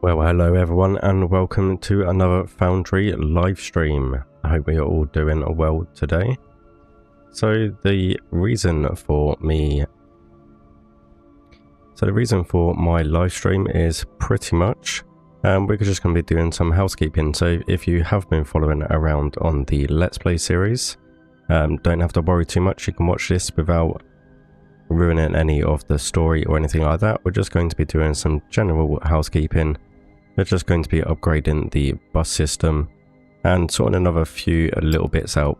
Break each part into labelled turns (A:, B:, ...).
A: Well, hello everyone and welcome to another Foundry live stream. I hope we are all doing well today. So the reason for my live stream is pretty much we're just going to be doing some housekeeping. So if you have been following around on the Let's Play series, don't have to worry too much. You can watch this without ruining any of the story or anything like that. We're just going to be doing some general housekeeping. We're just going to be upgrading the bus system and sorting another few little bits out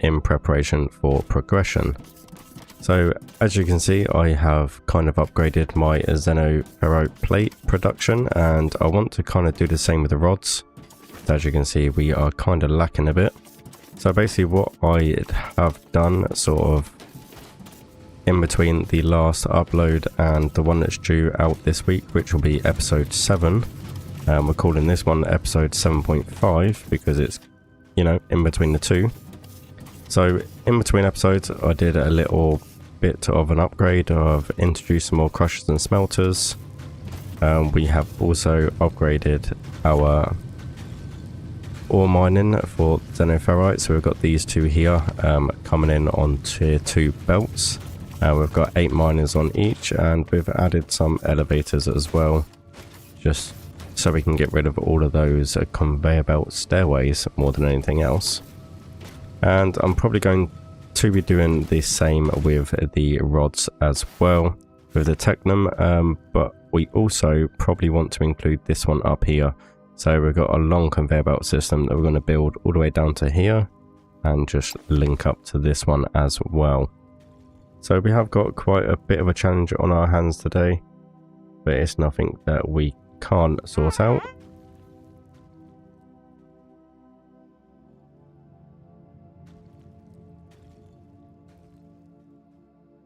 A: in preparation for progression. So as you can see, I have kind of upgraded my Xenoferro plate production, and I want to kind of do the same with the rods. As you can see, we are kind of lacking a bit. So basically what I have done sort of in between the last upload and the one that's due out this week, which will be episode 7. We're calling this one episode 7.5 because it's, you know, in between the two. So in between episodes I did a little bit of an upgrade. I've introduced some more crushers and smelters. We have also upgraded our ore mining for Xenoferrite. So we've got these two here coming in on tier 2 belts. We've got 8 miners on each, and we've added some elevators as well, just so we can get rid of all of those conveyor belt stairways more than anything else. And I'm probably going to be doing the same with the rods as well with the Technum, but we also probably want to include this one up here. So we've got a long conveyor belt system that we're going to build all the way down to here and just link up to this one as well. So we have got quite a bit of a challenge on our hands today, but it's nothing that we can't sort out.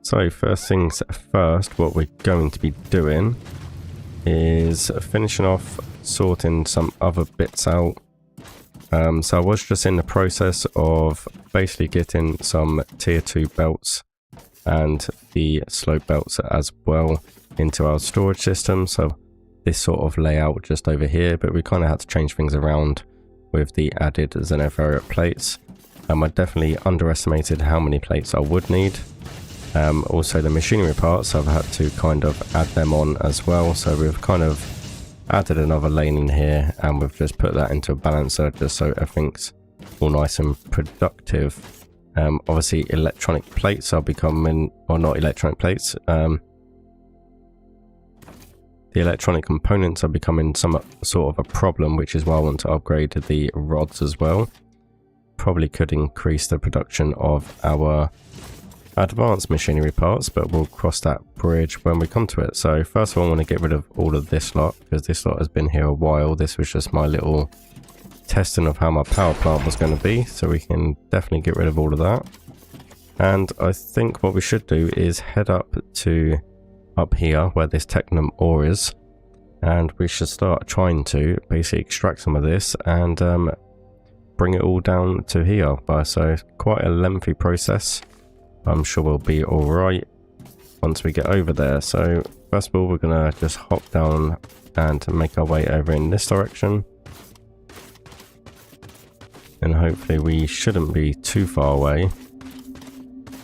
A: So first things first, what we're going to be doing is finishing off sorting some other bits out. So I was just in the process of basically getting some tier 2 belts and the slope belts as well into our storage system. So this sort of layout just over here, but we kind of had to change things around with the added Xenoferro plates. I definitely underestimated how many plates I would need. Also the machinery parts, I've had to kind of add them on as well. So we've kind of added another lane in here, and we've just put that into a balancer just so everything's all nice and productive. Obviously electronic plates are becoming, or not electronic plates, the electronic components are becoming some sort of a problem, which is why I want to upgrade the rods as well. Probably could increase the production of our advanced machinery parts, but we'll cross that bridge when we come to it. So first of all, I want to get rid of all of this lot, because this lot has been here a while. This was just my little testing of how my power plant was going to be, so we can definitely get rid of all of that. And I think what we should do is head up to up here where this Technum ore is, and we should start trying to basically extract some of this and bring it all down to here. So quite a lengthy process. I'm sure we'll be all right once we get over there. So first of all, we're gonna just hop down and make our way over in this direction, and hopefully we shouldn't be too far away.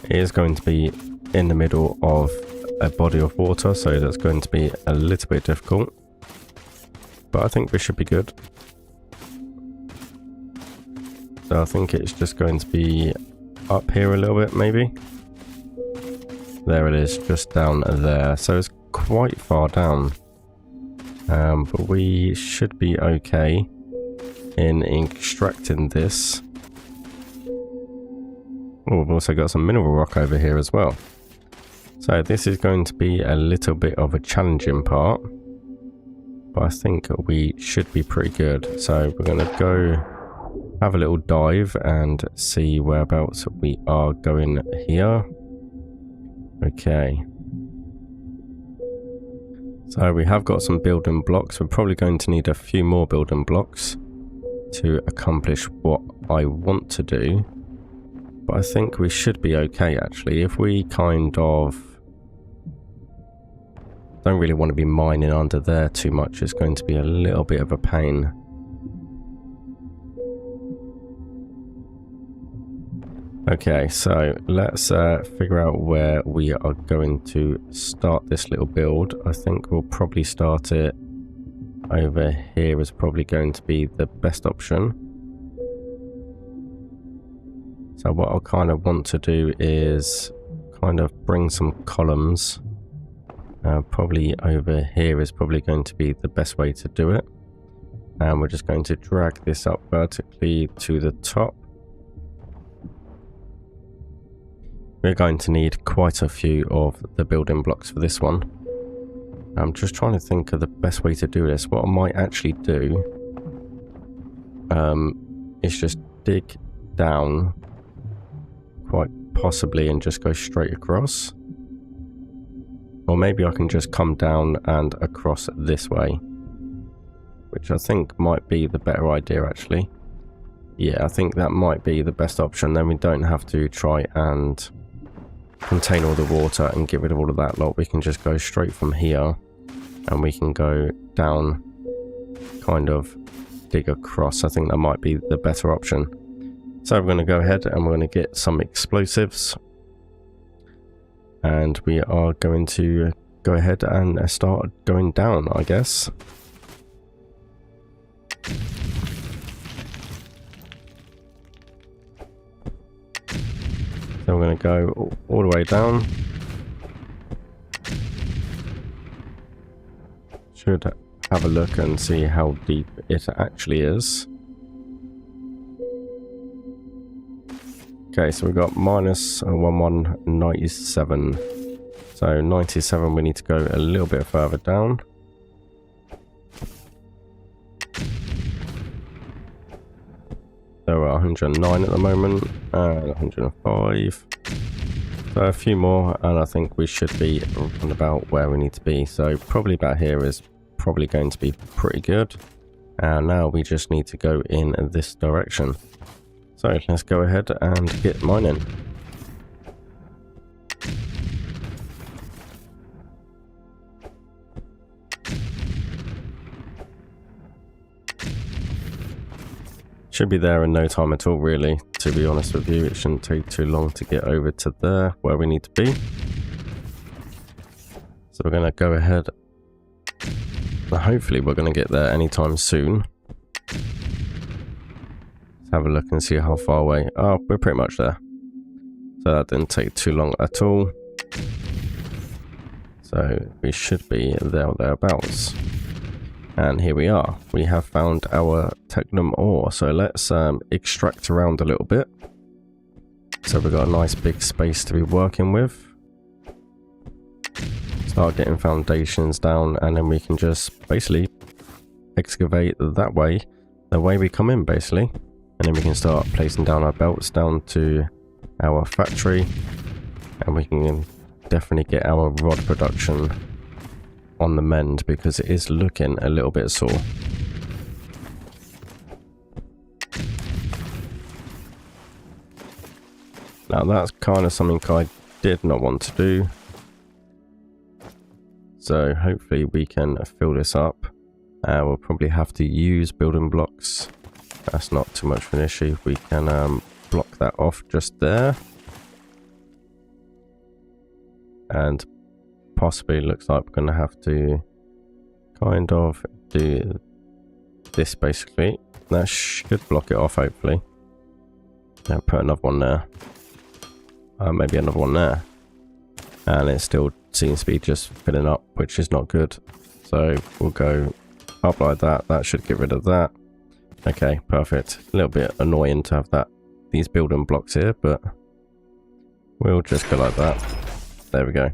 A: It is going to be in the middle of a body of water, so that's going to be a little bit difficult, but I think we should be good. So I think it's just going to be up here a little bit, maybe. There it is, just down there. So it's quite far down, but we should be okay in extracting this. Oh, we've also got some mineral rock over here as well. So this is going to be a little bit of a challenging part, but I think we should be pretty good. So we're going to go have a little dive and see whereabouts we are going here. Okay. So we have got some building blocks. We're probably going to need a few more building blocks to accomplish what I want to do. But I think we should be okay actually. If we kind of Don't really want to be mining under there too much. It's going to be a little bit of a pain. Okay, so let's figure out where we are going to start this little build. I think we'll probably start it over here is probably going to be the best option. So what I'll kind of want to do is kind of bring some columns. Probably over here is probably going to be the best way to do it. And we're just going to drag this up vertically to the top. We're going to need quite a few of the building blocks for this one. I'm just trying to think of the best way to do this. What I might actually do is just dig down quite possibly and just go straight across. Or maybe I can just come down and across this way, which I think might be the better idea actually. Yeah, I think that might be the best option. Then we don't have to try and contain all the water and get rid of all of that lot. We can just go straight from here and we can go down, kind of dig across. I think that might be the better option. So we're going to go ahead and we're going to get some explosives, and we are going to go ahead and start going down, I guess. So we're going to go all the way down. Should have a look and see how deep it actually is. Okay, so we've got minus 1197. So 97, we need to go a little bit further down. So we're at 109 at the moment, and 105. So a few more, and I think we should be around about where we need to be. So probably about here is probably going to be pretty good. And now we just need to go in this direction. So let's go ahead and get mining. Should be there in no time at all, really, to be honest with you. It shouldn't take too long to get over to there where we need to be. So we're going to go ahead. Hopefully we're going to get there anytime soon. Let's have a look and see how far away. Oh, we're pretty much there. So that didn't take too long at all. So we should be there or thereabouts. And here we are. We have found our technum ore. So let's extract around a little bit. So we've got a nice big space to be working with. Start getting foundations down, and then we can just basically excavate that way, the way we come in basically. And then we can start placing down our belts down to our factory. And we can definitely get our rod production on the mend, because it is looking a little bit sore. Now that's kind of something I did not want to do. So hopefully we can fill this up. We'll probably have to use building blocks. That's not too much of an issue. We can block that off just there. And possibly looks like we're going to have to kind of do this basically. That should block it off hopefully. Now put another one there. Maybe another one there. And it still seems to be just filling up, which is not good. So we'll go up like that. That should get rid of that. Okay, perfect. A little bit annoying to have these building blocks here, but we'll just go like that. There we go.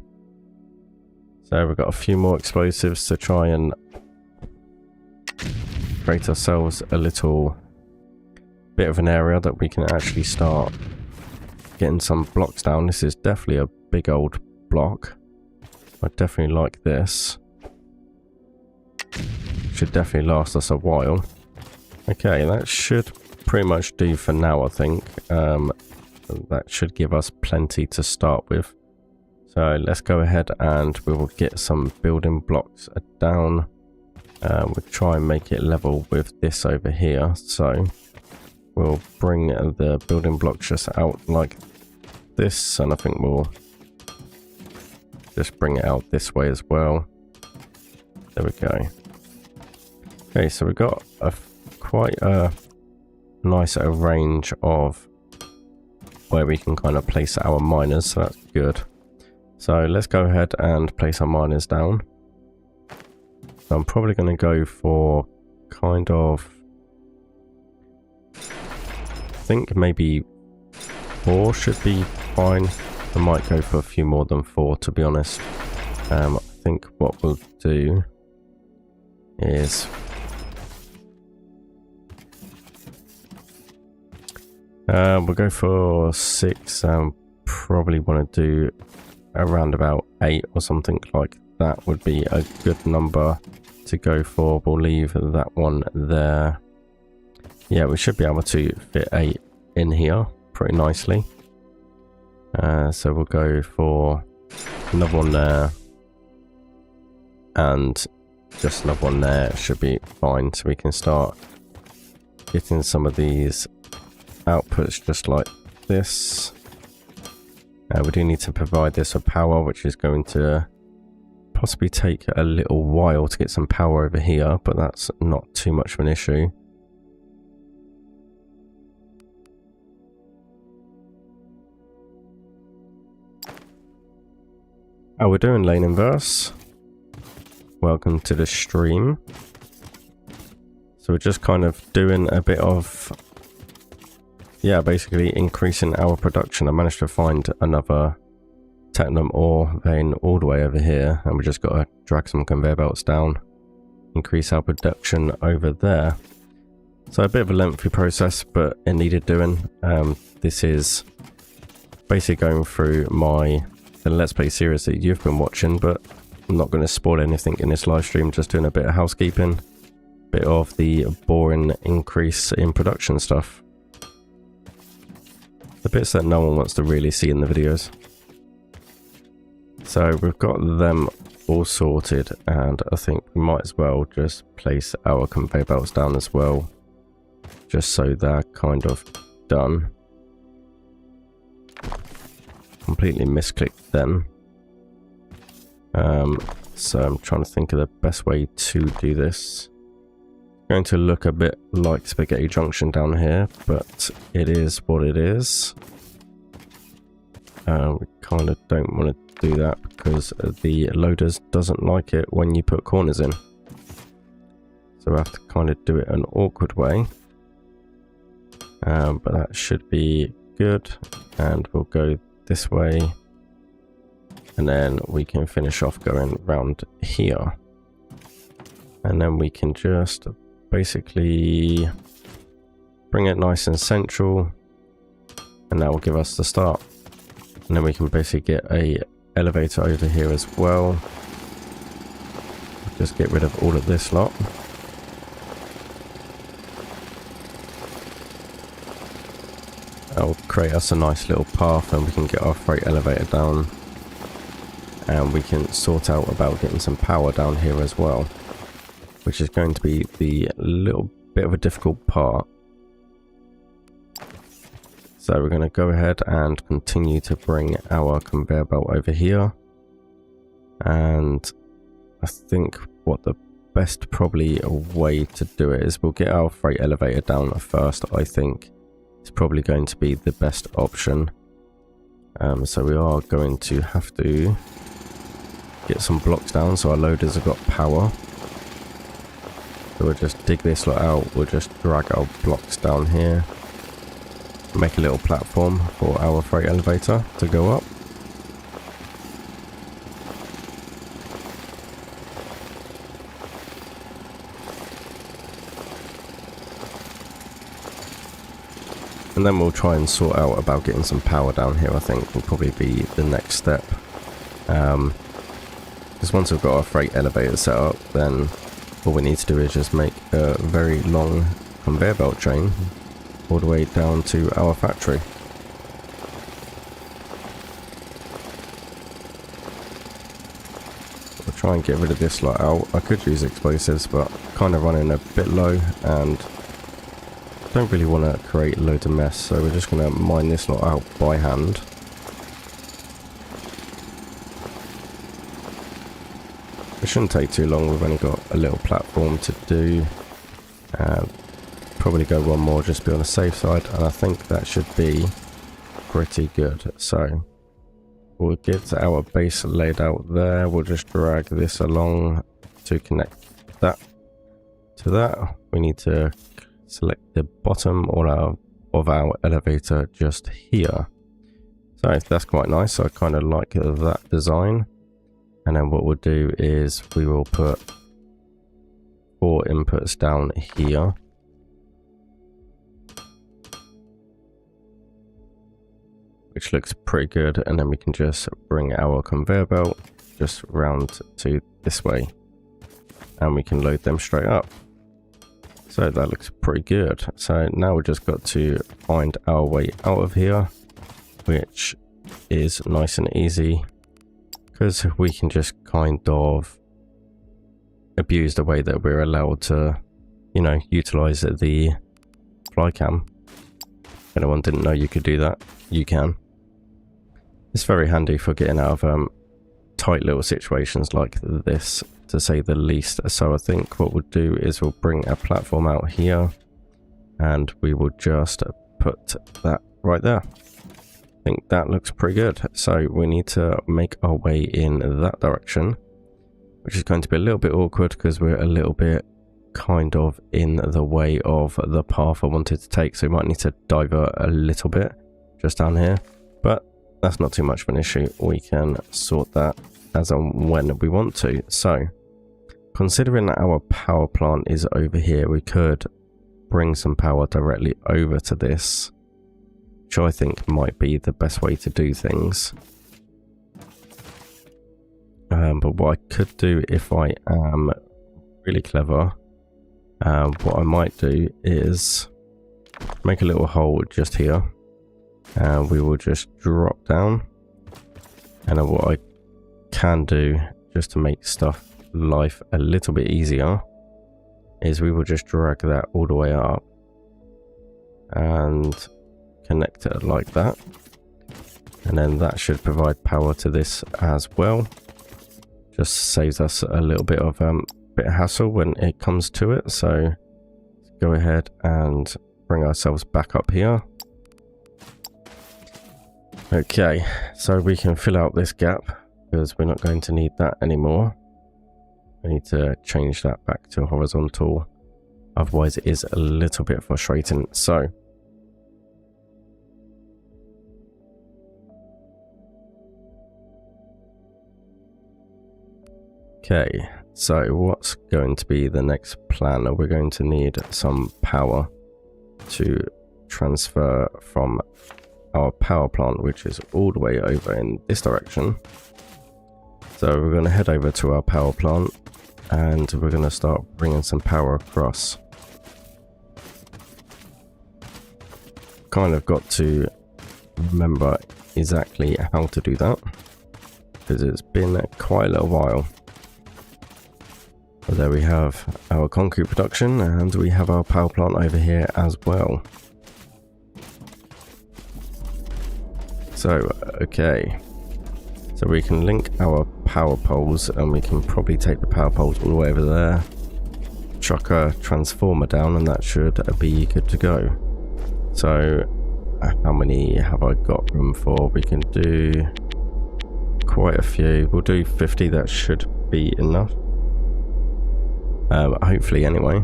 A: So we've got a few more explosives to try and create ourselves a little bit of an area that we can actually start getting some blocks down. This is definitely a big old block. I definitely like this. Should definitely last us a while. Okay, that should pretty much do for now, I think. That should give us plenty to start with. So So let's go ahead and we will get some building blocks down. We'll try and make it level with this over here. So we'll bring the building blocks just out like this, and I think we'll just bring it out this way as well. There we go. Okay, so we've got quite a nice range of where we can kind of place our miners, so that's good. So let's go ahead and place our miners down. So I'm probably going to go for kind of, I think maybe 4 should be fine. I might go for a few more than 4, to be honest. I think what we'll do is we'll go for 6. Probably want to do around about 8 or something like that would be a good number to go for. We'll leave that one there. Yeah, we should be able to fit 8 in here pretty nicely. So we'll go for another one there and just another one there. Should be fine, so we can start getting some of these outputs just like this. We do need to provide this with power, which is going to possibly take a little while to get some power over here, but that's not too much of an issue. Oh, we're doing lane inverse. Welcome to the stream. So we're just kind of doing a bit of, yeah, basically increasing our production. I managed to find another platinum ore vein all the way over here, and we just got to drag some conveyor belts down, increase our production over there. So a bit of a lengthy process, but it needed doing. This is basically going through the Let's Play series that you've been watching, but I'm not going to spoil anything in this live stream, just doing a bit of housekeeping, bit of the boring increase in production stuff. The bits that no one wants to really see in the videos. So we've got them all sorted, and I think we might as well just place our conveyor belts down as well, just so they're kind of done. Completely misclicked then. So I'm trying to think of the best way to do this. Going to look a bit like Spaghetti Junction down here, but it is what it is. We kind of don't want to do that because the loaders doesn't like it when you put corners in. So we have to kind of do it an awkward way. But that should be good, and we'll go this way, and then we can finish off going around here, and then we can just basically bring it nice and central, and that will give us the start. And then we can basically get a elevator over here as well. Just get rid of all of this lot. That'll create us a nice little path, and we can get our freight elevator down, and we can sort out about getting some power down here as well, which is going to be the little bit of a difficult part. So we're going to go ahead and continue to bring our conveyor belt over here, and I think what the best probably way to do it is we'll get our freight elevator down first. I think it's probably going to be the best option. So we are going to have to get some blocks down so our loaders have got power. So we'll just dig this lot out, we'll just drag our blocks down here, make a little platform for our freight elevator to go up. And then we'll try and sort out about getting some power down here. I think will probably be the next step. Because once we've got our freight elevator set up, then all we need to do is just make a very long conveyor belt chain all the way down to our factory. try and get rid of this lot out. I could use explosives, but kind of running a bit low and don't really want to create loads of mess, so we're just going to mine this lot out by hand. It shouldn't take too long, we've only got a little platform to do. Probably go one more just to be on the safe side, and I think that should be pretty good. So we'll get our base laid out there. We'll just drag this along to connect that to that. We need to select the bottom of our elevator just here. So that's quite nice. I kind of like that design. And then what we'll do is we will put 4 inputs down here. Which looks pretty good, and then we can just bring our conveyor belt just round to this way, and we can load them straight up. So that looks pretty good. So now we've just got to find our way out of here, which is nice and easy because we can just kind of abuse the way that we're allowed to, you know, utilize the fly cam. If anyone didn't know you could do that, you can. It's very handy for getting out of tight little situations like this, to say the least. So I think what we'll do is we'll bring a platform out here and we will just put that right there. I think that looks pretty good. So we need to make our way in that direction, which is going to be a little bit awkward because we're a little bit kind of in the way of the path I wanted to take. So we might need to divert a little bit just down here, but that's not too much of an issue. We can sort that as and when we want to. So considering that our power plant is over here, we could bring some power directly over to this, which I think might be the best way to do things. But what I could do, if I am really clever, what I might do is make a little hole just here, and we will just drop down. And then what I can do, just to make life a little bit easier, is we will just drag that all the way up and connect it like that, and then that should provide power to this as well. Just saves us a little bit of hassle when it comes to it. So let's go ahead and bring ourselves back up here. Okay, so we can fill out this gap because we're not going to need that anymore. We need to change that back to horizontal, otherwise it is a little bit frustrating. So okay, so what's going to be the next plan? We're going to need some power to transfer from our power plant, which is all the way over in this direction. So we're going to head over to our power plant and we're going to start bringing some power across. Kind of got to remember exactly how to do that because it's been quite a little while. But there we have our concrete production, and we have our power plant over here as well. So, okay. So we can link our power poles, and we can probably take the power poles all the way over there. Chuck a transformer down, and that should be good to go. So, how many have I got room for? We can do quite a few. We'll do 50, that should be enough. Hopefully anyway.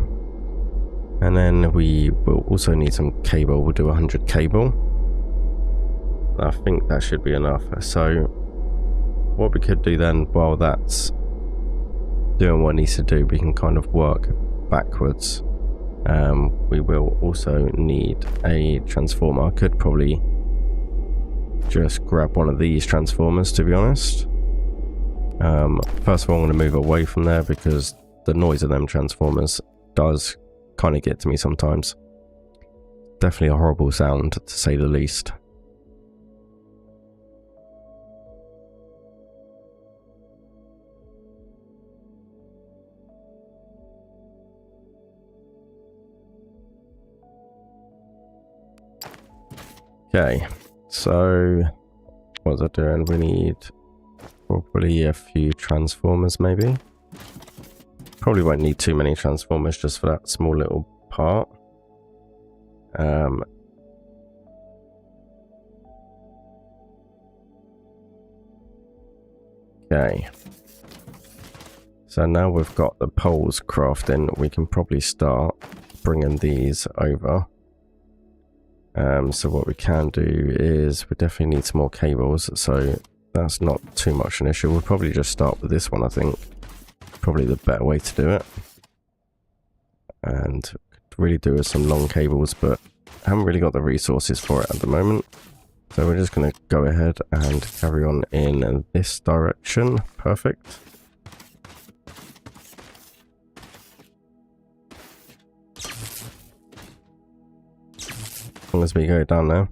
A: And then we will also need some cable. We'll do 100 cable. I think that should be enough. So what we could do then, while that's doing what it needs to do, we can kind of work backwards. We will also need a transformer. I could probably just grab one of these transformers, to be honest. First of all, I'm going to move away from there because the noise of them transformers does kind of get to me sometimes. Definitely a horrible sound, to say the least. Okay, so what was I doing? We need probably a few transformers, maybe. Probably won't need too many transformers just for that small little part. Okay. So now we've got the poles crafting, we can probably start bringing these over. So what we can do is we definitely need some more cables, so that's not too much an issue. We'll probably just start with this one, I think. Probably the better way to do it. And could really do with some long cables, but I haven't really got the resources for it at the moment. So we're just going to go ahead and carry on in this direction. Perfect. As long as we go down there.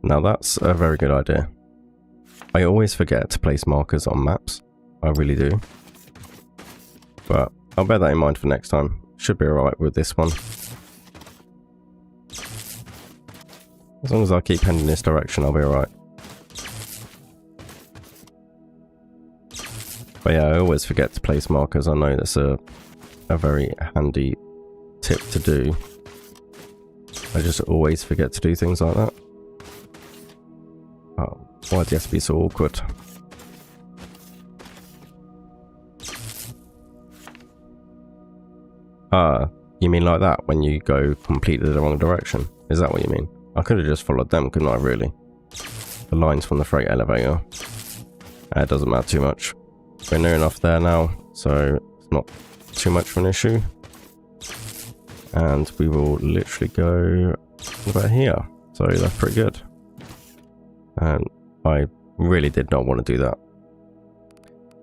A: Now that's a very good idea. I always forget to place markers on maps. I really do. But I'll bear that in mind for next time. Should be alright with this one. As long as I keep heading in this direction, I'll be alright. But yeah, I always forget to place markers. I know that's a very handy tip to do. I just always forget to do things like that. Oh, why do you have to be so awkward? You mean like that when you go completely the wrong direction? Is that what you mean? I could have just followed them, couldn't I, really? The lines from the freight elevator. It doesn't matter too much. We're near enough there now, so it's not too much of an issue. And we will literally go about here. So that's pretty good. And I really did not want to do that.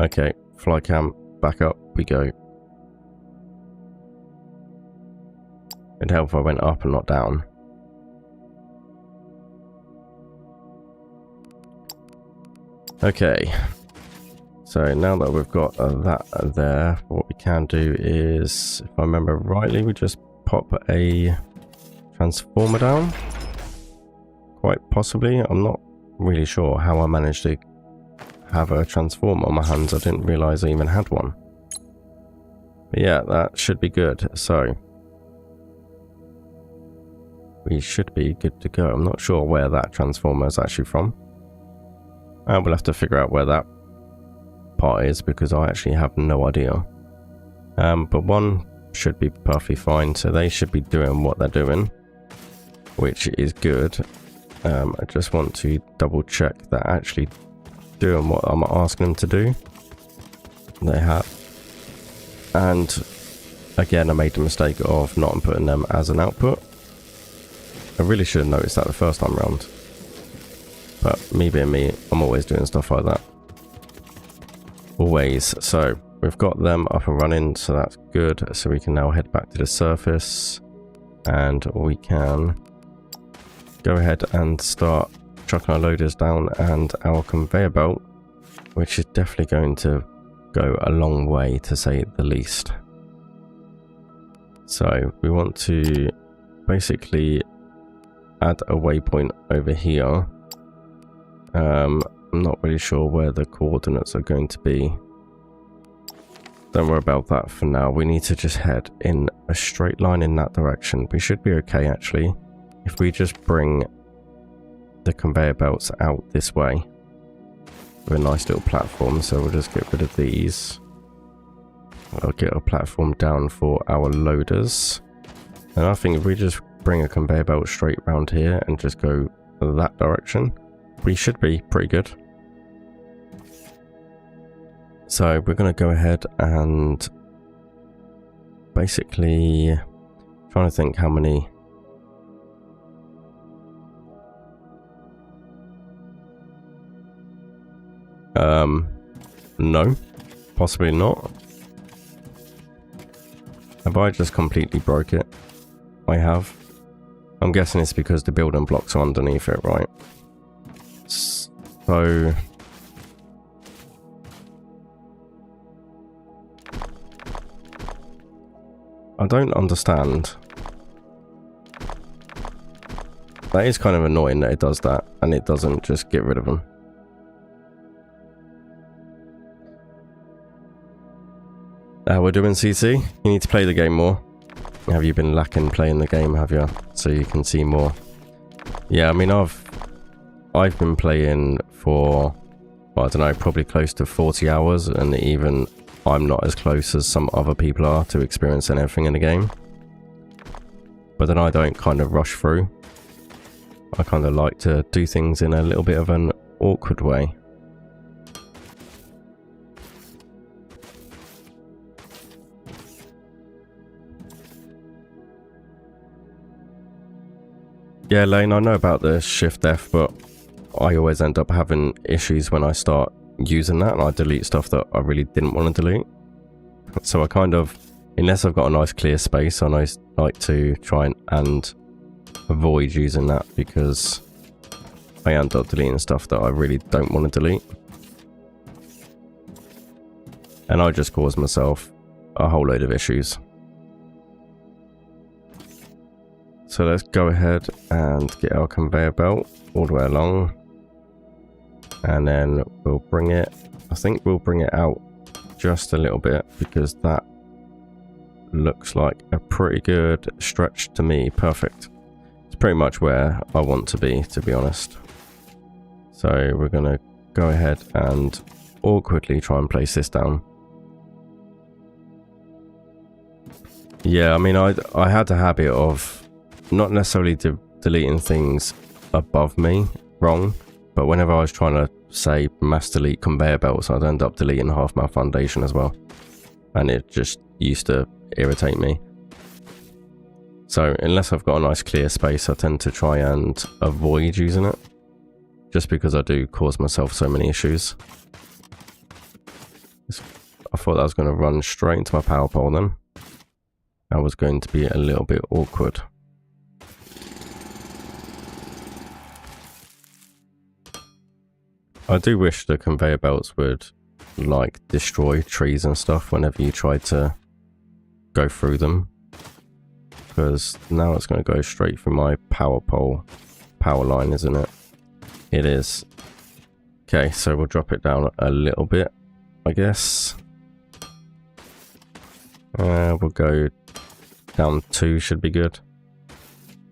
A: Okay, fly cam, back up we go. It'd help if I went up and not down. Okay. So now that we've got that there, what we can do is, if I remember rightly, we just pop a transformer down. Quite possibly. I'm not really sure how I managed to have a transformer on my hands. I didn't realise I even had one. But yeah, that should be good. So we should be good to go. I'm not sure where that transformer is actually from. We'll have to figure out where that part is because I actually have no idea. But one should be perfectly fine, so they should be doing what they're doing, which is good. I just want to double check they're actually doing what I'm asking them to do. They have. And again, I made the mistake of not inputting them as an output. I really should have noticed that the first time round. But me being me, I'm always doing stuff like that. Always. So we've got them up and running, so that's good. So we can now head back to the surface and we can go ahead and start chucking our loaders down and our conveyor belt, which is definitely going to go a long way, to say the least. So we want to basically add a waypoint over here. I'm not really sure where the coordinates are going to be. Don't worry about that for now. We need to just head in a straight line in that direction. We should be okay, actually, if we just bring the conveyor belts out this way with a nice little platform. So we'll just get rid of these. I'll get a platform down for our loaders. And I think if we just bring a conveyor belt straight around here and just go that direction, we should be pretty good. So we're going to go ahead and basically trying to think how many. No, possibly not. Have I just completely broke it? I have. I'm guessing it's because the building blocks are underneath it, right? So I don't understand That is kind of annoying that it does that and it doesn't just get rid of them. We're doing CC. You need to play the game more. Have you been lacking playing the game, have you? So you can see more. Yeah, I mean, I've been playing for, well, I don't know, probably close to 40 hours, and even I'm not as close as some other people are to experiencing everything in the game. But then I don't kind of rush through. I kind of like to do things in a little bit of an awkward way. Yeah, Lane, I know about the Shift F, but I always end up having issues when I start using that and I delete stuff that I really didn't want to delete. So I kind of, unless I've got a nice clear space, I like to try and avoid using that, because I end up deleting stuff that I really don't want to delete. And I just cause myself a whole load of issues. So let's go ahead and get our conveyor belt all the way along. And then we'll bring it, I think we'll bring it out just a little bit, because that looks like a pretty good stretch to me. Perfect. It's pretty much where I want to be honest. So we're going to go ahead and awkwardly try and place this down. Yeah, I mean, I had a habit of not necessarily deleting things above me wrong, but whenever I was trying to, say, mass delete conveyor belts, I'd end up deleting half my foundation as well. And it just used to irritate me. So unless I've got a nice clear space, I tend to try and avoid using it, just because I do cause myself so many issues. I thought that was going to run straight into my power pole then. That was going to be a little bit awkward. I do wish the conveyor belts would, like, destroy trees and stuff whenever you try to go through them. Because now it's going to go straight through my power pole, power line, isn't it? It is. Okay, so we'll drop it down a little bit, I guess. We'll go down 2, should be good.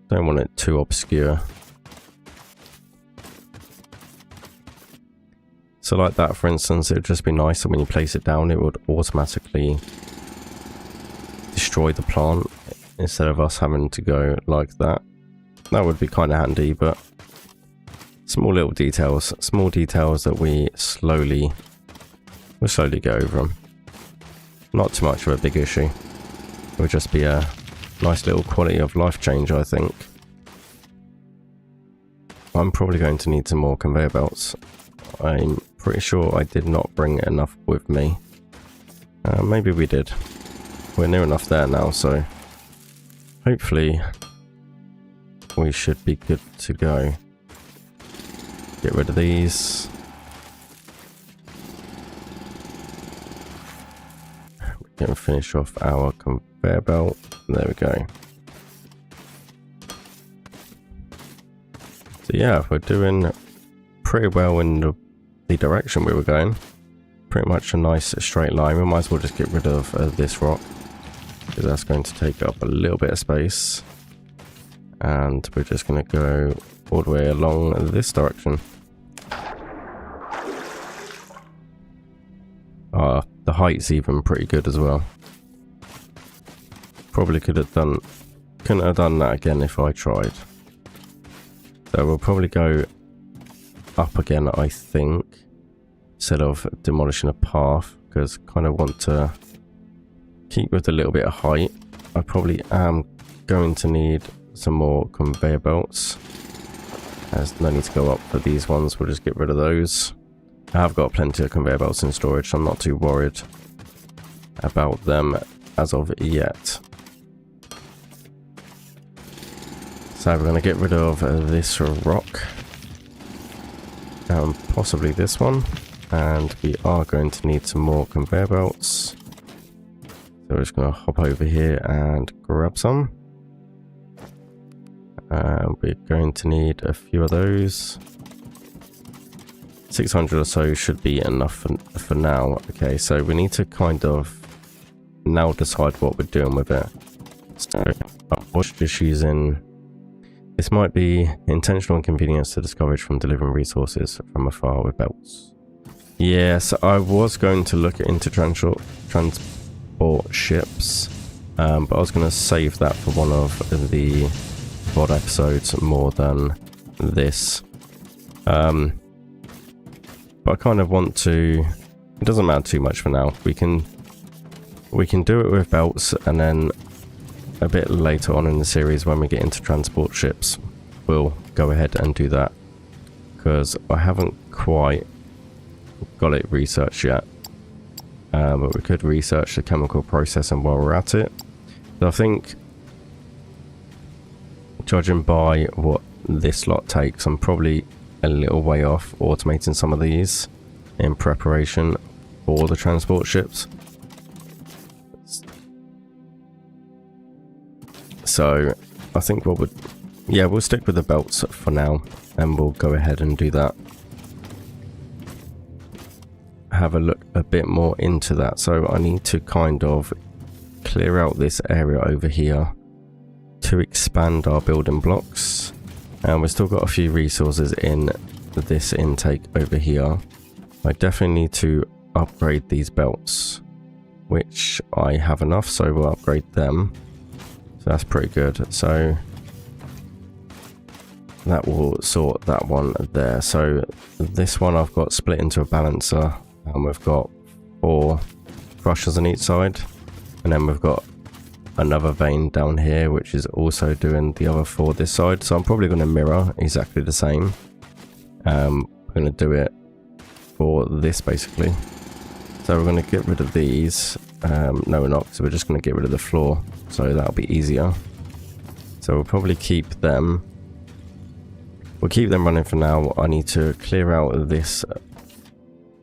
A: Don't want it too obscure. So like that, for instance, it would just be nice that when you place it down, it would automatically destroy the plant instead of us having to go like that. That would be kind of handy, but small little details, small details that we'll slowly go over them. Not too much of a big issue. It would just be a nice little quality of life change, I think. I'm probably going to need some more conveyor belts. I'm pretty sure I did not bring enough with me. Maybe we did. We're near enough there now, so hopefully we should be good to go. Get rid of these. We can finish off our conveyor belt. There we go. So yeah, we're doing pretty well in the direction we were going. Pretty much a nice straight line. We might as well just get rid of this rock, because that's going to take up a little bit of space. And we're just going to go all the way along this direction. The height's even pretty good as well. Probably couldn't have done that again if I tried. So we'll probably go up again, I think, instead of demolishing a path, because I kind of want to keep with a little bit of height. I probably am going to need some more conveyor belts. There's no need to go up for these ones, we'll just get rid of those. I have got plenty of conveyor belts in storage, so I'm not too worried about them as of yet. So we're going to get rid of this rock. Possibly this one. And we are going to need some more conveyor belts. So we're just going to hop over here and grab some. We're going to need a few of those. 600 or so should be enough for now. Okay, so we need to kind of now decide what we're doing with it. So I was just using... This might be intentional inconvenience to discourage from delivering resources from afar with belts. Yes, I was going to look into transport ships, but I was going to save that for one of the VOD episodes more than this. But I kind of want to... It doesn't matter too much for now. We can do it with belts, and then a bit later on in the series when we get into transport ships, we'll go ahead and do that, because I haven't quite got it researched yet. But we could research the chemical processing while we're at it. So I think, judging by what this lot takes, I'm probably a little way off automating some of these in preparation for the transport ships. So I think we'll stick with the belts for now, and we'll go ahead and do that. Have a look a bit more into that. So I need to kind of clear out this area over here to expand our building blocks, and we've still got a few resources in this intake over here. I definitely need to upgrade these belts, which I have enough, so we'll upgrade them. So that's pretty good. So that will sort that one there. So this one I've got split into a balancer, and we've got 4 crushers on each side, and then we've got another vein down here which is also doing the other 4 this side. So I'm probably going to mirror exactly the same. I'm going to do it for this basically. So we're going to get rid of these. No, we're not, so we're just going to get rid of the floor, so that'll be easier. So we'll probably keep them. We'll keep them running for now. I need to clear out this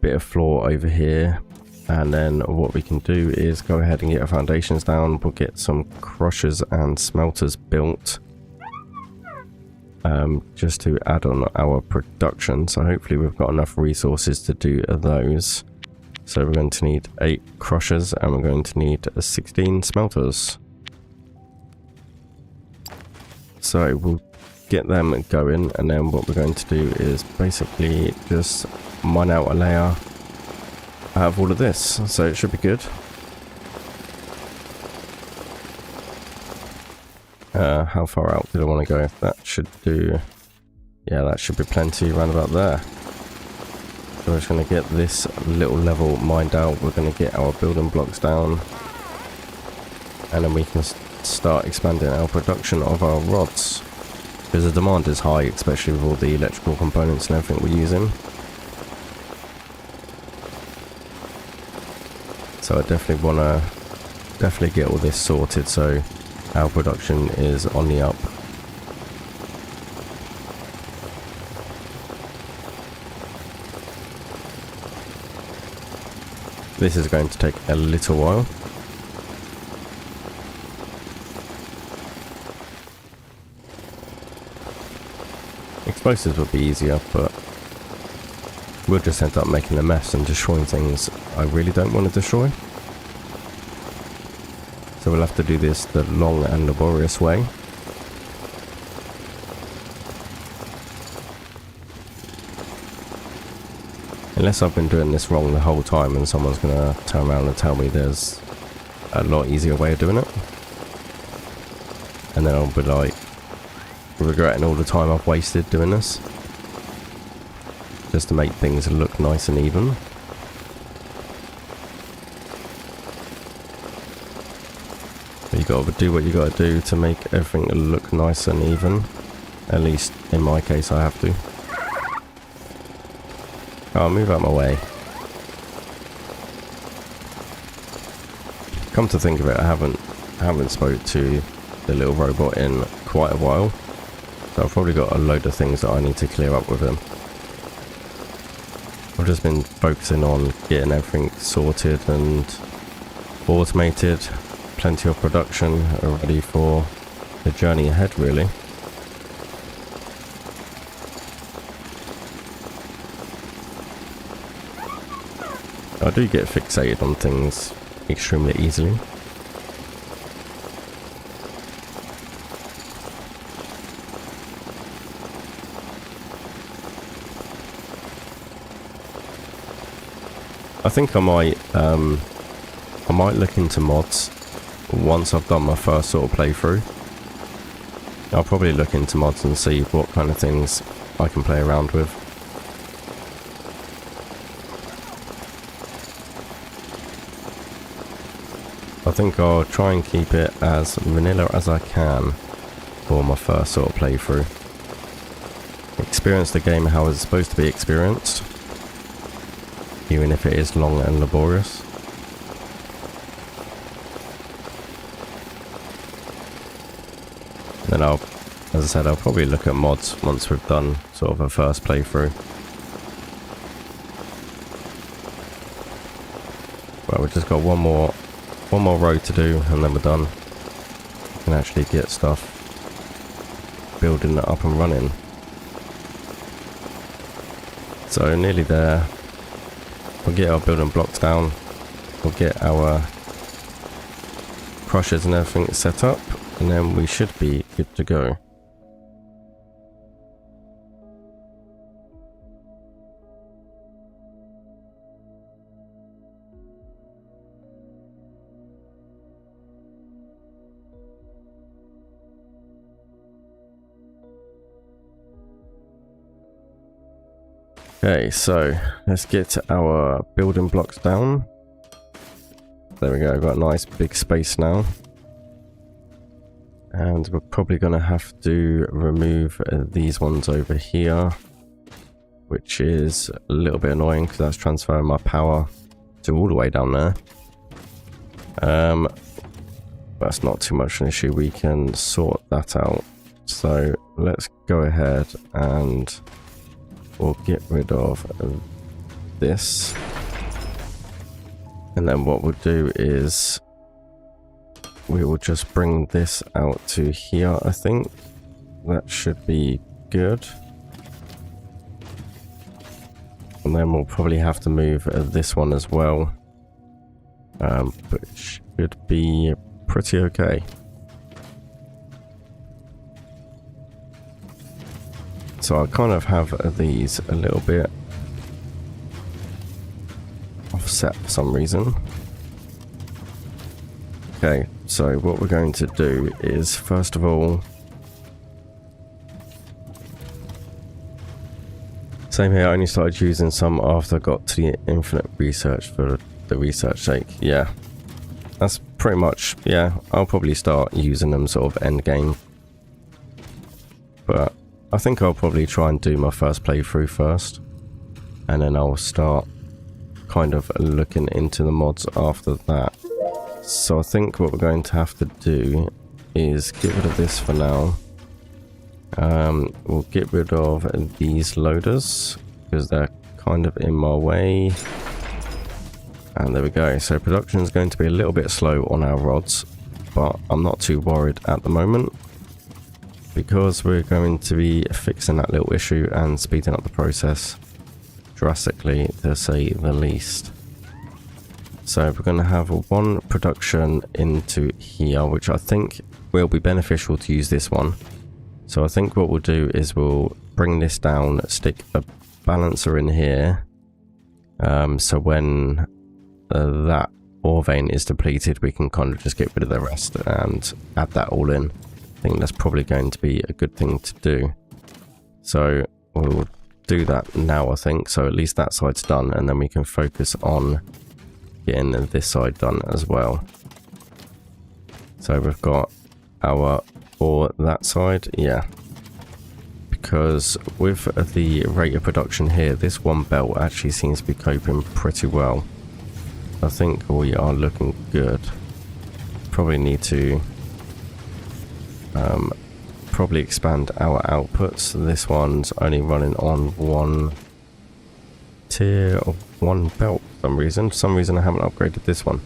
A: bit of floor over here, and then what we can do is go ahead and get our foundations down. We'll get some crushers and smelters built, just to add on our production. So hopefully we've got enough resources to do those. So we're going to need 8 crushers, and we're going to need 16 smelters. So we'll get them going, and then what we're going to do is basically just mine out a layer out of all of this. So it should be good. How far out did I want to go? That should do... Yeah, that should be plenty around about there. So we're just going to get this little level mined out. We're going to get our building blocks down, and then we can start expanding our production of our rods, because the demand is high, especially with all the electrical components and everything we're using. So I definitely want to get all this sorted so our production is on the up. This is going to take a little while. Explosives would be easier, but we'll just end up making a mess and destroying things I really don't want to destroy. So we'll have to do this the long and laborious way. Unless I've been doing this wrong the whole time and someone's going to turn around and tell me there's a lot easier way of doing it. And then I'll be like regretting all the time I've wasted doing this, just to make things look nice and even. But you got to do what you got to do to make everything look nice and even. At least in my case I have to. Oh, move out my way. Come to think of it, I haven't spoke to the little robot in quite a while, so I've probably got a load of things that I need to clear up with him. I've just been focusing on getting everything sorted and automated, plenty of production ready for the journey ahead really. I do get fixated on things extremely easily. I think I might look into mods once I've done my first sort of playthrough. I'll probably look into mods and see what kind of things I can play around with. I think I'll try and keep it as vanilla as I can for my first sort of playthrough. Experience the game how it's supposed to be experienced, even if it is long and laborious. Then as I said, I'll probably look at mods once we've done sort of a first playthrough. Well, we've just got one more road to do and then we're done. We can actually get stuff building it up and running. So nearly there. We'll get our building blocks down. We'll get our crushers and everything set up, and then we should be good to go. Okay, so let's get our building blocks down. There we go, I've got a nice big space now. And we're probably going to have to remove these ones over here, which is a little bit annoying because that's transferring my power to all the way down there. That's not too much an issue, we can sort that out. So let's go ahead and we'll get rid of this, and then what we'll do is we will just bring this out to here. I think that should be good, and then we'll probably have to move this one as well, but it should be pretty okay. So I kind of have these a little bit offset for some reason. Okay, so what we're going to do is, first of all, same here, I only started using some after I got to the infinite research for the research sake. Yeah, that's pretty much, yeah, I'll probably start using them sort of end game. But I think I'll probably try and do my first playthrough first, and then I'll start kind of looking into the mods after that. So I think what we're going to have to do is get rid of this for now. We'll get rid of these loaders because they're kind of in my way. And there we go. So production is going to be a little bit slow on our rods, but I'm not too worried at the moment, because we're going to be fixing that little issue and speeding up the process drastically, to say the least. So we're going to have one production into here, which I think will be beneficial to use this one. So I think what we'll do is we'll bring this down, stick a balancer in here, so when that ore vein is depleted, we can kind of just get rid of the rest and add that all in. I think that's probably going to be a good thing to do. So we'll do that now, I think. So at least that side's done, and then we can focus on getting this side done as well. So we've got our ore that side, yeah. Because with the rate of production here, this one belt actually seems to be coping pretty well. I think we are looking good. Probably need to probably expand our outputs. This one's only running on one tier of one belt for some reason I haven't upgraded this one,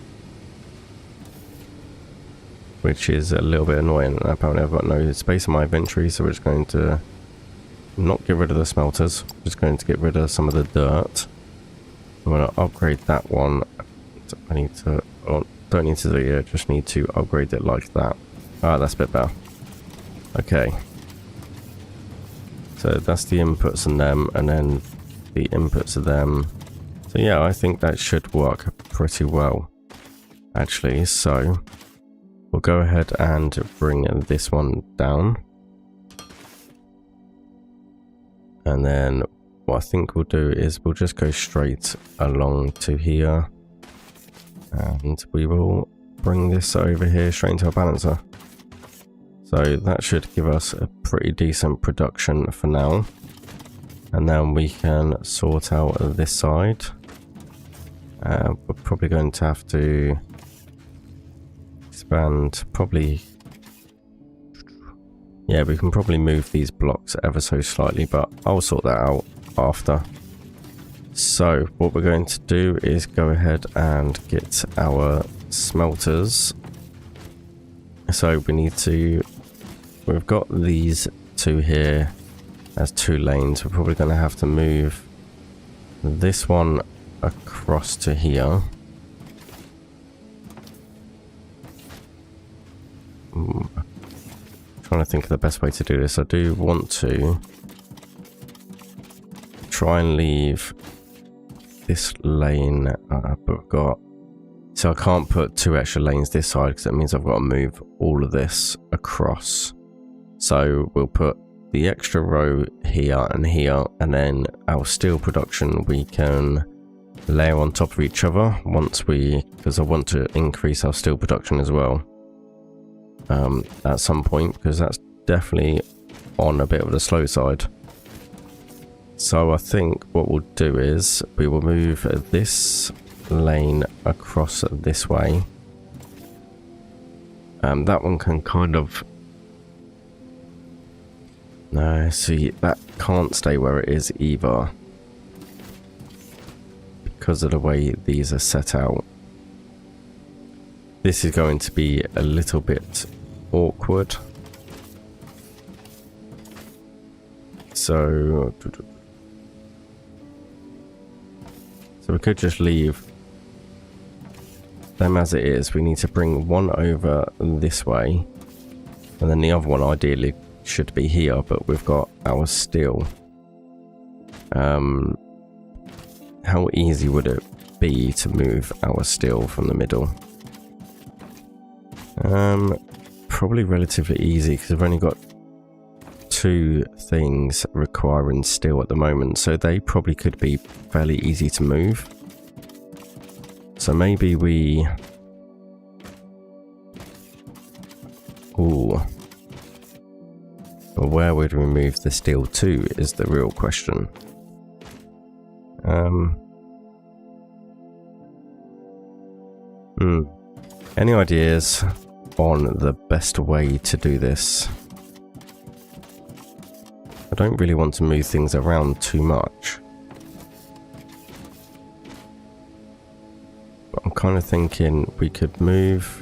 A: which is a little bit annoying. Apparently I've got no space in my inventory, so we're just going to not get rid of the smelters, just going to get rid of some of the dirt. I'm going to upgrade that one. I need to, oh, don't need to do it, just need to upgrade it like that. Ah, that's a bit better. Okay. So that's the inputs in them, and then the inputs of them. So yeah, I think that should work pretty well, actually. So we'll go ahead and bring this one down. And then what I think we'll do is we'll just go straight along to here. And we will bring this over here straight into our balancer. So that should give us a pretty decent production for now. And then we can sort out this side. We're probably going to have to expand, probably. Yeah, we can probably move these blocks ever so slightly, but I'll sort that out after. So what we're going to do is go ahead and get our smelters. So we need to, we've got these two here as 2 lanes. We're probably going to have to move this one across to here. Trying to think of the best way to do this. I do want to try and leave this lane, but we've got, so I can't put 2 extra lanes this side because that means I've got to move all of this across. So we'll put the extra row here, and then our steel production we can layer on top of each other once we, because I want to increase our steel production as well at some point, because that's definitely on a bit of the slow side. So I think what we'll do is we will move this lane across this way. That one can kind of, no, see, that can't stay where it is either because of the way these are set out. This is going to be a little bit awkward. So we could just leave them as it is. We need to bring one over this way, and then the other one ideally should be here, but we've got our steel. How easy would it be to move our steel from the middle? Probably relatively easy because I've only got 2 things requiring steel at the moment, so they probably could be fairly easy to move. So maybe we, ooh, well, where would we move the steel to is the real question. Any ideas on the best way to do this? I don't really want to move things around too much, but I'm kind of thinking we could move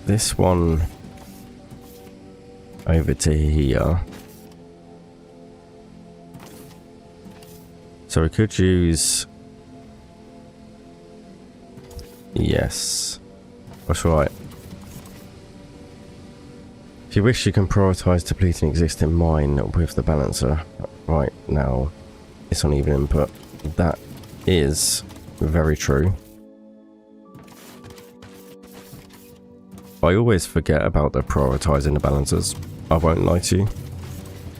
A: this one over to here. So we could use, yes, that's right. If you wish, you can prioritise depleting existing mine with the balancer. Right now, it's on even input. That is very true. I always forget about the prioritising the balancers. I won't lie to you.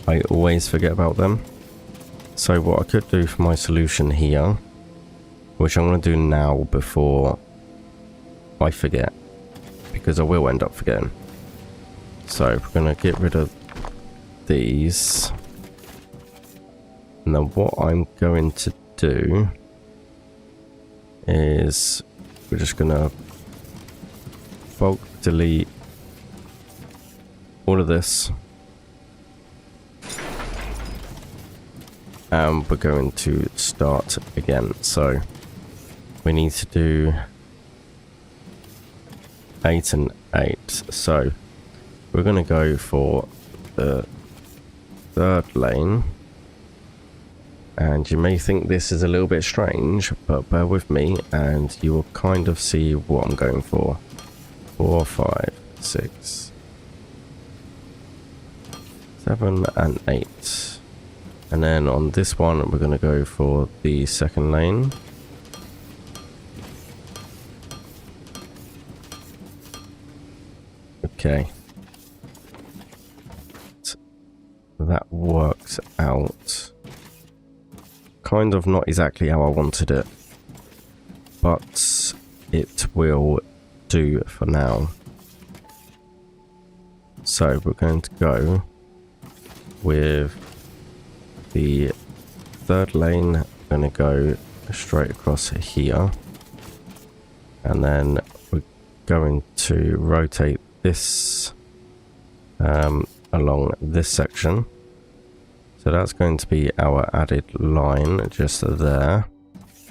A: I always forget about them. So what I could do for my solution here, which I'm going to do now before I forget, because I will end up forgetting. So we're going to get rid of these. And then what I'm going to do is we're just going to bulk delete all of this. And we're going to start again. So we need to do 8 and 8. So we're going to go for the 3rd lane. And you may think this is a little bit strange, but bear with me and you will kind of see what I'm going for. 4, 5, 6, 7 and 8. And then on this one we're going to go for the second lane. Okay. That works out. Kind of not exactly how I wanted it, but it will do for now. So we're going to go with the third lane. We're going to go straight across here, and then we're going to rotate this along this section. So that's going to be our added line just there.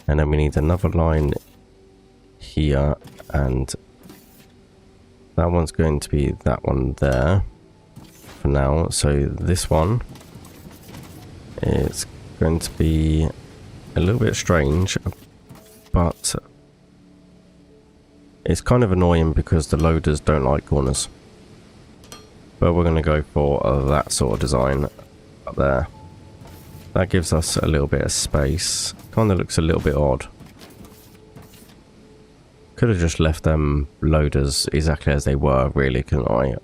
A: And then we need another line here, and that one's going to be that one there for now. So this one is going to be a little bit strange, but it's kind of annoying because the loaders don't like corners. But we're going to go for that sort of design up there. That gives us a little bit of space. Kind of looks a little bit odd. Could have just left them loaders exactly as they were, really, couldn't I?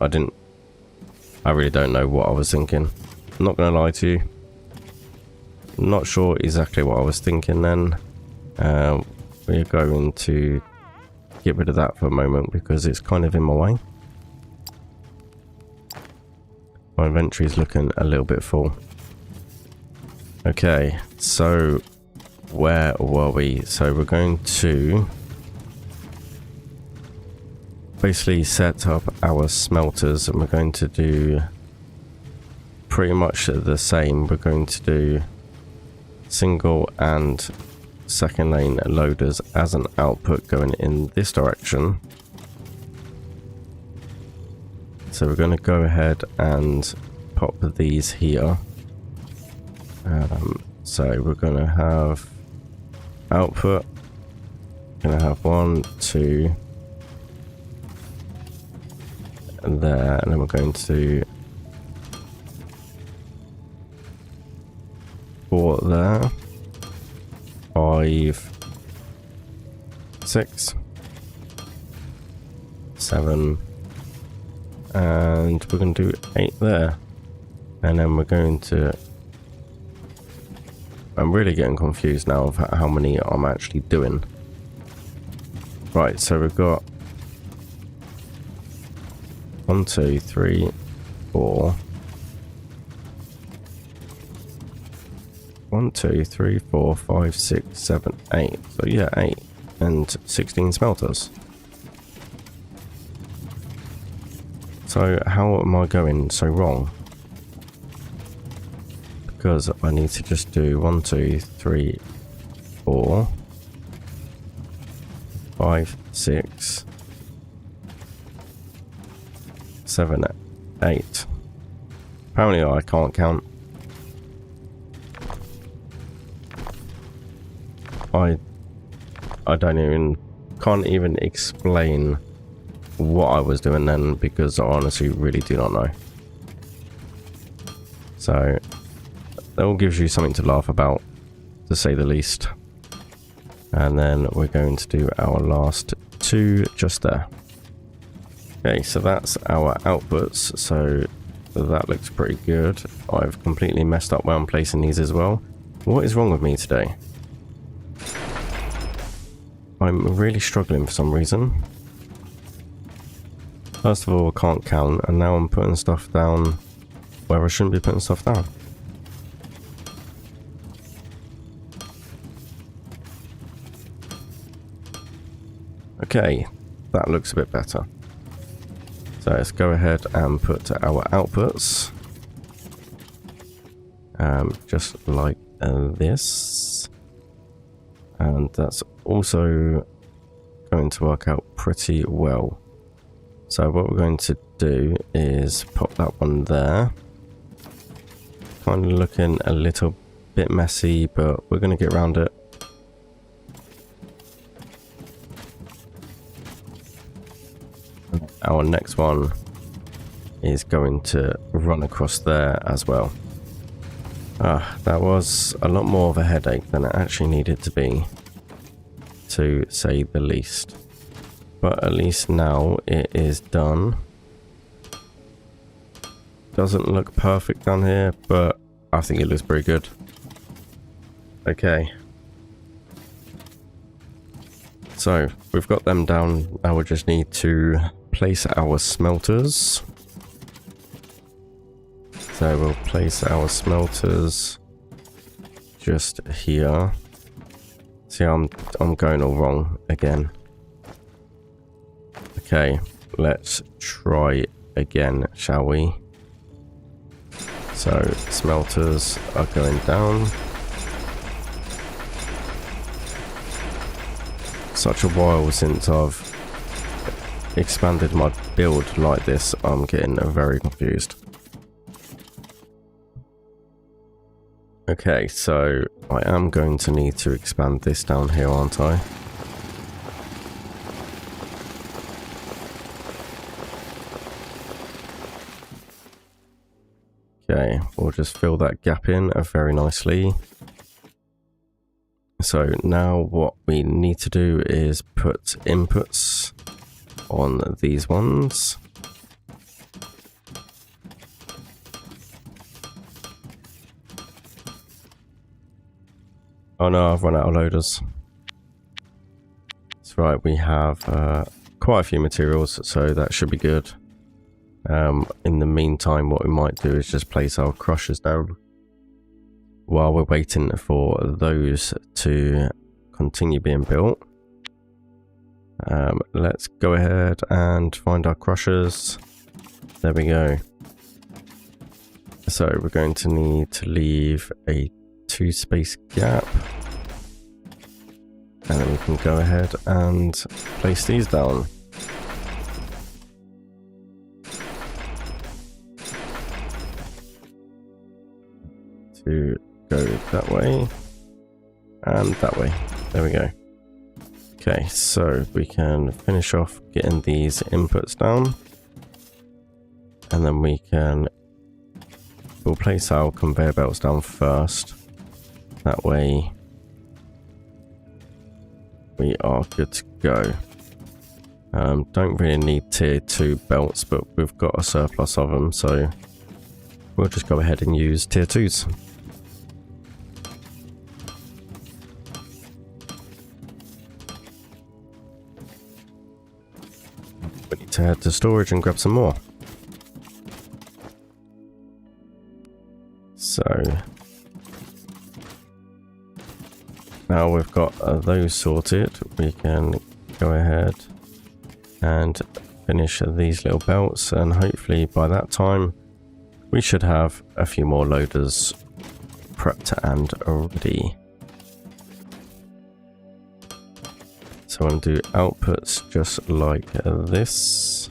A: I really don't know what I was thinking. I'm not going to lie to you. Not sure exactly what I was thinking then. We're going to get rid of that for a moment because it's kind of in my way. My inventory is looking a little bit full. Okay, so where were we? So we're going to basically set up our smelters, and we're going to do pretty much the same. We're going to do single and second lane loaders as an output going in this direction. So we're going to go ahead and pop these here. So we're going to have output, going to have 1, 2, and there, and then we're going to 4 there, 5, 6, 7, and we're going to do 8 there. And then we're going to, I'm really getting confused now of how many I'm actually doing. Right, so we've got 1, 2, 3, 4. 1, 2, 3, 4, 5, 6, 7, 8. So yeah, 8 and 16 smelters. So how am I going so wrong? Because I need to just do 1, 2, 3, 4, 5, 6, 7, 8. Apparently I can't count. I can't even explain what I was doing then, because I honestly really do not know. So that all gives you something to laugh about, to say the least. And then we're going to do our last 2 just there. Okay, so that's our outputs, so that looks pretty good. I've completely messed up where I'm placing these as well. What is wrong with me today? I'm really struggling for some reason. First of all, I can't count, and now I'm putting stuff down where I shouldn't be putting stuff down. Okay, that looks a bit better. So let's go ahead and put our outputs. Just like this. And that's also going to work out pretty well. So what we're going to do is pop that one there. Kind of looking a little bit messy, but we're going to get around it. Our next one is going to run across there as well. That was a lot more of a headache than it actually needed to be, to say the least. But at least now it is done. Doesn't look perfect down here, but I think it looks pretty good. Okay. So, we've got them down. Now we just need to place our smelters. So we'll place our smelters just here. See, I'm going all wrong again. Okay, let's try again, shall we? So smelters are going down. Such a while since I've expanded my build like this, I'm getting very confused. Okay, so I am going to need to expand this down here, aren't I? Okay, we'll just fill that gap in very nicely. So now what we need to do is put inputs on these ones. Oh no, I've run out of loaders. That's right, we have quite a few materials, so that should be good. In the meantime, what we might do is just place our crushers down while we're waiting for those to continue being built. Let's go ahead and find our crushers. There we go. So we're going to need to leave a 2-space gap, and then we can go ahead and place these down. To go that way and that way. There we go. Okay, so we can finish off getting these inputs down, and then we'll place our conveyor belts down first. That way we are good to go. Don't really need tier 2 belts, but we've got a surplus of them, so we'll just go ahead and use tier 2s. We need to head to storage and grab some more. So now we've got those sorted, we can go ahead and finish these little belts, and hopefully by that time we should have a few more loaders prepped and ready. So I'm going to do outputs just like this.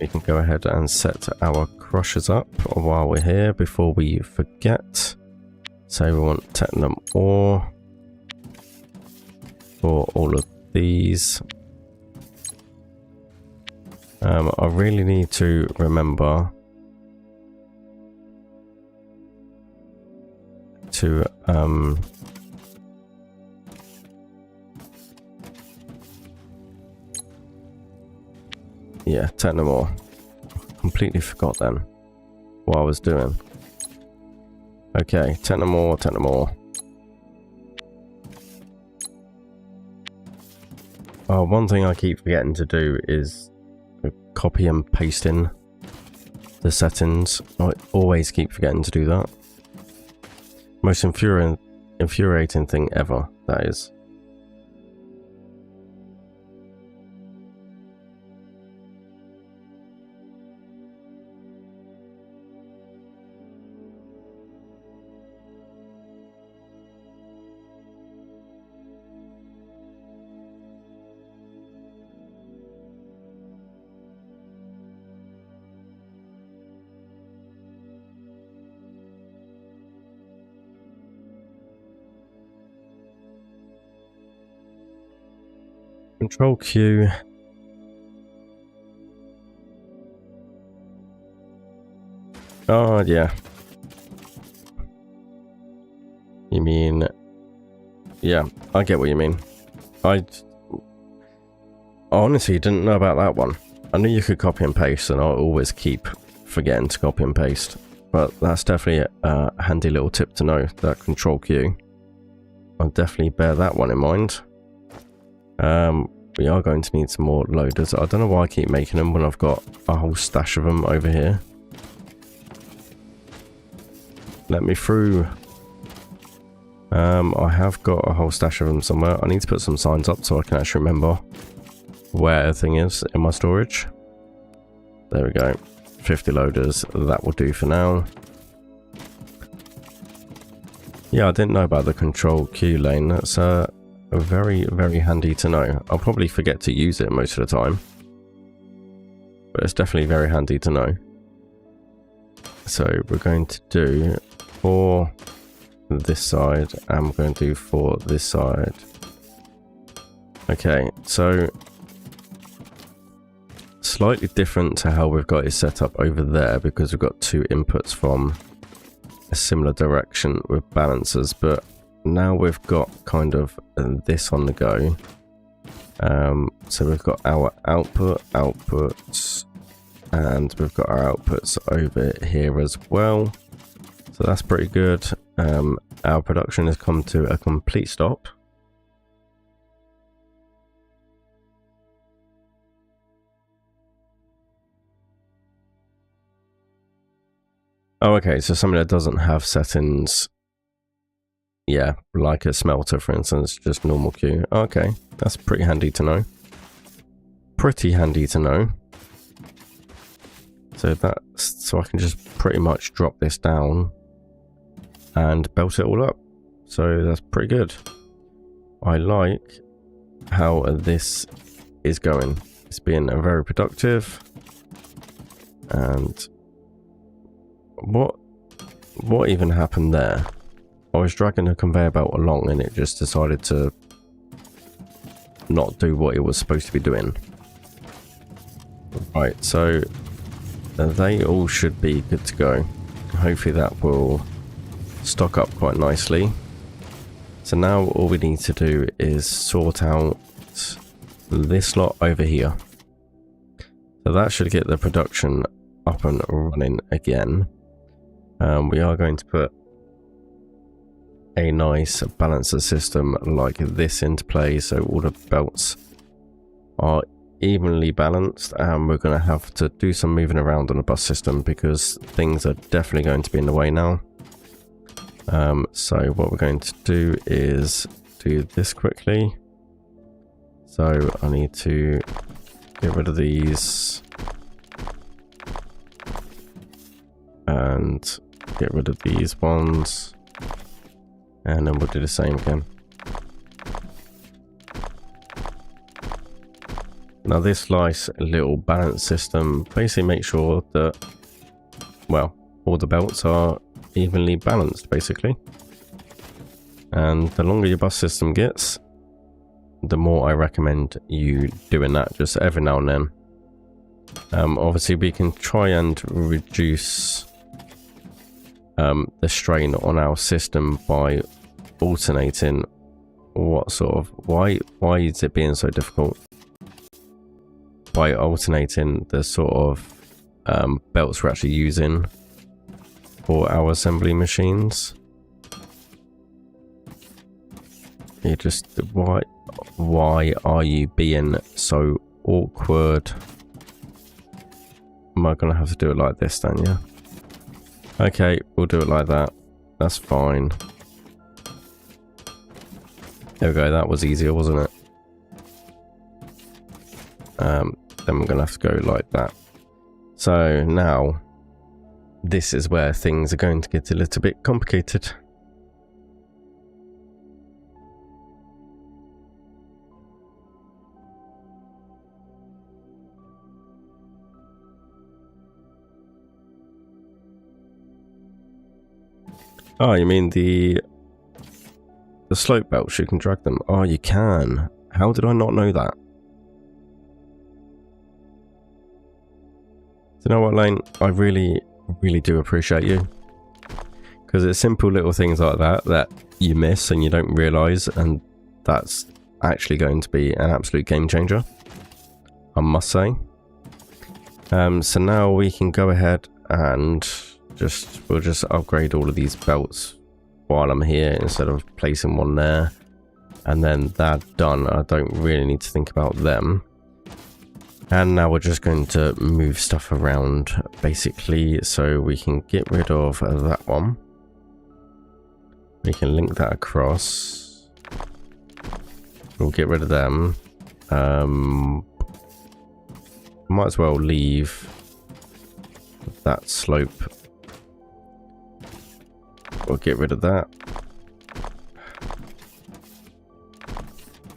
A: We can go ahead and set our crushers up while we're here before we forget. So we want titanium ore for all of these. I really need to remember to yeah, titanium ore. Completely forgot then what I was doing. Okay, titanium ore, titanium ore. One thing I keep forgetting to do is copy and paste in the settings. I always keep forgetting to do that. Most infuriating thing ever, that is. Control Q. Oh, yeah. You mean... Yeah, I get what you mean. I honestly didn't know about that one. I knew you could copy and paste, and I always keep forgetting to copy and paste. But that's definitely a handy little tip to know, that Control Q. I'll definitely bear that one in mind. We are going to need some more loaders. I don't know why I keep making them when I've got a whole stash of them over here. Let me through. I have got a whole stash of them somewhere. I need to put some signs up so I can actually remember where everything is in my storage. There we go. 50 loaders. That will do for now. Yeah, I didn't know about the Control Q lane. That's very, very handy to know. I'll probably forget to use it most of the time, but it's definitely very handy to know. So we're going to do for this side, and we're going to do for this side. Okay, so slightly different to how we've got it set up over there, because we've got two inputs from a similar direction with balancers, but now we've got kind of this on the go. So we've got our outputs, and we've got our outputs over here as well. So that's pretty good. Our production has come to a complete stop. Oh, okay, so something that doesn't have settings, yeah, like a smelter, for instance, just normal Q. Okay, that's pretty handy to know. Pretty handy to know. So I can just pretty much drop this down and belt it all up. So that's pretty good. I like how this is going. It's been very productive. And what even happened there? I was dragging a conveyor belt along and it just decided to not do what it was supposed to be doing. Right, so they all should be good to go. Hopefully that will stock up quite nicely. So now all we need to do is sort out this lot over here. So that should get the production up and running again. We are going to put a nice balancer system like this into play, so all the belts are evenly balanced, and we're going to have to do some moving around on the bus system because things are definitely going to be in the way now. So what we're going to do is do this quickly. So I need to get rid of these and get rid of these ones, and then we'll do the same again. Now this nice little balance system basically makes sure that, well, all the belts are evenly balanced basically. And the longer your bus system gets, the more I recommend you doing that just every now and then. Obviously we can try and reduce the strain on our system by alternating why is it being so difficult? By alternating the sort of belts we're actually using for our assembly machines. You just, why are you being so awkward? Am I gonna have to do it like this then, yeah? Okay, we'll do it like that. That's fine. There we go, that was easier, wasn't it? Then we're gonna have to go like that. So now, this is where things are going to get a little bit complicated. Oh, you mean the slope belts, you can drag them? Oh, you can. How did I not know that? You know what, Lane? I really do appreciate you. Because it's simple little things like that you miss and you don't realise, and that's actually going to be an absolute game changer, I must say. So now we can go ahead and we'll just upgrade all of these belts while I'm here instead of placing one there. And then that done, I don't really need to think about them. And now we're just going to move stuff around basically, so we can get rid of that one. We can link that across. We'll get rid of them. Might as well leave that slope. We'll get rid of that.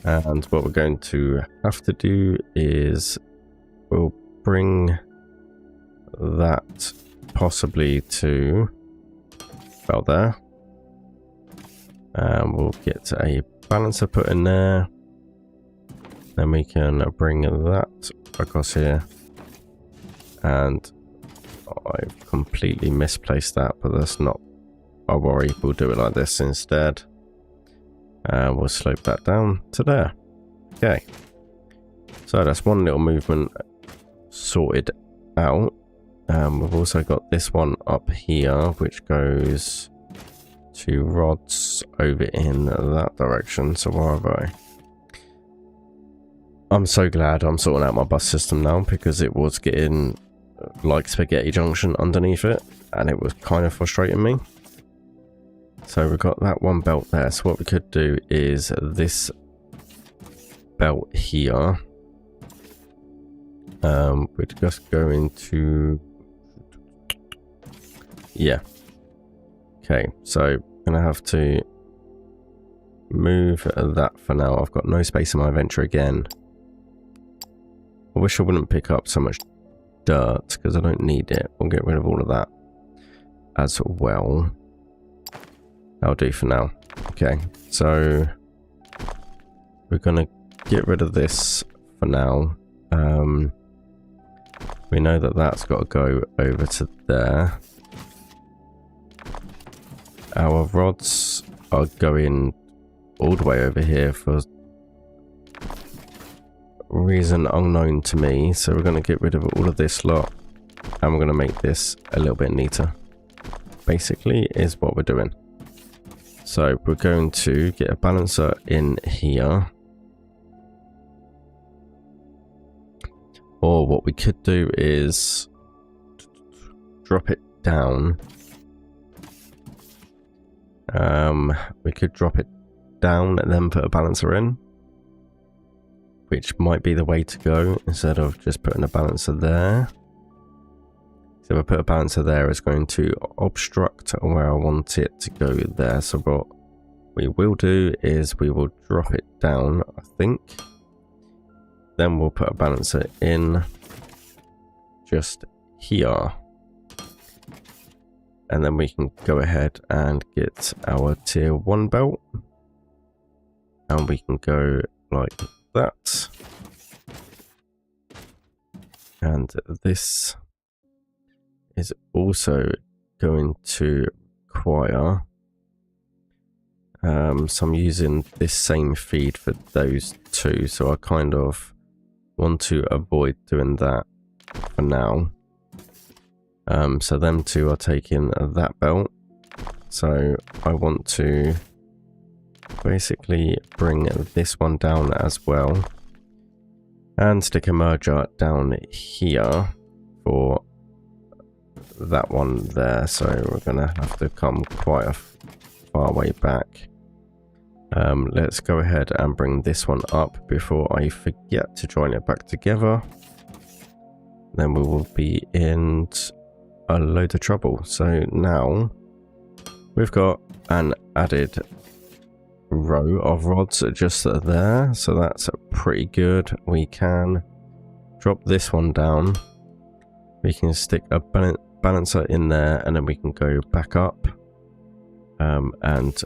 A: And what we're going to have to do is we'll bring that possibly to about there. And we'll get a balancer put in there. Then we can bring that across here. And I've completely misplaced that, but that's not a worry. We'll do it like this instead. We'll slope that down to there. Okay. So that's one little movement sorted out. We've also got this one up here, which goes to rods over in that direction. So where have I? I'm so glad I'm sorting out my bus system now, because it was getting like spaghetti junction underneath it, and it was kind of frustrating me. So we've got that one belt there. So what we could do is this belt here. We're just going to, yeah. Okay, so I'm gonna have to move that for now. I've got no space in my inventory again. I wish I wouldn't pick up so much dirt because I don't need it. We'll get rid of all of that as well. That'll do for now. Okay, so we're gonna get rid of this for now. We know that that's got to go over to there. Our rods are going all the way over here for reason unknown to me. So we're going to get rid of all of this lot, and we're going to make this a little bit neater. Basically is what we're doing. So we're going to get a balancer in here. Or what we could do is drop it down. We could drop it down and then put a balancer in, which might be the way to go instead of just putting a balancer there. So if I put a balancer there, it's going to obstruct where I want it to go there. So what we will do is we will drop it down, I think. Then we'll put a balancer in just here. And then we can go ahead and get our tier 1 belt. And we can go like that. And this is also going to require so I'm using this same feed for those two, so I kind of want to avoid doing that for now. So them two are taking that belt, so I want to basically bring this one down as well and stick a merger down here for that one there. So we're gonna have to come quite a far way back. Let's go ahead and bring this one up before I forget to join it back together. Then we will be in a load of trouble. So now we've got an added row of rods just there, so that's pretty good. We can drop this one down. We can stick a balancer in there, and then we can go back up and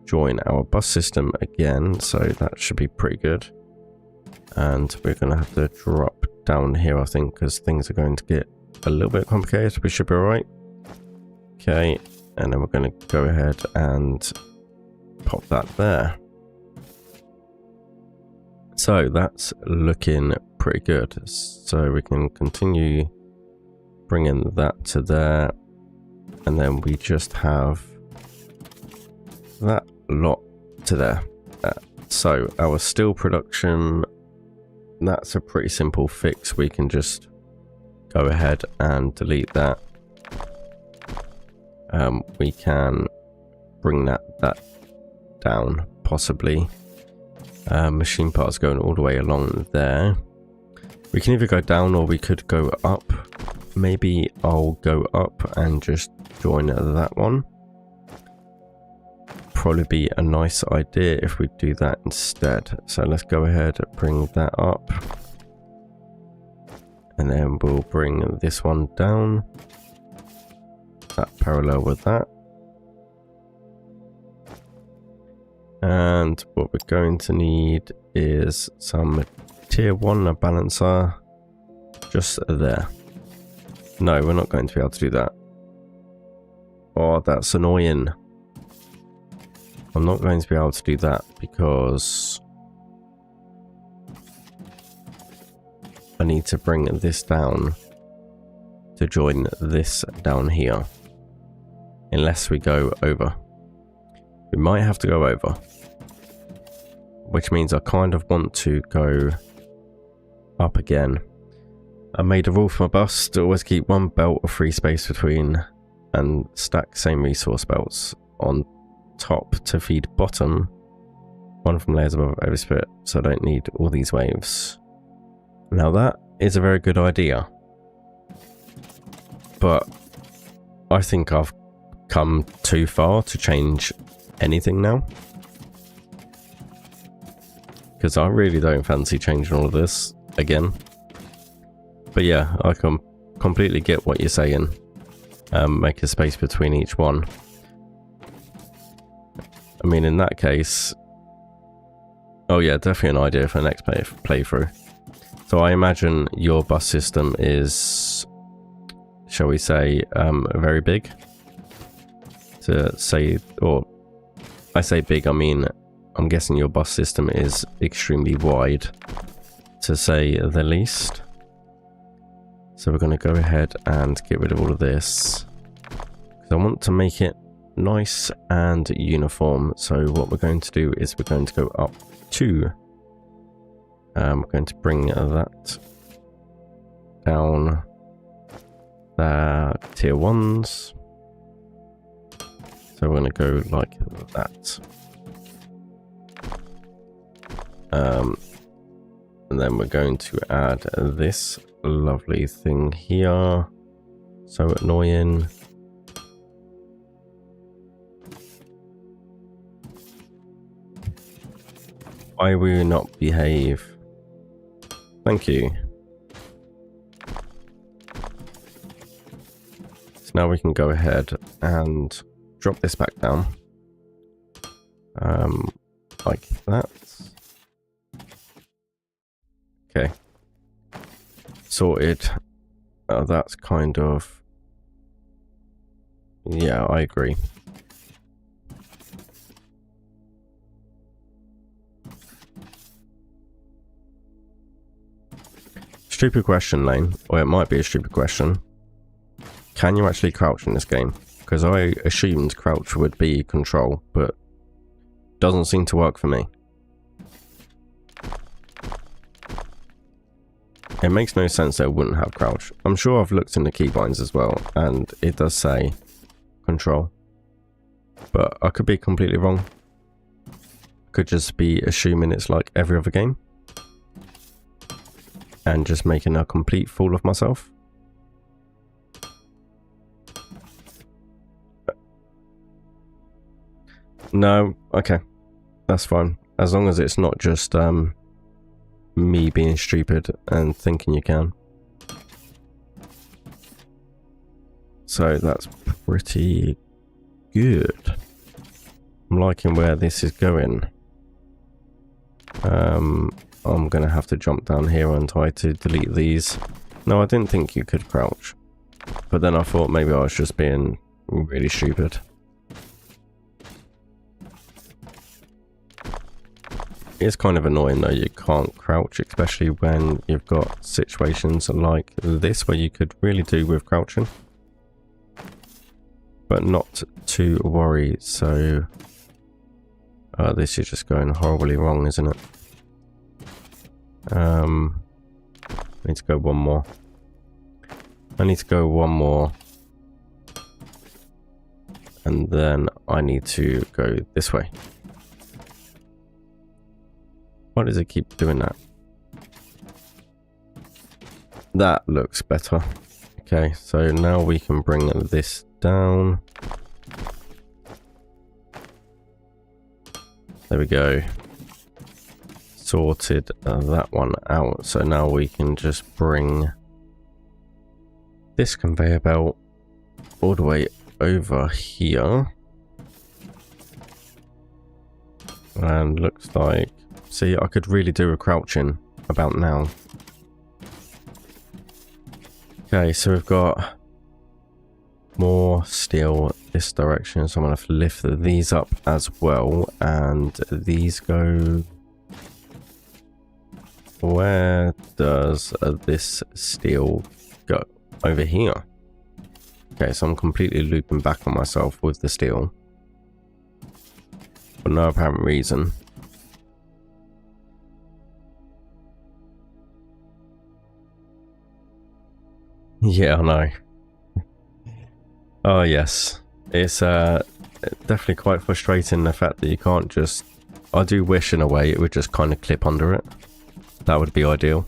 A: join our bus system again, so that should be pretty good. And we're gonna have to drop down here, I think, because things are going to get a little bit complicated. We should be alright. Okay, and then we're going to go ahead and pop that there. So that's looking pretty good. So we can continue bringing that to there, and then we just have that lot to there. So our steel production, that's a pretty simple fix. We can just go ahead and delete that. We can bring that down, possibly. Machine parts going all the way along there. We can either go down or we could go up. Maybe I'll go up and just join that one. Probably be a nice idea if we do that instead. So let's go ahead and bring that up. And then we'll bring this one down. That parallel with that. And what we're going to need is some tier 1 balancer just there. No, we're not going to be able to do that. Oh, that's annoying. I'm not going to be able to do that because I need to bring this down to join this down here. Unless we go over. We might have to go over. Which means I kind of want to go up again. I made a rule for my bus to always keep one belt of free space between and stack same resource belts on top to feed bottom. One from layers above every split, so I don't need all these waves. Now that is a very good idea. But I think I've come too far to change anything now. Because I really don't fancy changing all of this again. But yeah, I can completely get what you're saying. Make a space between each one. I mean, in that case... Oh yeah, definitely an idea for the next playthrough. So I imagine your bus system is, shall we say, very big. To say, or I say big, I mean, I'm guessing your bus system is extremely wide, to say the least. So we're going to go ahead and get rid of all of this. Because I want to make it nice and uniform. So what we're going to do is we're going to go up to... we're going to bring that down there, tier 1s. So we're going to go like that. And then we're going to add this lovely thing here. So annoying. Why will you not behave? Thank you. So now we can go ahead and drop this back down. Like that. Okay. Sorted. That's kind of... Yeah, I agree. Stupid question, Lane. Or it might be a stupid question. Can you actually crouch in this game? Because I assumed crouch would be control, but doesn't seem to work for me. It makes no sense that it wouldn't have crouch. I'm sure I've looked in the keybinds as well, and it does say control. But I could be completely wrong. Could just be assuming it's like every other game. And just making a complete fool of myself. No, okay. That's fine. As long as it's not just me being stupid and thinking you can. So that's pretty good. I'm liking where this is going. I'm gonna have to jump down here and try to delete these. No, I didn't think you could crouch. But then I thought maybe I was just being really stupid. It's kind of annoying though, you can't crouch, especially when you've got situations like this where you could really do with crouching. But not to worry, so... this is just going horribly wrong, isn't it? I need to go one more. I need to go one more. And then I need to go this way. Why does it keep doing that? That looks better. Okay, so now we can bring this down. There we go. Sorted that one out. So now we can just bring this conveyor belt all the way over here. And looks like... See, I could really do a crouching about now. Okay, so we've got more steel this direction, so I'm going to have to lift these up as well, and these go... Where does this steel go? Over here. Okay, so I'm completely looping back on myself with the steel. For no apparent reason. Yeah, I know. Oh yes, it's definitely quite frustrating the fact that you can't just... I do wish in a way it would just kind of clip under it. That would be ideal.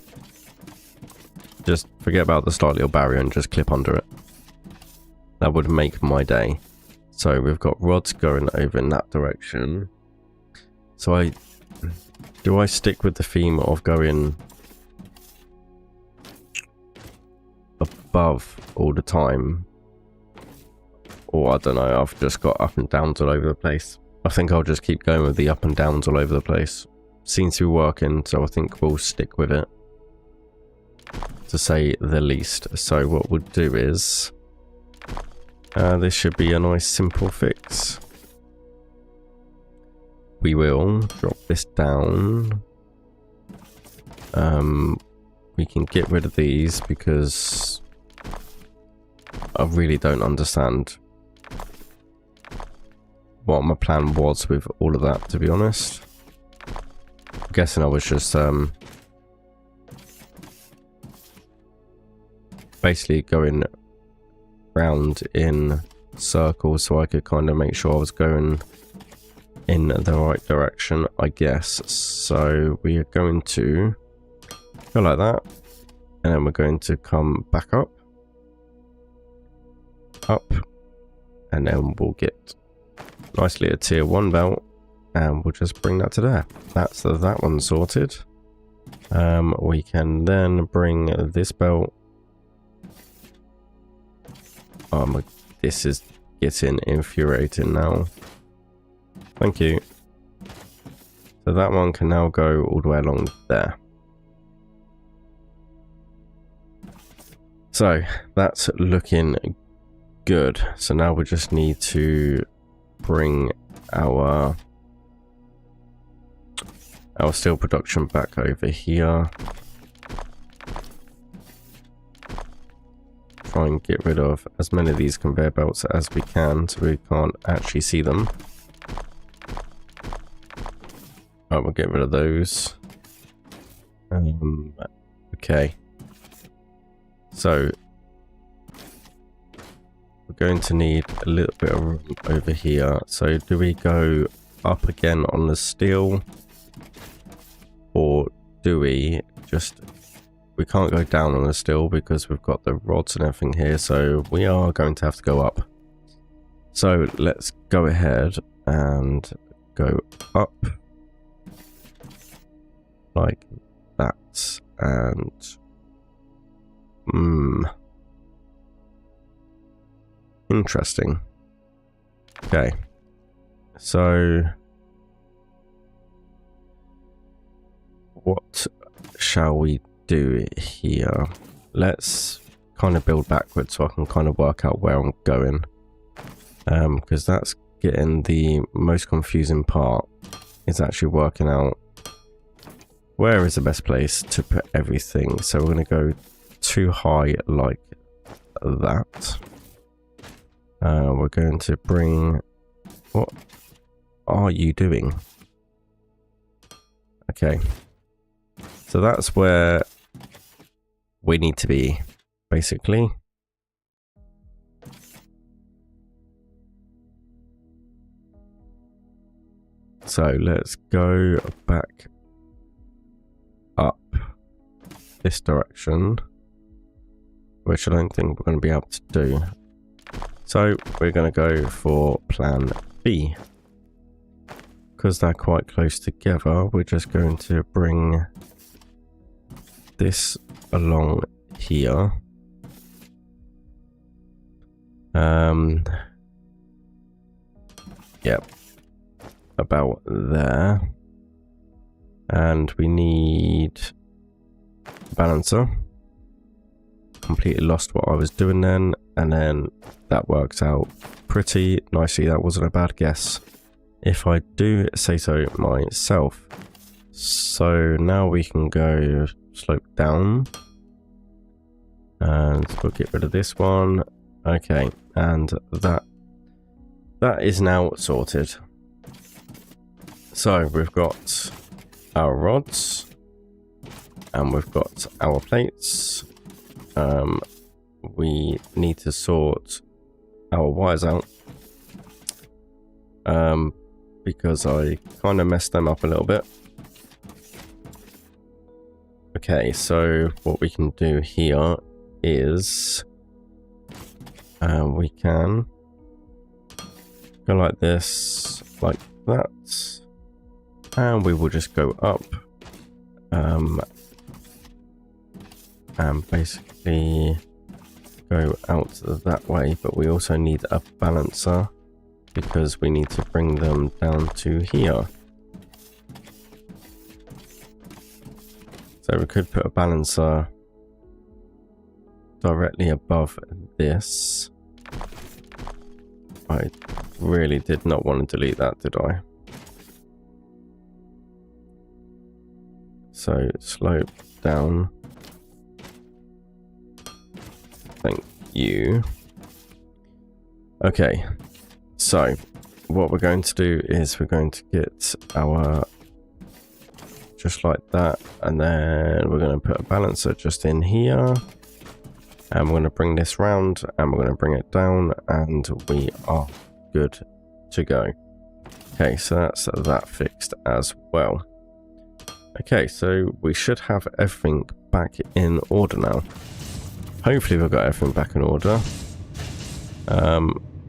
A: Just forget about the slight little barrier and just clip under it. That would make my day. So we've got rods going over in that direction. So do I stick with the theme of going above all the time? Or I don't know, I've just got up and downs all over the place. I think I'll just keep going with the up and downs all over the place. Seems to be working, so I think we'll stick with it, to say the least. So what we'll do is... this should be a nice simple fix. We will drop this down. We can get rid of these because I really don't understand what my plan was with all of that, to be honest. I'm guessing I was just basically going round in circles so I could kind of make sure I was going in the right direction, I guess. So we are going to go like that, and then we're going to come back up, and then we'll get nicely a tier 1 belt, and we'll just bring that to there. That's that one sorted. We can then bring this belt. This is getting infuriating now. Thank you. So that one can now go all the way along there. So that's looking good. So now we just need to bring our steel production back over here. Try and get rid of as many of these conveyor belts as we can so we can't actually see them. Right, we'll get rid of those. Okay. So we're going to need a little bit of room over here. So do we go up again on the steel, or do we just... We can't go down on the steel because we've got the rods and everything here, so we are going to have to go up. So let's go ahead and go up like that, and interesting. Okay, so what shall we do here? Let's kind of build backwards so I can kind of work out where I'm going. Because that's getting the most confusing part, is actually working out where is the best place to put everything. So we're going to go too high like that. We're going to bring... What are you doing? Okay. So that's where we need to be, basically. So let's go back up this direction, which I don't think we're going to be able to do. So we're going to go for plan B. Because they're quite close together, we're just going to bring this along here. Yep. About there. And we need a balancer. Completely lost what I was doing then, and then that works out pretty nicely. That wasn't a bad guess, if I do say so myself. So now we can go slope down, and we'll get rid of this one. Okay, and that is now sorted. So we've got our rods, and we've got our plates. We need to sort our wires out, because I kind of messed them up a little bit. Okay, so what we can do here is we can go like this, like that, and we will just go up, and basically go out that way. But we also need a balancer, because we need to bring them down to here. So we could put a balancer directly above this. I really did not want to delete that, did I? So slope down. Thank you. Okay, so what we're going to do is we're going to get our, just like that, and then we're going to put a balancer just in here, and we're going to bring this round, and we're going to bring it down, and we are good to go. Okay, so that's that fixed as well. Okay, so we should have everything back in order now. Hopefully we've got everything back in order.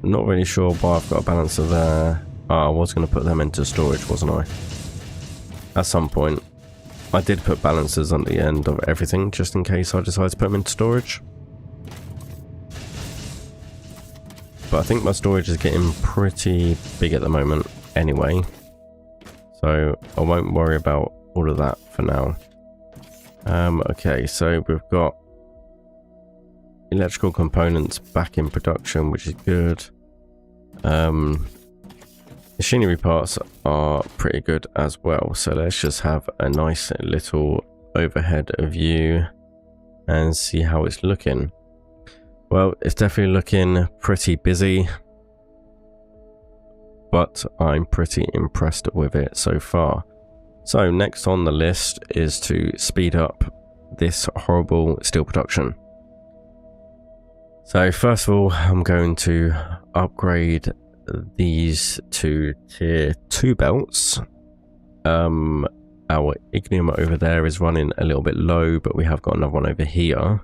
A: Not really sure why I've got a balancer there. I was going to put them into storage, wasn't I? At some point. I did put balancers on the end of everything, just in case I decide to put them into storage. But I think my storage is getting pretty big at the moment anyway. So I won't worry about all of that for now. Okay, so we've got electrical components back in production, which is good. Machinery parts are pretty good as well, so let's just have a nice little overhead view and see how it's looking. Well, it's definitely looking pretty busy, but I'm pretty impressed with it so far. So next on the list is to speed up this horrible steel production. So first of all, I'm going to upgrade these to tier 2 belts. Our ignium over there is running a little bit low, but we have got another one over here.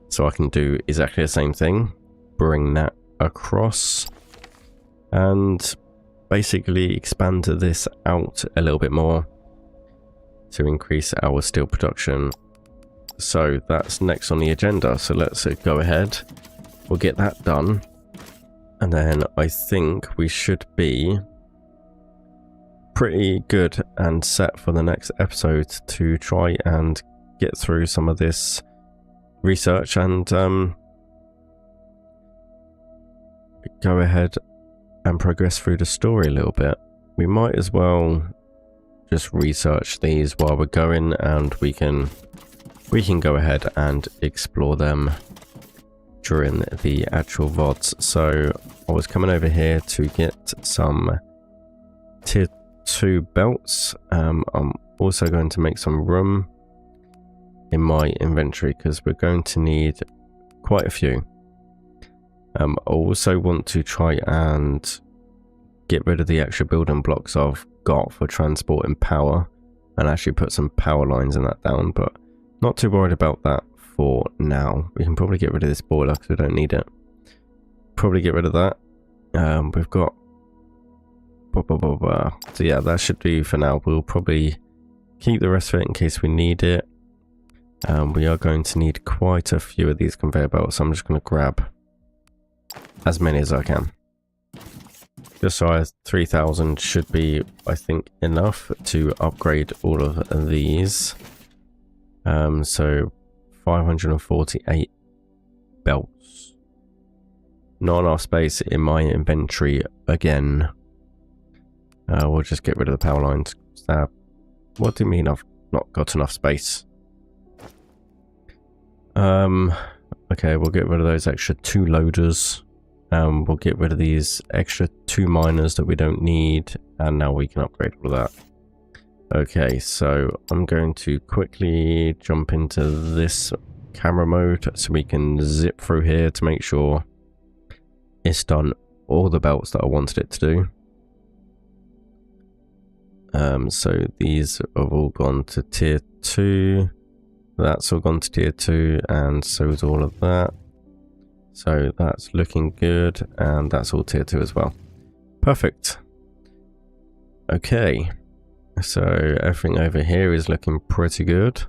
A: So I can do exactly the same thing. Bring that across. And basically expand this out a little bit more to increase our steel production. So that's next on the agenda. So let's go ahead. We'll get that done. And then I think we should be pretty good and set for the next episode to try and get through some of this research and go ahead and progress through the story a little bit. We might as well just research these while we're going, and we can go ahead and explore them during the actual VODs. So I was coming over here to get some tier 2 belts. I'm also going to make some room in my inventory because we're going to need quite a few. I also want to try and get rid of the extra building blocks I've got for transporting power and actually put some power lines in that down, but not too worried about that for now. We can probably get rid of this boiler because we don't need it. Probably get rid of that. We've got so yeah, that should do for now. We'll probably keep the rest of it in case we need it. We are going to need quite a few of these conveyor belts, so I'm just going to grab as many as I can. Just so 3,000 should be, I think, enough to upgrade all of these. So 548 belts. Not enough space in my inventory again. We'll just get rid of the power lines. What do you mean I've not got enough space? Okay, we'll get rid of those extra 2 loaders. We'll get rid of these extra 2 miners that we don't need, and now we can upgrade all of that. Okay, so I'm going to quickly jump into this camera mode so we can zip through here to make sure it's done all the belts that I wanted it to do. So these have all gone to tier 2. That's all gone to tier 2, and so is all of that. So that's looking good, and that's all tier 2 as well. Perfect. Okay, so everything over here is looking pretty good.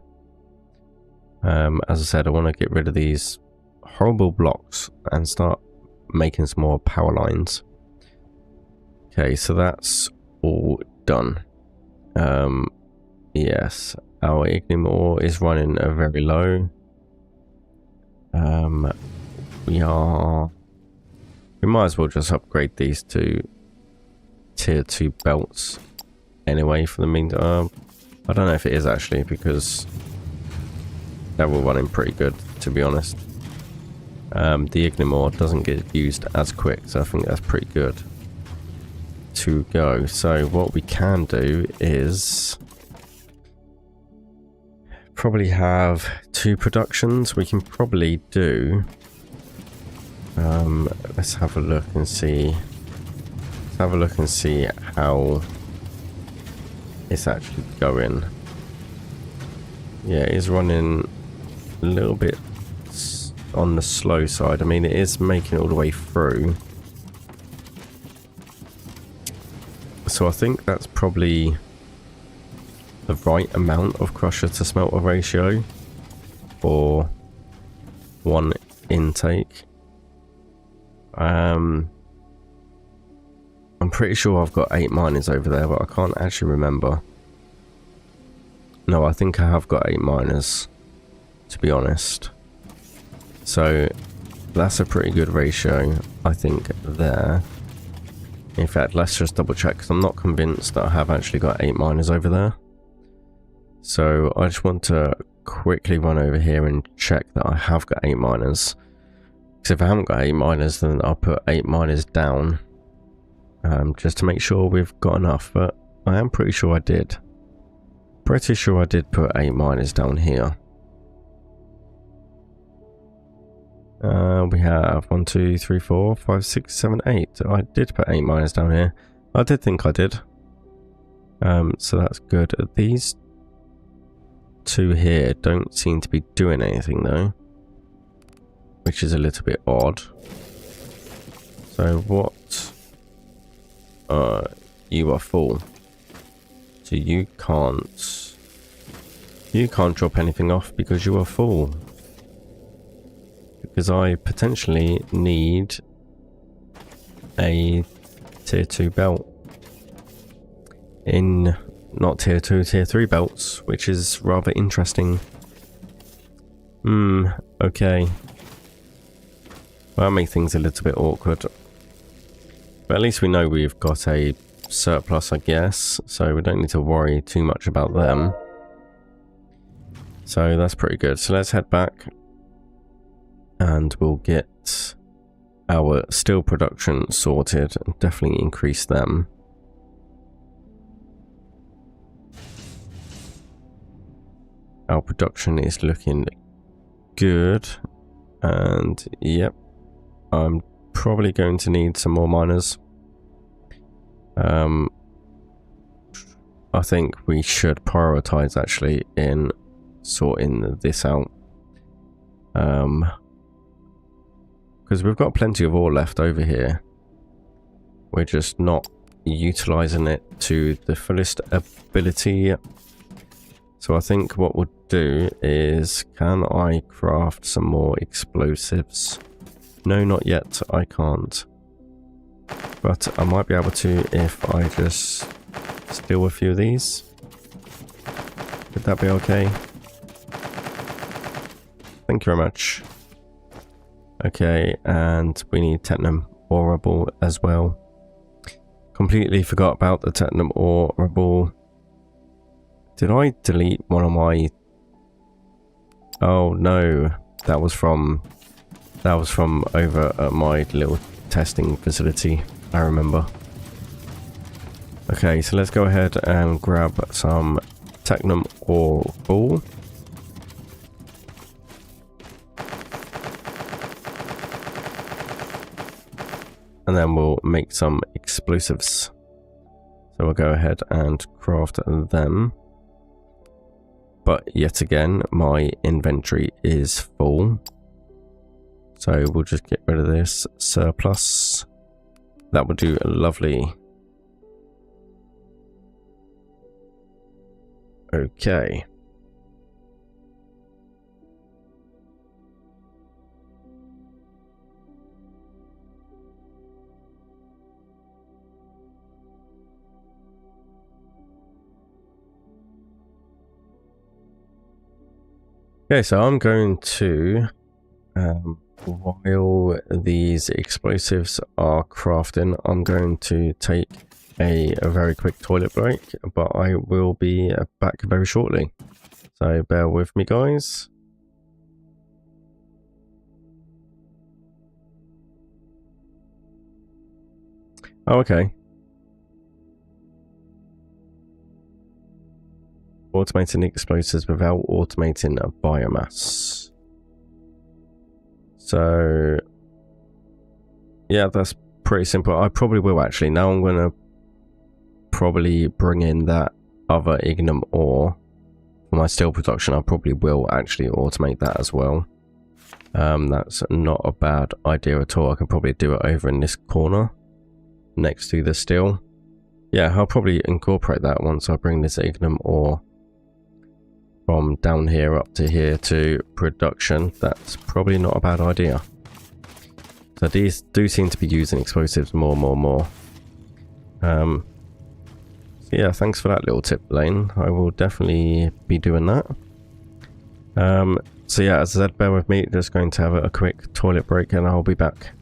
A: As I said, I want to get rid of these horrible blocks and start making some more power lines. Okay, so that's all done. Yes, our ignium ore is running very low. We might as well just upgrade these to tier 2 belts anyway for the meantime. I don't know if it is actually, because they're all running pretty good, to be honest. The ignium ore doesn't get used as quick, so I think that's pretty good to go. So what we can do is probably have 2 productions. We can probably do let's have a look and see how it's actually going. Yeah, it's running a little bit on the slow side. I mean, it is making it all the way through. So I think that's probably the right amount of crusher to smelter ratio for one intake. I'm pretty sure I've got 8 miners over there, but I can't actually remember. No, I think I have got 8 miners, to be honest. So that's a pretty good ratio, I think, there. In fact, let's just double check, because I'm not convinced that I have actually got 8 miners over there. So I just want to quickly run over here and check that I have got 8 miners. Because if I haven't got 8 miners, then I'll put 8 miners down. Just to make sure we've got enough, but I am pretty sure I did. Pretty sure I did put 8 miners down here. We have 1, 2, 3, 4, 5, 6, 7, 8. I did put 8 miners down here. I did think I did. So that's good. These 2 here don't seem to be doing anything though, which is a little bit odd. So what? You are full, so you can't drop anything off because you are full. Because I potentially need a tier 2 belt in, not tier 2, tier 3 belts, which is rather interesting. Okay. Well, that makes things a little bit awkward. But at least we know we've got a surplus, I guess, so we don't need to worry too much about them. So that's pretty good. So let's head back and we'll get our steel production sorted and definitely increase them. Our production is looking good, and yep, I'm probably going to need some more miners. I think we should prioritize actually in sorting this out, because we've got plenty of ore left over here. We're just not utilizing it to the fullest ability. So I think what we'll do is, can I craft some more explosives? No, not yet, I can't. But I might be able to if I just steal a few of these. Would that be okay? Thank you very much. Okay, and we need Technum ore rubble as well. Completely forgot about the Technum ore rubble. Did I delete one of my... Oh no, that was from over at my little testing facility, I remember. Okay, so let's go ahead and grab some Technum ore ball. And then we'll make some explosives. So we'll go ahead and craft them. But yet again, my inventory is full. So we'll just get rid of this surplus. That will do lovely. Okay. Okay, so I'm going to, while these explosives are crafting, I'm going to take a very quick toilet break, but I will be back very shortly. So bear with me, guys. Oh, okay. Automating explosives without automating a biomass. So yeah, that's pretty simple. I probably will actually. Now I'm gonna probably bring in that other ignum ore for my steel production. I probably will actually automate that as well. That's not a bad idea at all. I can probably do it over in this corner next to the steel. Yeah, I'll probably incorporate that once I bring this ignum ore from down here up to here to production. That's probably not a bad idea. So these do seem to be using explosives more. So yeah, thanks for that little tip, Lane. I will definitely be doing that. So yeah, as I said, bear with me, just going to have a quick toilet break and I'll be back.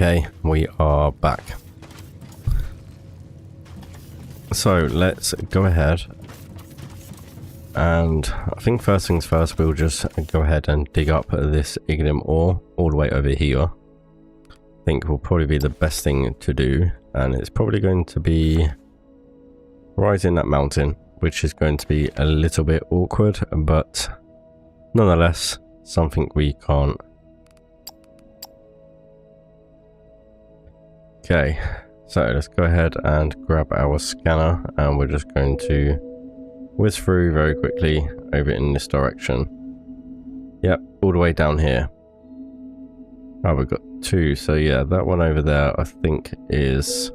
A: Okay, we are back. So let's go ahead, and I think first things first, we'll just go ahead and dig up this ignium ore all the way over here. I think will probably be the best thing to do, and it's probably going to be right in that mountain, which is going to be a little bit awkward, but nonetheless something we can't. Okay, so let's go ahead and grab our scanner, and we're just going to whiz through very quickly over in this direction. Yep, all the way down here. Oh, we've got two, so yeah, that one over there I think is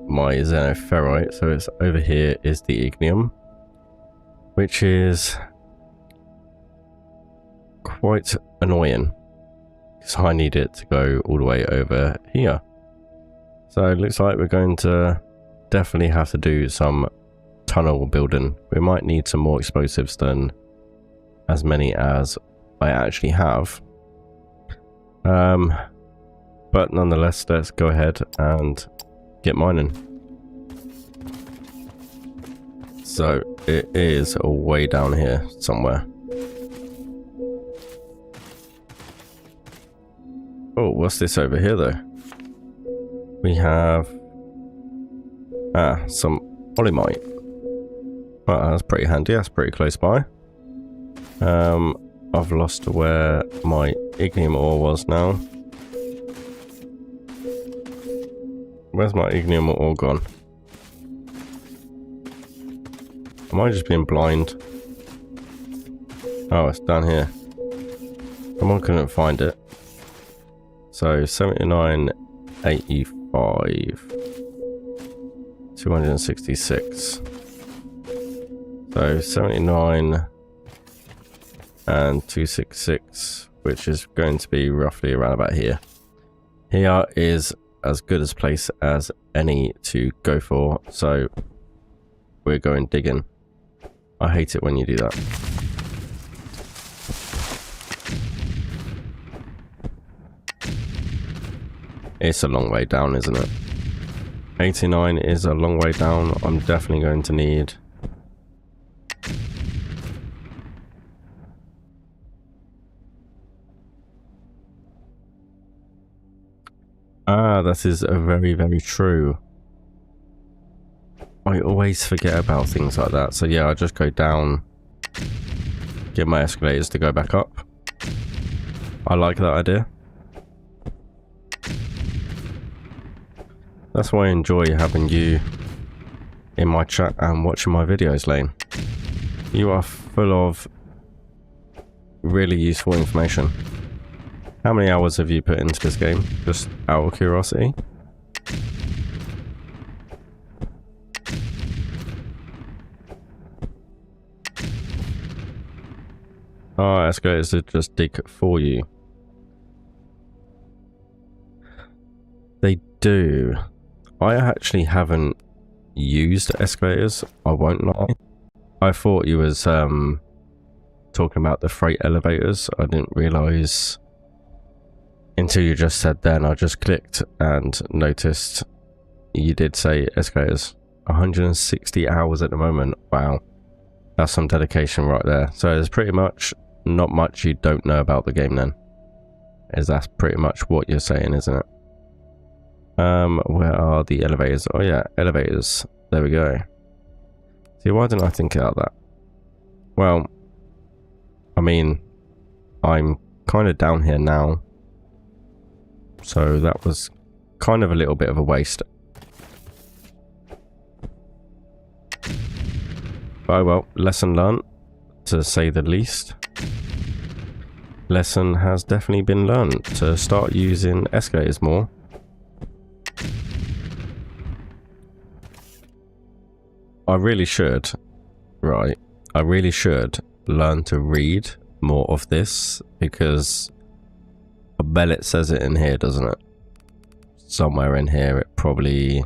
A: my xenoferrite, so it's over here is the ignium, which is quite annoying because I need it to go all the way over here. So it looks like we're going to definitely have to do some tunnel building. We might need some more explosives than as many as I actually have. But nonetheless, let's go ahead and get mining. So it is way down here somewhere. Oh, what's this over here though? We have some polymite. Well, that's pretty handy. That's pretty close by. I've lost where my ignium ore was now. Where's my ignium ore gone? Am I just being blind? Oh, it's down here. Someone couldn't find it. So 79, 85, 266. So 79 and 266, which is going to be roughly around about here. Here is as good a place as any to go for, so we're going digging. I hate it when you do that. It's a long way down, isn't it? 89 is a long way down. I'm definitely going to need that is very, very true. I always forget about things like that. So yeah, I just go down, get my escalators to go back up. I like that idea. That's why I enjoy having you in my chat and watching my videos, Lane. You are full of really useful information. How many hours have you put into this game? Just out of curiosity. Oh, escalators to just dig for you. They do. I actually haven't used escalators, I won't lie. I thought you was talking about the freight elevators. I didn't realise until you just said then. I just clicked and noticed you did say escalators. 160 hours at the moment. Wow. That's some dedication right there. So there's pretty much not much you don't know about the game then. That's pretty much what you're saying, isn't it? Where are the elevators? Oh yeah, elevators. There we go. See, why didn't I think about that? Well, I mean, I'm kind of down here now. So that was kind of a little bit of a waste. Oh well, lesson learnt, to say the least. Lesson has definitely been learnt to start using escalators more. I really should, right, I really should learn to read more of this, because I bet it says it in here, doesn't it? Somewhere in here it probably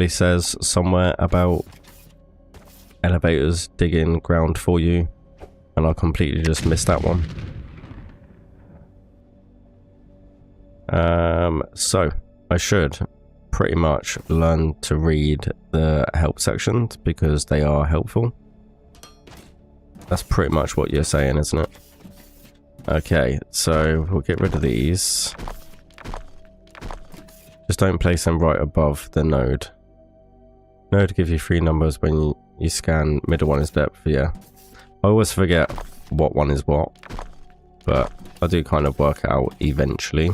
A: says somewhere about elevators digging ground for you, and I completely just missed that one. So I should pretty much learn to read the help sections because they are helpful. That's pretty much what you're saying, isn't it? Okay, so we'll get rid of these. Just don't place them right above the node. Node gives you 3 numbers when you scan. Middle one is depth, yeah. I always forget what one is what, but I do kind of work it out eventually.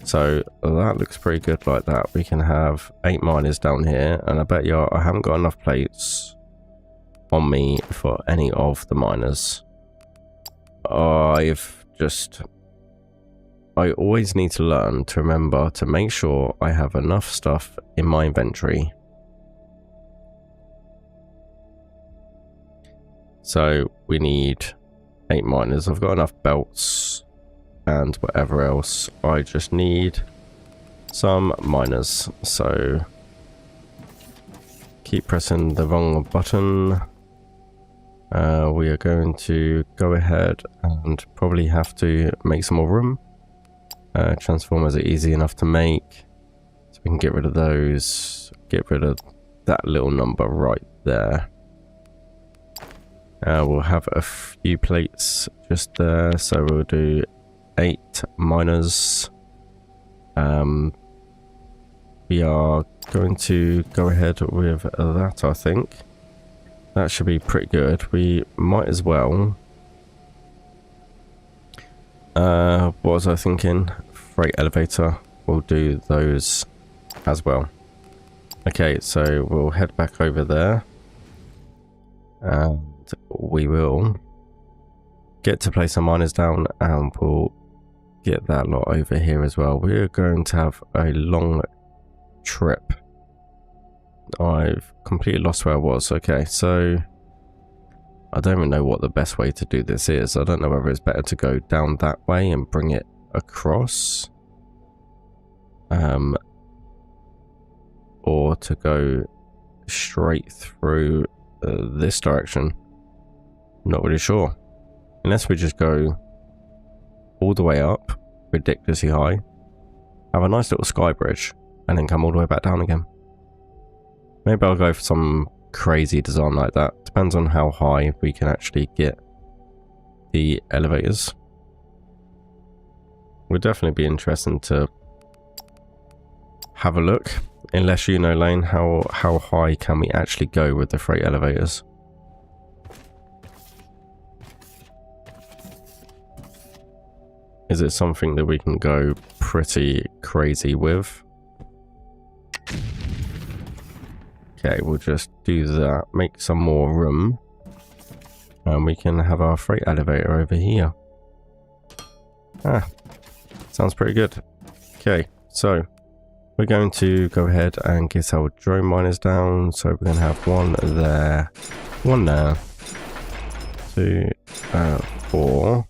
A: So that looks pretty good like that. We can have 8 miners down here, and I bet you I haven't got enough plates on me for any of the miners. I always need to learn to remember to make sure I have enough stuff in my inventory. So we need 8 miners. I've got enough belts and whatever else. I just need some miners. So keep pressing the wrong button. We are going to go ahead and probably have to make some more room. Transformers are easy enough to make, so we can get rid of those, get rid of that little number right there. We'll have a few plates just there, so we'll do 8 miners. We are going to go ahead with that, I think. That should be pretty good. We might as well... what was I thinking? Freight elevator. We'll do those as well. Okay, so we'll head back over there. And we will get to place some miners down, and we'll get that lot over here as well. We're going to have a long trip. I've completely lost where I was. Okay, so I don't even know what the best way to do this is. I don't know whether it's better to go down that way and bring it across, or to go straight through this direction. Not really sure. Unless we just go all the way up, ridiculously high, have a nice little sky bridge, and then come all the way back down again. Maybe I'll go for some crazy design like that. Depends on how high we can actually get the elevators. Would definitely be interesting to have a look. Unless you know, Lane, how high can we actually go with the freight elevators? Is it something that we can go pretty crazy with? Okay, we'll just do that. Make some more room. And we can have our freight elevator over here. Ah, sounds pretty good. Okay, so we're going to go ahead and get our drone miners down. So we're going to have 1 there, 1 there, 2, 4,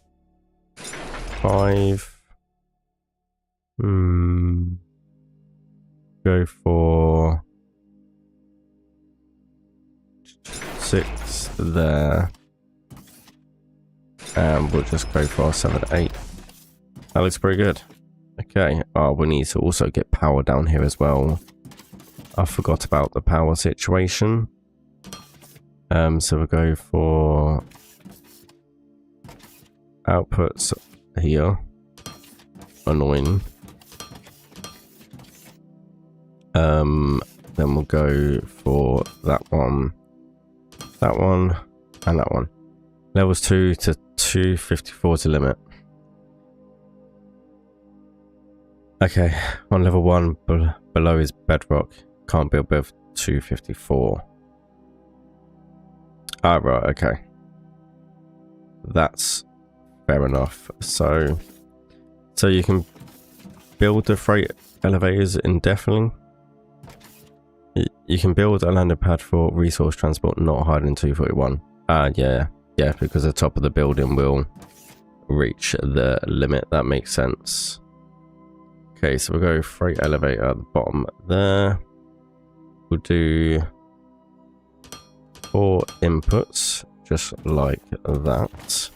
A: 5. Go for 6 there, and we'll just go for our 7, 8. That looks pretty good. Okay, we need to also get power down here as well. I forgot about the power situation. So we'll go for outputs here. Annoying. Then we'll go for that one, and that one. Levels 2 to 254 to limit. Okay, on level 1 below is bedrock. Can't build above 254. Ah, right, okay. That's fair enough. So you can build the freight elevators indefinitely. You can build a landing pad for resource transport not higher than 241. Yeah, because the top of the building will reach the limit. That makes sense. Okay, so we'll go freight elevator at the bottom there. We'll do 4 inputs, just like that.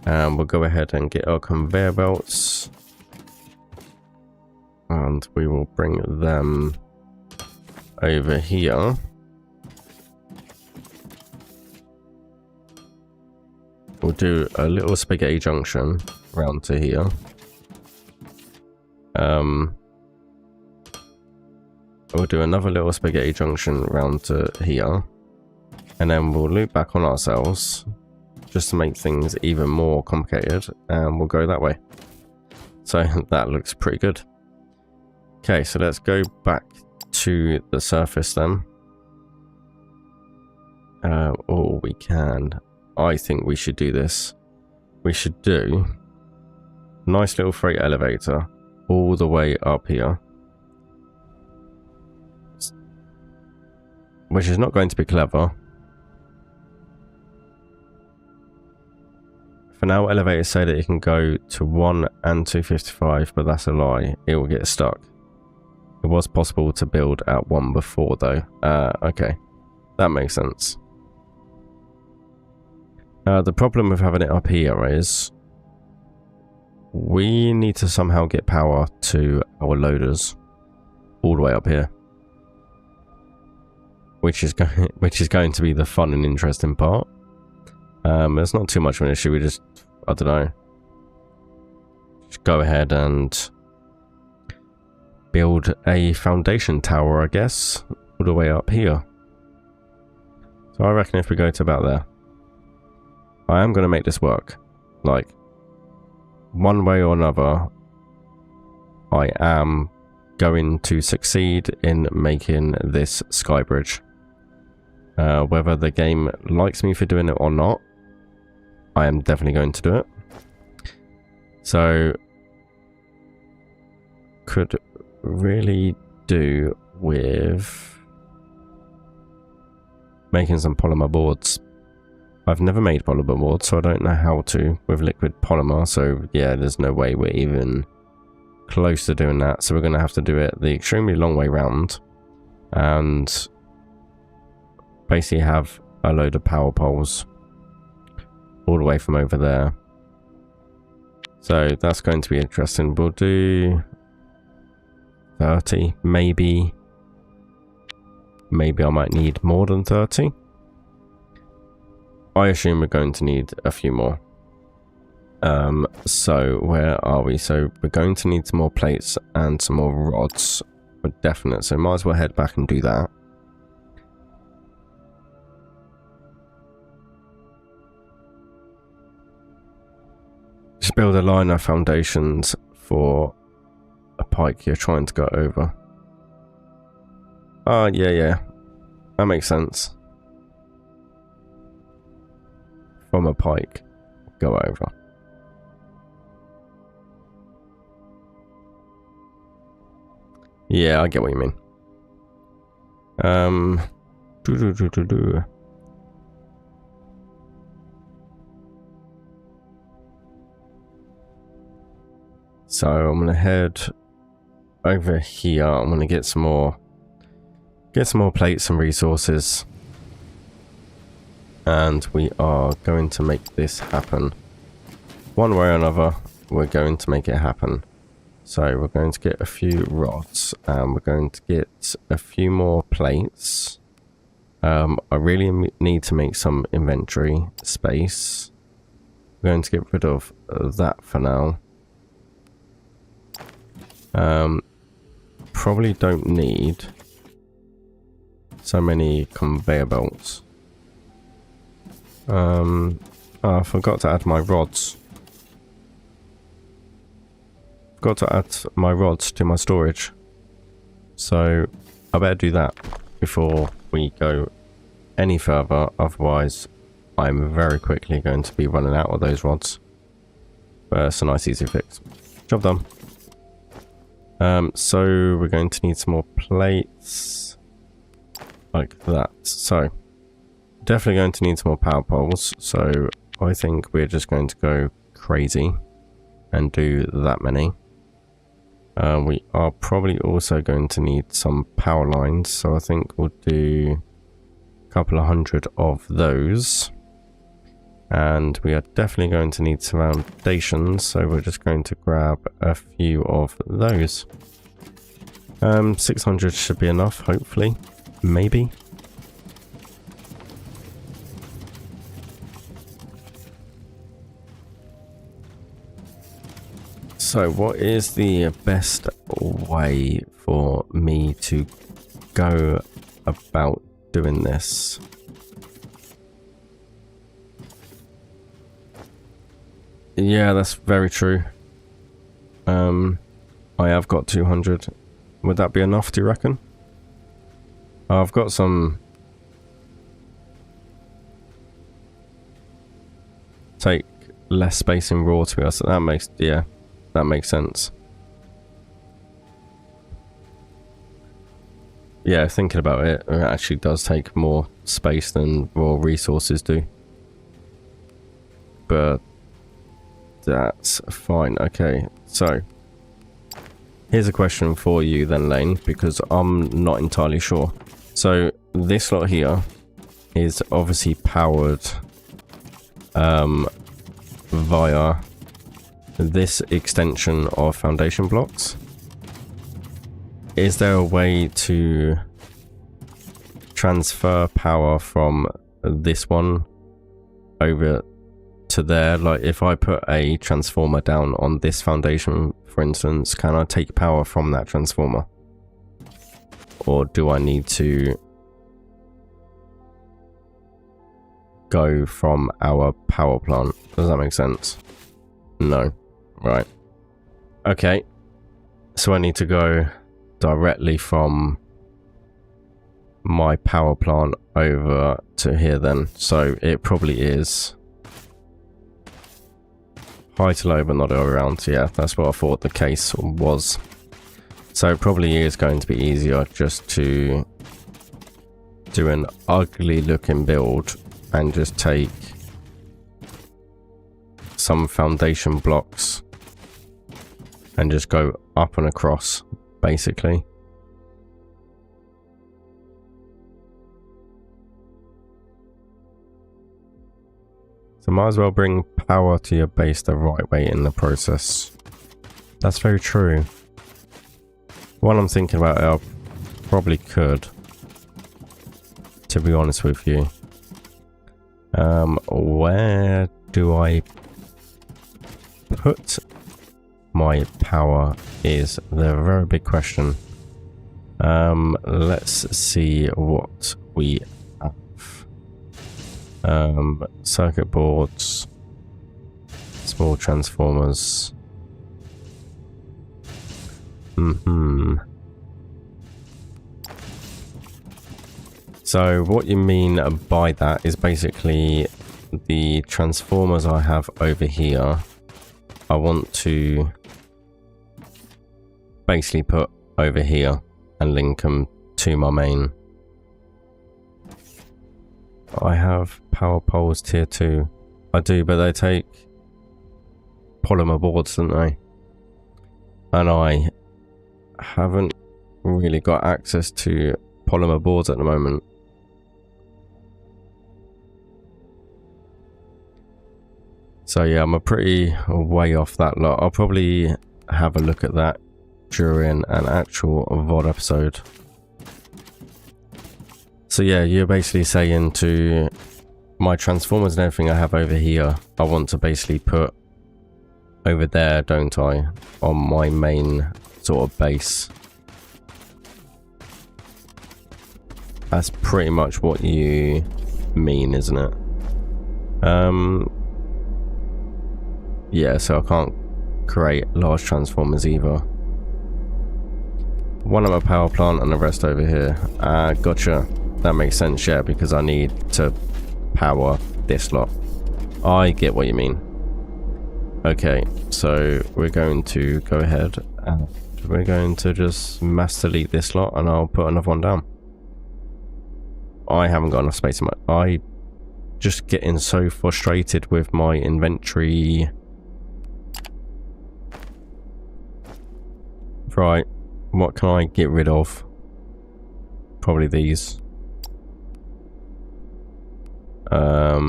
A: And we'll go ahead and get our conveyor belts. and we will bring them over here. We'll do a little spaghetti junction round to here. We'll do another little spaghetti junction round to here. And then we'll loop back on ourselves just to make things even more complicated, and we'll go that way. So that looks pretty good. Okay, so let's go back to the surface then. Or we can. I think we should do this. We should do a nice little freight elevator all the way up here. Which is not going to be clever. For now, elevators say that it can go to 1 and 255, but that's a lie. It will get stuck. It was possible to build at 1 before though. Okay. That makes sense. The problem with having it up here is we need to somehow get power to our loaders all the way up here. Which is going to be the fun and interesting part. It's not too much of an issue. We just, I don't know, just go ahead and build a foundation tower, I guess, all the way up here. So I reckon if we go to about there, I am going to make this work. Like, one way or another, I am going to succeed in making this sky bridge. Whether the game likes me for doing it or not, I am definitely going to do it. So, could really do with making some polymer boards. I've never made polymer boards, so I don't know how to with liquid polymer. So yeah, there's no way we're even close to doing that. So we're going to have to do it the extremely long way round and basically have a load of power poles all the way from over there. So that's going to be interesting. We'll do 30, maybe I might need more than 30. I assume we're going to need a few more. So where are we? So we're going to need some more plates and some more rods for definite. So might as well head back and do that. Just build a line of foundations for a pike you're trying to go over. Oh, yeah. That makes sense. From a pike, go over. Yeah, I get what you mean. So I'm gonna head over here. I'm gonna get some more plates and resources. And we are going to make this happen. One way or another, we're going to make it happen. So we're going to get a few rods, and we're going to get a few more plates. I really need to make some inventory space. We're going to get rid of that for now. Probably don't need so many conveyor belts. Oh, I forgot to add my rods. Forgot to add my rods to my storage. So I better do that before we go any further. Otherwise, I'm very quickly going to be running out of those rods. But it's a nice easy fix. Job done. So we're going to need some more plates. Like that. So definitely going to need some more power poles, so I think we're just going to go crazy and do that many. We are probably also going to need some power lines, so I think we'll do a couple of hundred of those. And we are definitely going to need some foundations, so we're just going to grab a few of those. 600 should be enough, hopefully. Maybe. So what is the best way for me to go about doing this? Yeah, that's very true. I have got 200. Would that be enough, do you reckon? I've got some... Take less space in raw to us. That makes... yeah, that makes sense. Yeah, thinking about it, it actually does take more space than raw resources do. But... that's fine. Okay, so... here's a question for you then, Lane, because I'm not entirely sure. So, this lot here is obviously powered via this extension of foundation blocks. Is there a way to transfer power from this one over to there? Like, if I put a transformer down on this foundation, for instance, can I take power from that transformer? Or do I need to go from our power plant? Does that make sense? No. Right. Okay. So I need to go directly from my power plant over to here then. So it probably is high to low, but not all around. Yeah, that's what I thought the case was. So it probably is going to be easier just to do an ugly looking build and just take some foundation blocks and just go up and across, basically. So might as well bring power to your base the right way in the process. That's very true. While I'm thinking about it, I probably could, to be honest with you. Where do I put my power is the very big question. Let's see what we have. Circuit boards, small transformers. So what you mean by that is basically the transformers I have over here, I want to basically put over here and link them to my main. I have power poles tier 2. I do, but they take polymer boards, don't they? And I haven't really got access to polymer boards at the moment. So yeah, I'm a pretty way off that lot. I'll probably have a look at that during an actual VOD episode. So yeah, you're basically saying to my transformers and everything I have over here, I want to basically put over there, don't I, on my main sort of base. That's pretty much what you mean, isn't it? Yeah, so I can't create large transformers either. One on my power plant and the rest over here. Gotcha. That makes sense, yeah, because I need to power this lot. I get what you mean. Okay, so we're going to go ahead and we're going to just mass delete this lot and I'll put another one down. I haven't got enough space in my... I just getting so frustrated with my inventory. Right, what can I get rid of? Probably these. I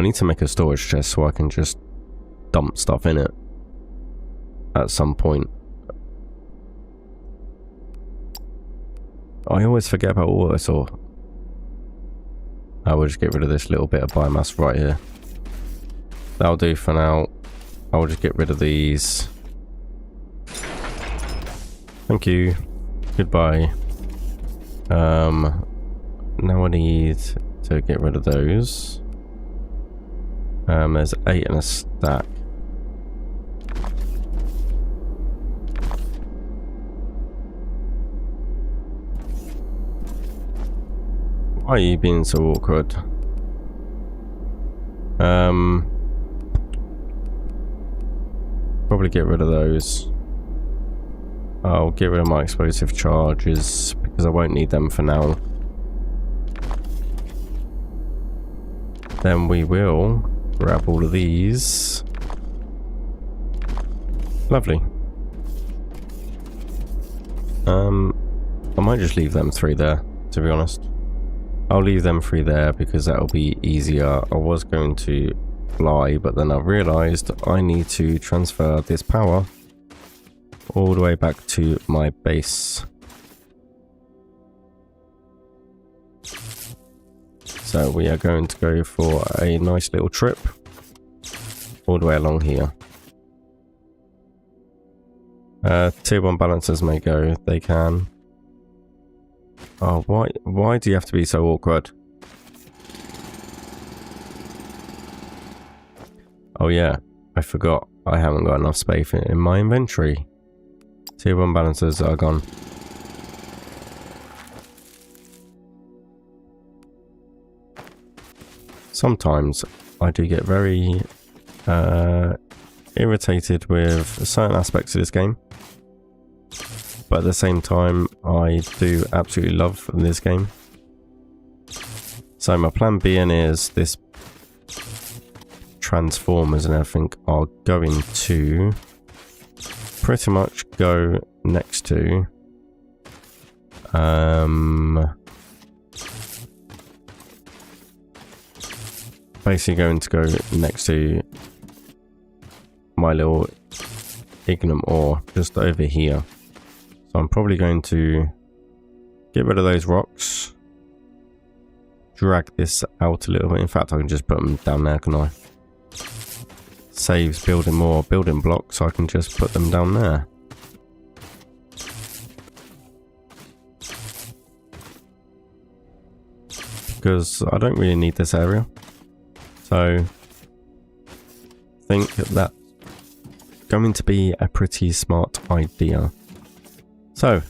A: need to make a storage chest so I can just dump stuff in it at some point. I always forget about water saw. I will just get rid of this little bit of biomass right here. That'll do for now. I'll just get rid of these. Thank you. Goodbye. Now I need to get rid of those. There's 8 in a stack. Why are you being so awkward? Probably get rid of those. I'll get rid of my explosive charges because I won't need them for now. Then we will grab all of these. Lovely. I might just leave them 3 there, to be honest. I'll leave them 3 there because that'll be easier. I was going to fly, but then I realized I need to transfer this power all the way back to my base. So we are going to go for a nice little trip all the way along here. Tier 1 balancers may go, they can. Oh, why do you have to be so awkward? Oh yeah, I forgot. I haven't got enough space in my inventory. Tier 1 balancers are gone. Sometimes I do get very irritated with certain aspects of this game. But at the same time, I do absolutely love this game. So my plan B is this transformers and everything are going to pretty much go next to basically going to go next to my little ignium ore just over here. So I'm probably going to get rid of those rocks, drag this out a little bit. In fact, I can just put them down there, can I? Saves building more building blocks, so I can just put them down there. Because I don't really need this area. So I think that's going to be a pretty smart idea. So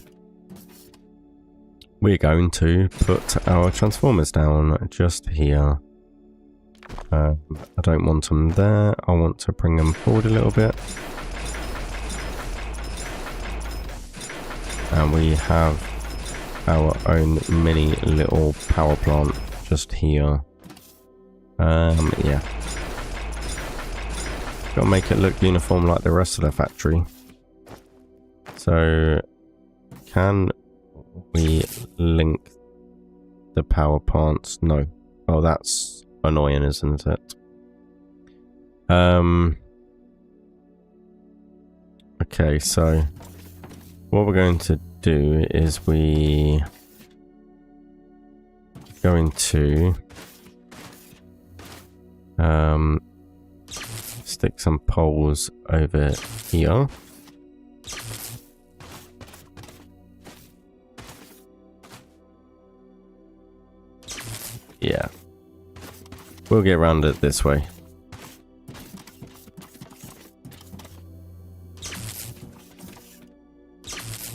A: we're going to put our transformers down just here. I don't want them there. I want to bring them forward a little bit. And we have our own mini little power plant just here. Yeah. Gotta make it look uniform like the rest of the factory. So, can we link the power plants? No. Oh, that's annoying, isn't it? Okay, so what we're going to do is we going to stick some poles over here. Yeah, we'll get around it this way.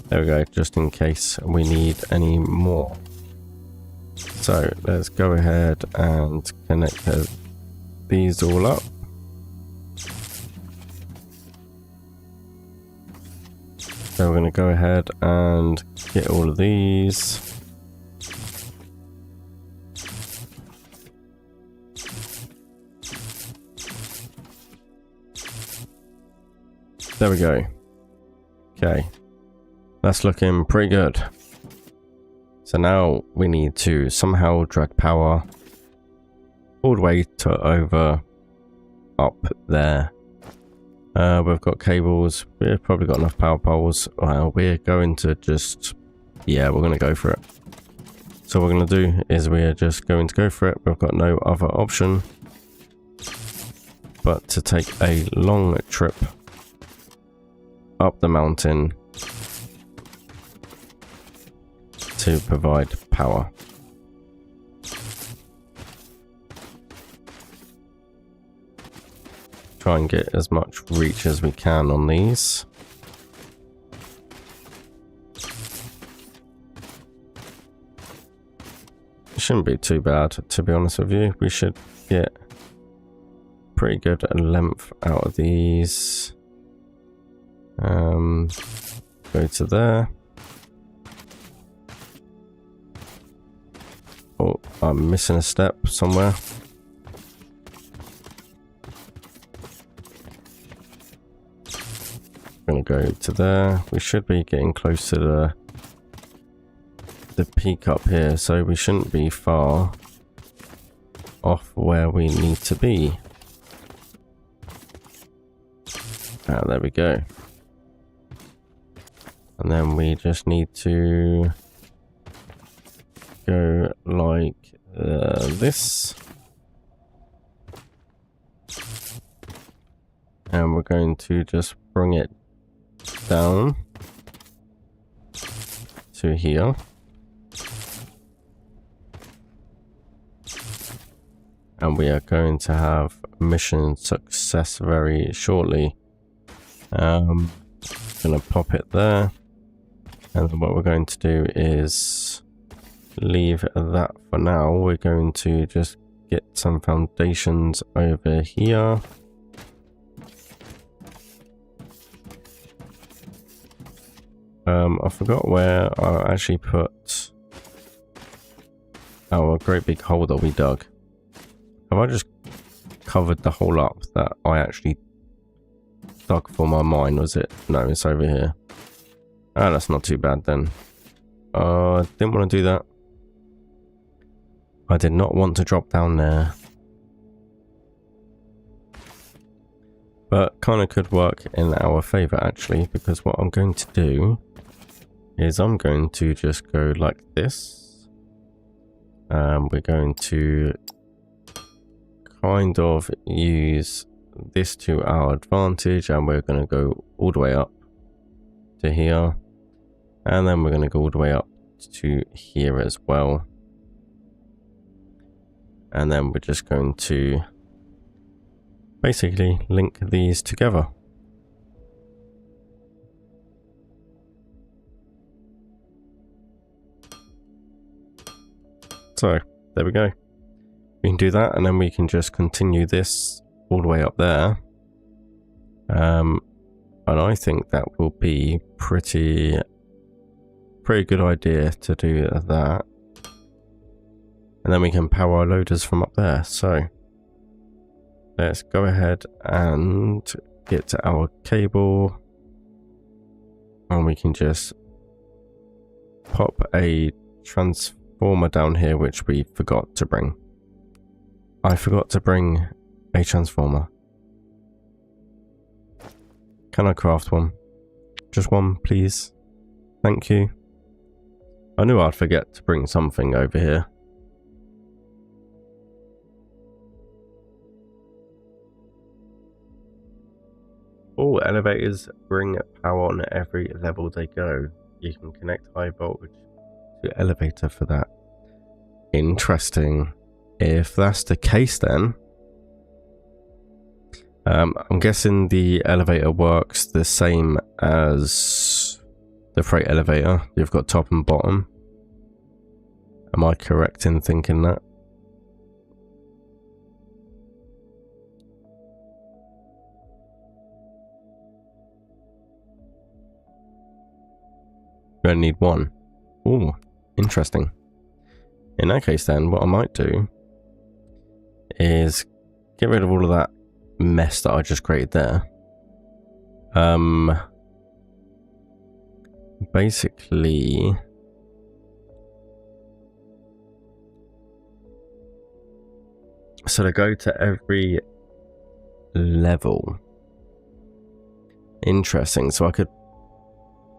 A: There we go, just in case we need any more. So let's go ahead and connect these all up. So we're going to go ahead and get all of these. There we go. Okay. That's looking pretty good. So now we need to somehow drag power all the way to over up there. We've got cables. We've probably got enough power poles. Well, we're going to just Yeah, we're going to go for it. So what we're going to do is we are just going to go for it. We've got no other option but to take a long trip up the mountain to provide power. Try and get as much reach as we can on these. It shouldn't be too bad, to be honest with you. We should get pretty good length out of these. Go to there. Oh, I'm missing a step somewhere. Gonna go to there. We should be getting close to the peak up here, so we shouldn't be far off where we need to be. Ah, there we go. And then we just need to go like this. And we're going to just bring it down to here. And we are going to have mission success very shortly. Gonna pop it there. And then what we're going to do is leave that for now. We're going to just get some foundations over here. I forgot where I actually put our great big hole that we dug. Have I just covered the hole up that I actually dug for my mine? Was it? No, it's over here. Ah, that's not too bad then. I didn't want to do that. I did not want to drop down there. But kind of could work in our favor actually, because what I'm going to do is I'm going to just go like this. We're going to kind of use this to our advantage, and we're going to go all the way up to here, and then we're going to go all the way up to here as well, and then we're just going to basically link these together. So there we go. We can do that, and then we can just continue this all the way up there. And I think that will be pretty good idea to do that. And then we can power our loaders from up there. So let's go ahead and get to our cable, and we can just pop a transformer down here, which we forgot to bring. I forgot to bring a transformer. Can I craft one? Just one, please. Thank you. I knew I'd forget to bring something over here. All elevators bring power on every level they go. You can connect high voltage to elevator for that. Interesting. If that's the case, then I'm guessing the elevator works the same as the freight elevator. You've got top and bottom. Am I correct in thinking that? You only need one. Ooh, interesting. In that case then, what I might do is get rid of all of that mess that I just created there. Basically, so to go to every level. Interesting. So I could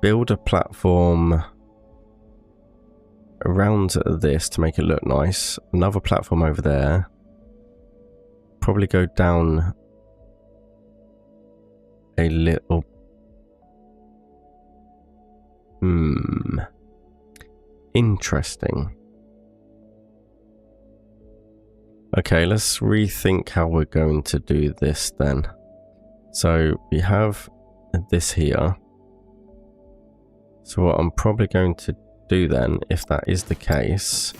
A: build a platform around this to make it look nice. Another platform over there. Probably go down a little. Interesting. Okay, let's rethink how we're going to do this then. So we have this here. So what I'm probably going to do then, if that is the case,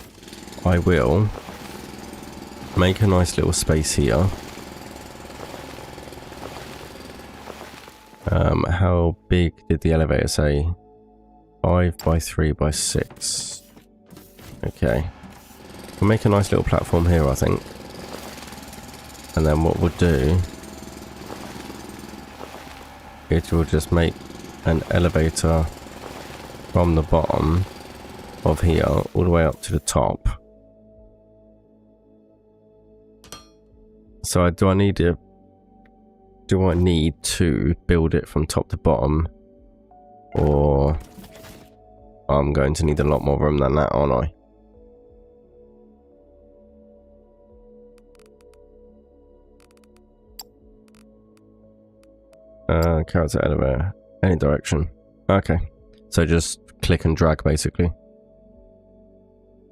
A: I will make a nice little space here. How big did the elevator say? 5 by 3 by 6. Okay. We'll make a nice little platform here, I think. And then what we'll do is we'll just make an elevator from the bottom of here all the way up to the top. So do I need to build it from top to bottom, or I'm going to need a lot more room than that, aren't I? Character elevator, any direction. Okay, so just click and drag basically.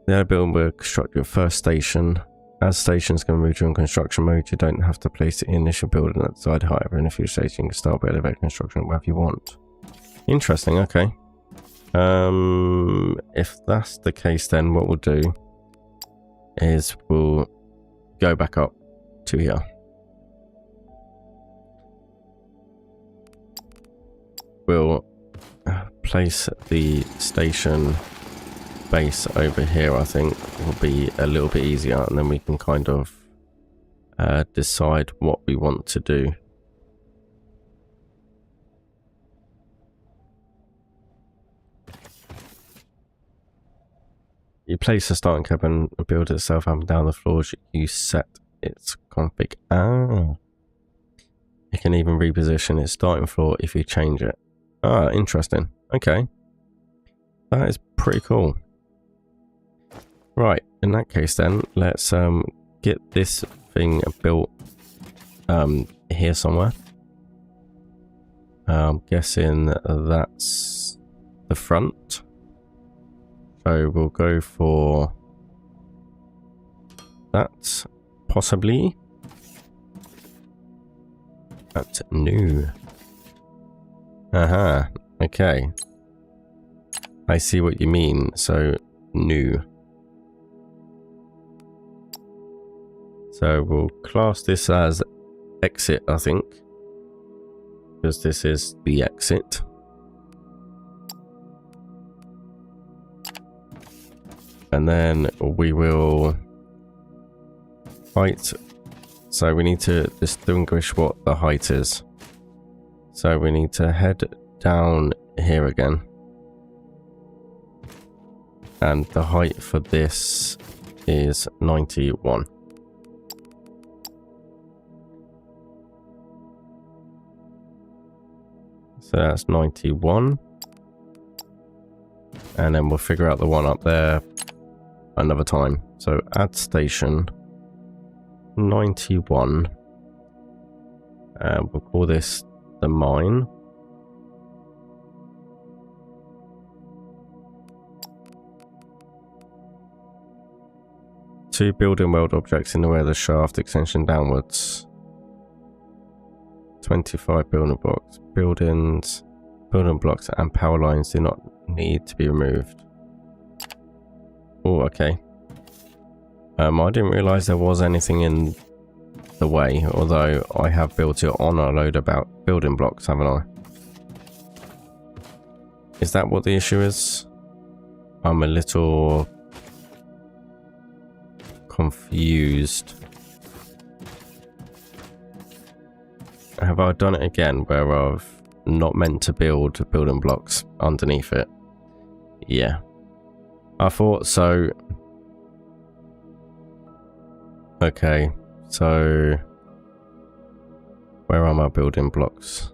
A: The other building will construct your first station. As stations can move during construction mode, you don't have to place the initial building at the side. However, in a few stations you can start by elevator construction wherever you want. Interesting, okay. If that's the case, then what we'll do is we'll go back up to here. We'll place the station base over here. I think will be a little bit easier, and then we can kind of decide what we want to do. You place the starting cabin and build itself up and down the floors. You set its config. Ah. It can even reposition its starting floor if you change it. Ah, interesting. Okay. That is pretty cool. Right, in that case then, let's get this thing built here somewhere. I'm guessing that's the front. So we'll go for that, possibly. That's new. Aha, okay. I see what you mean, so new. So we'll class this as exit, I think, because this is the exit. And then we will height. So we need to distinguish what the height is. So we need to head down here again. And the height for this is 91. So that's 91. And then we'll figure out the one up there another time. So add station 91. We'll call this the mine. Two building weld objects in the way of the shaft extension downwards. 25 building blocks. Building blocks and power lines do not need to be removed. Oh, okay. I didn't realise there was anything in the way, although I have built it on a load about building blocks, haven't I? Is that what the issue is? I'm a little confused. Have I done it again where I've not meant to build building blocks underneath it? Yeah. I thought so. Okay, so where are my building blocks?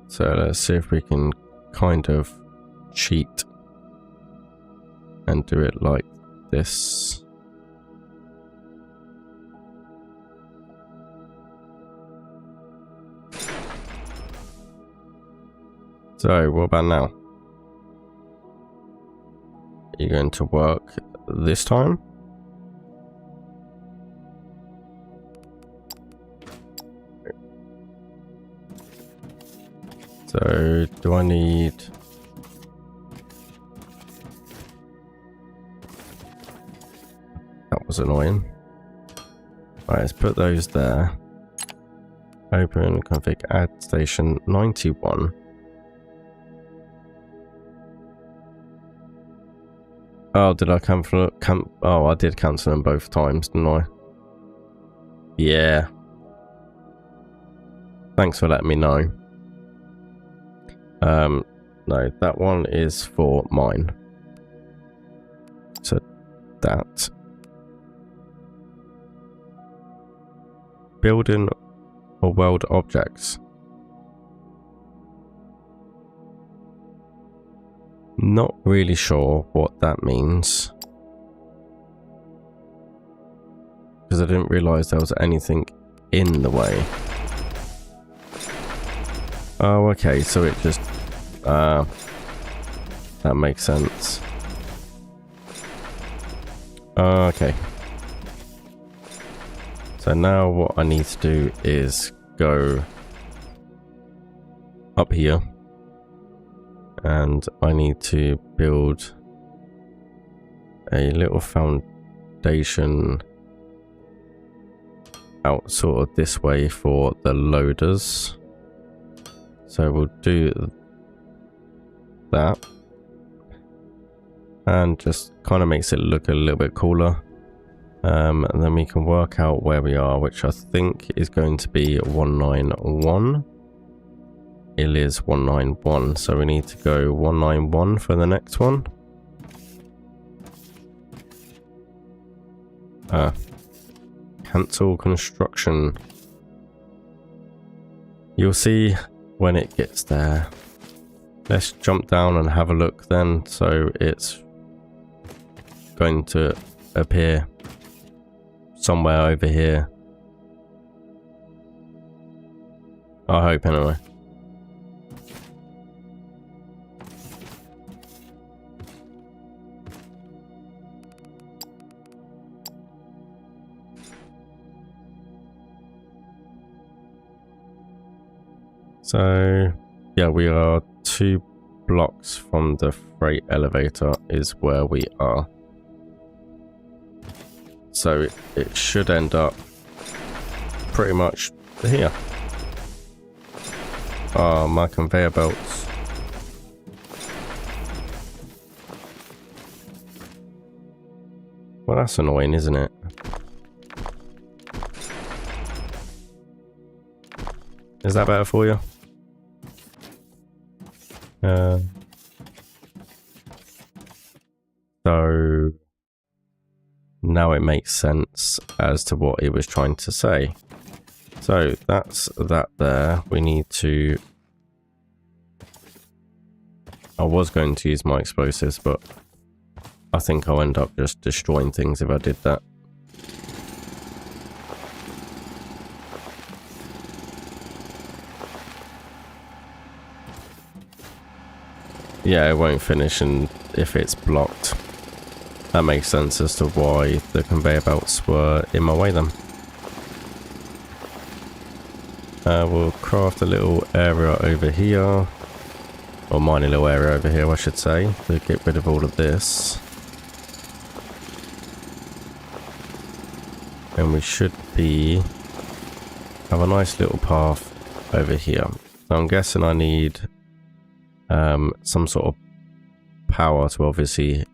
A: So let's see if we can kind of cheat and do it like this. So what about now? Are you going to work this time? So do I need... That was annoying. Alright, let's put those there. Open, config, add station 91. Oh, did I cancel? Oh, I did cancel them both times, didn't I? Yeah. Thanks for letting me know. No, that one is for mine. So that. Building or world objects. Not really sure what that means. Because I didn't realise there was anything in the way. Oh, okay, so it just... that makes sense. Okay. So now what I need to do is go up here. And I need to build a little foundation out sort of this way for the loaders. So we'll do that. And just kind of makes it look a little bit cooler. And then we can work out where we are, which I think is going to be 191. It is 191, so we need to go 191 for the next one. Cancel construction. You'll see when it gets there. Let's jump down and have a look then. So it's going to appear somewhere over here. I hope anyway. So, yeah, we are 2 blocks from the freight elevator is where we are. So it should end up pretty much here. Oh, my conveyor belts. Well, that's annoying, isn't it? Is that better for you? So now it makes sense as to what he was trying to say. So that's that there. We need to... I was going to use my explosives, but I think I'll end up just destroying things if I did that. Yeah, it won't finish and if it's blocked. That makes sense as to why the conveyor belts were in my way then. We'll craft a little area over here. Or mine a little area over here, I should say, to get rid of all of this. And we should have a nice little path over here. So I'm guessing I need some sort of power to obviously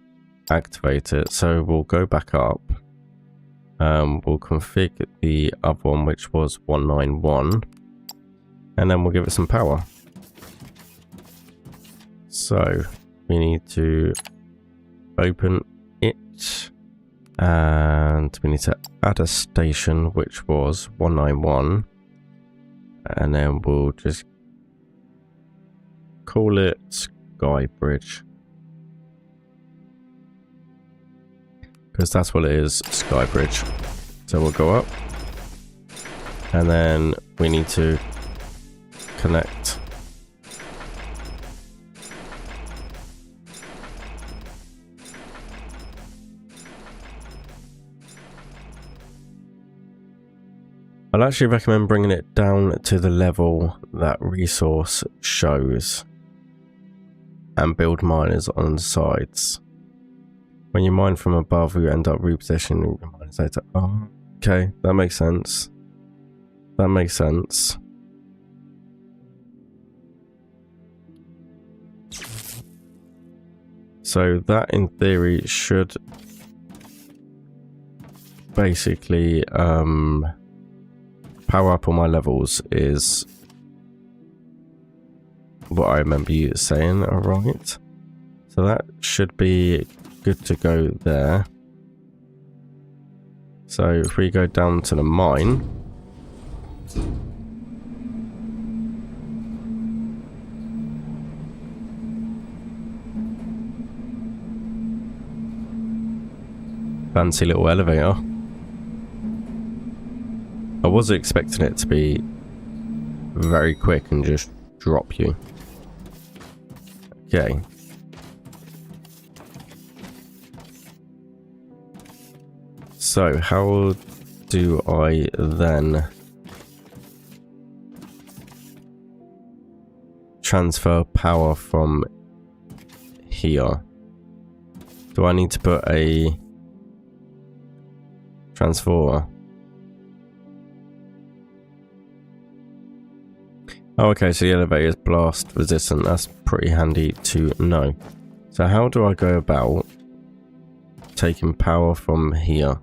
A: activate it. So we'll go back up. We'll configure the other one, which was 191. And then we'll give it some power. So we need to open it. And we need to add a station, which was 191. And then we'll just call it Sky Bridge. Because that's what it is, Sky Bridge. So we'll go up. And then we need to connect. I'd actually recommend bringing it down to the level that resource shows and build miners on the sides. When you mine from above, you end up repositioning your miners later. Oh, okay, that makes sense. That makes sense. So that in theory should basically power up all my levels is what I remember you saying, alright. So that should be good to go there. So if we go down to the mine, fancy little elevator. I was expecting it to be very quick and just drop you. Okay. So how do I then transfer power from here? Do I need to put a transformer? Oh, okay, so the elevator is blast resistant. That's pretty handy to know. So how do I go about taking power from here?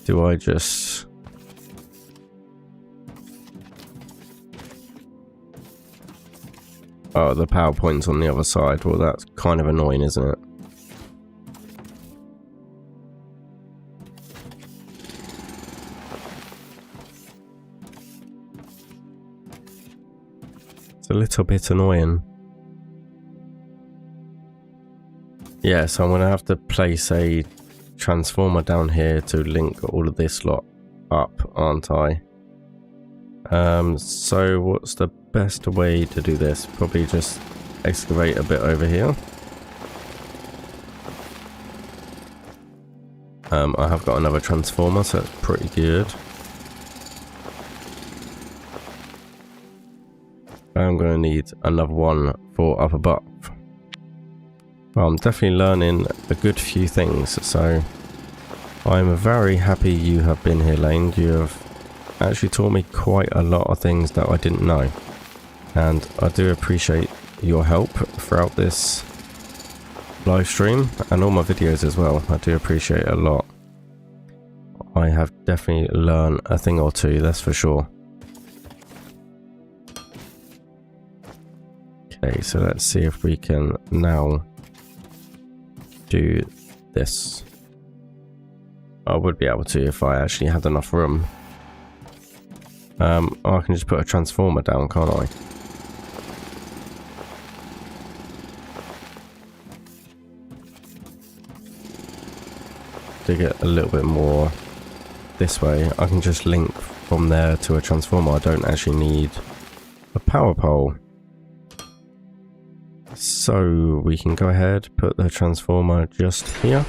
A: Do I just... Oh, the power point's on the other side. Well, that's kind of annoying, isn't it? It's a little bit annoying. Yeah, so I'm going to have to place a transformer down here to link all of this lot up, aren't I? So what's the best way to do this? Probably just excavate a bit over here. I have got another transformer, so that's pretty good. I'm going to need another one for up above. Well, I'm definitely learning a good few things, so I'm very happy you have been here, Lane. You have actually taught me quite a lot of things that I didn't know, and I do appreciate your help throughout this live stream and all my videos as well. I do appreciate it a lot. I have definitely learned a thing or two, that's for sure. Okay, so let's see if we can now do this. I would be able to if I actually had enough room. I can just put a transformer down, can't I? To get a little bit more this way, I can just link from there to a transformer. I don't actually need a power pole. So we can go ahead, put the transformer just here.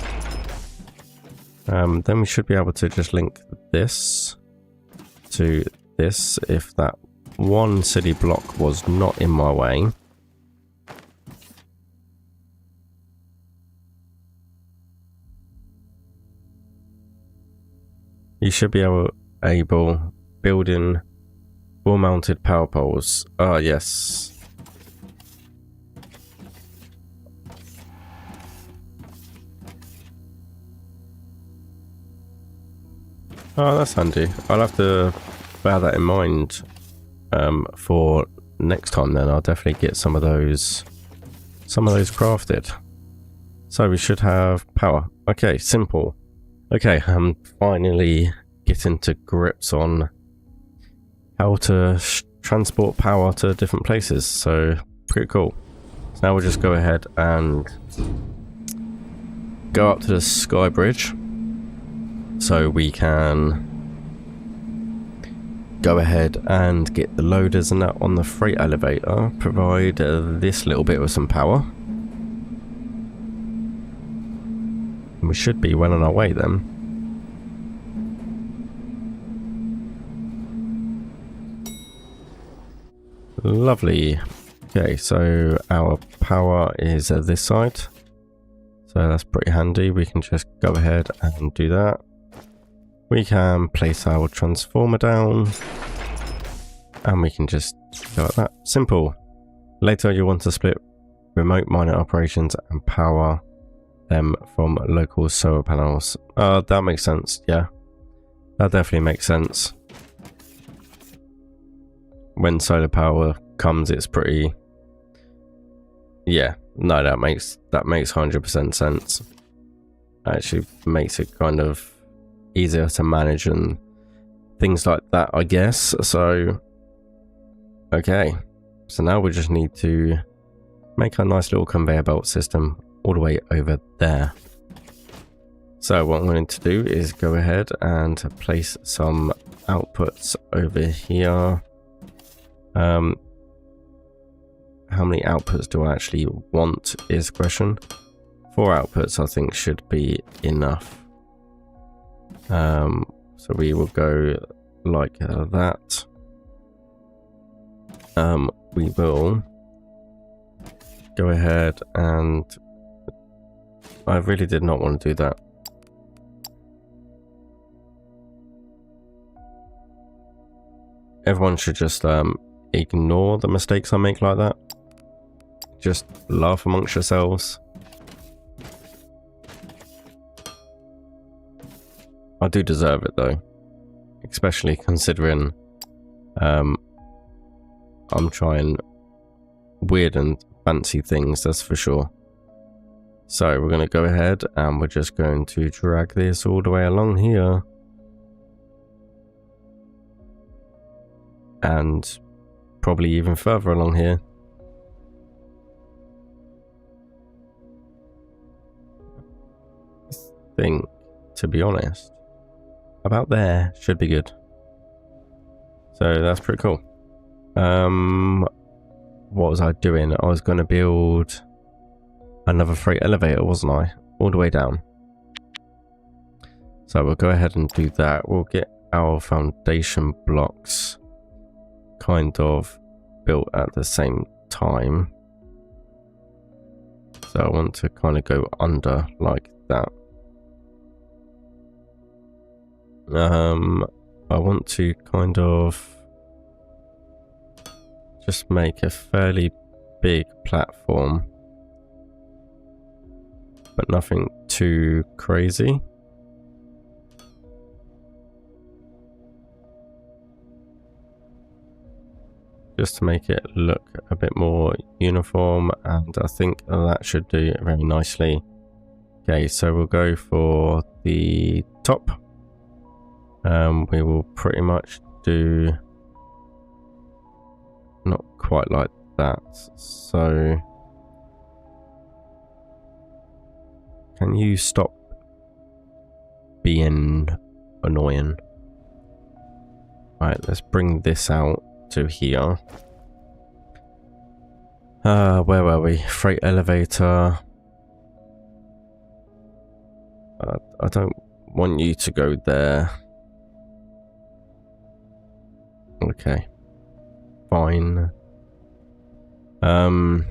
A: Then we should be able to just link this to this if that one city block was not in my way. You should be able building wall mounted power poles. Ah, yes. Oh, that's handy. I'll have to bear that in mind for next time. Then I'll definitely get some of those crafted. So we should have power. Okay, simple. Okay, I'm finally getting to grips on how to transport power to different places. So pretty cool. So now we'll just go ahead and go up to the sky bridge so we can go ahead and get the loaders and that on the freight elevator, provide this little bit with some power, and we should be well on our way then. Lovely. Okay, so our power is this side, so that's pretty handy. We can just go ahead and do that. We can place our transformer down, and we can just go like that. Simple. Later you want to split remote mining operations and power them from local solar panels. That makes sense. Yeah, that definitely makes sense. When solar power comes, it's pretty... Yeah, no, that makes 100% sense. Actually makes it kind of easier to manage and things like that, I guess. So okay, so now we just need to make a nice little conveyor belt system all the way over there. So what I'm going to do is go ahead and place some outputs over here. How many outputs do I actually want is the question. 4 outputs I think should be enough. So we will go like that. We will go ahead and... I really did not want to do that. Everyone should just ignore the mistakes I make like that. Just laugh amongst yourselves. I do deserve it though, especially considering I'm trying weird and fancy things, that's for sure. So we're going to go ahead and we're just going to drag this all the way along here. And probably even further along here. I think, to be honest, about there should be good. So that's pretty cool. What was I doing? I was going to build another freight elevator, wasn't I? All the way down. So we'll go ahead and do that. We'll get our foundation blocks kind of built at the same time. So I want to kind of go under like that. I want to kind of just make a fairly big platform, but nothing too crazy. Just to make it look a bit more uniform, and I think that should do it very nicely. Okay, so we'll go for the top. We will pretty much do not quite like that. So can you stop being annoying? Right, let's bring this out to here. Where were we? Freight elevator. I don't want you to go there. Okay, fine. Oh,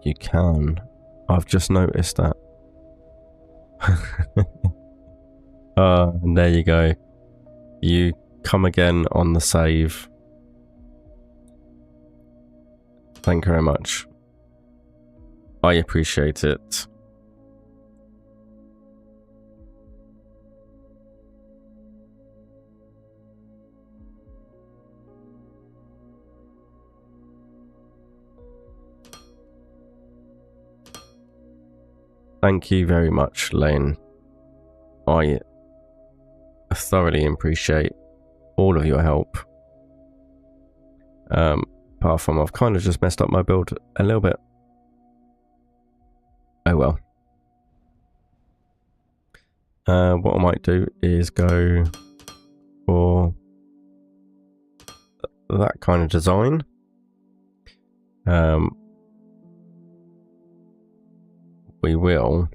A: you can. I've just noticed that. And there you go. You come again on the save. Thank you very much. I appreciate it. Thank you very much, Lane. I thoroughly appreciate all of your help. Apart from I've kind of just messed up my build a little bit. Oh well. What I might do is go for that kind of design. We will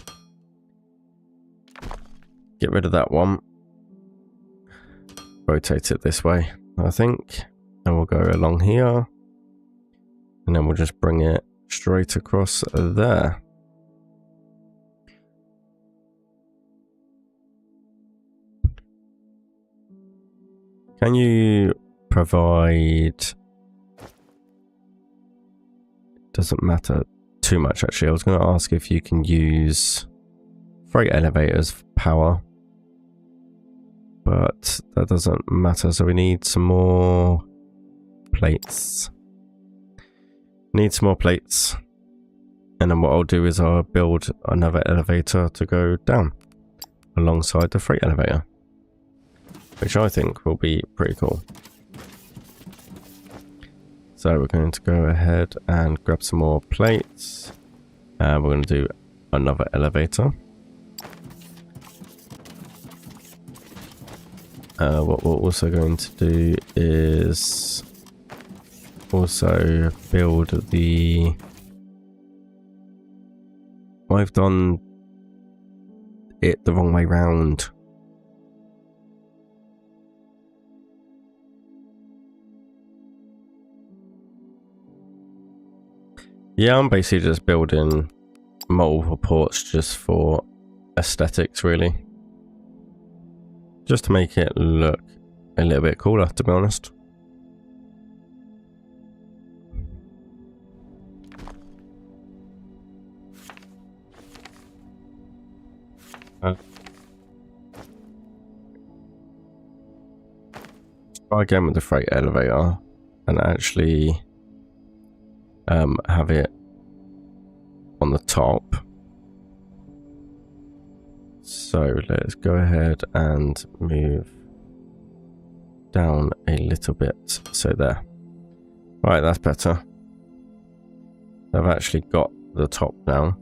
A: get rid of that one, rotate it this way, I think, and we'll go along here, and then we'll just bring it straight across there. Can you provide... Doesn't matter too much actually. I was going to ask if you can use freight elevators for power, but that doesn't matter. So we need some more plates. Need some more plates, and then what I'll do is I'll build another elevator to go down alongside the freight elevator, which I think will be pretty cool. So we're going to go ahead and grab some more plates. We're going to do another elevator. What we're also going to do is also build the... I've done it the wrong way round. Yeah, I'm basically just building multiple ports just for aesthetics, really. Just to make it look a little bit cooler, to be honest. Try again with the freight elevator and actually have it on the top. So let's go ahead and move down a little bit. So there. Right, that's better. I've actually got the top now.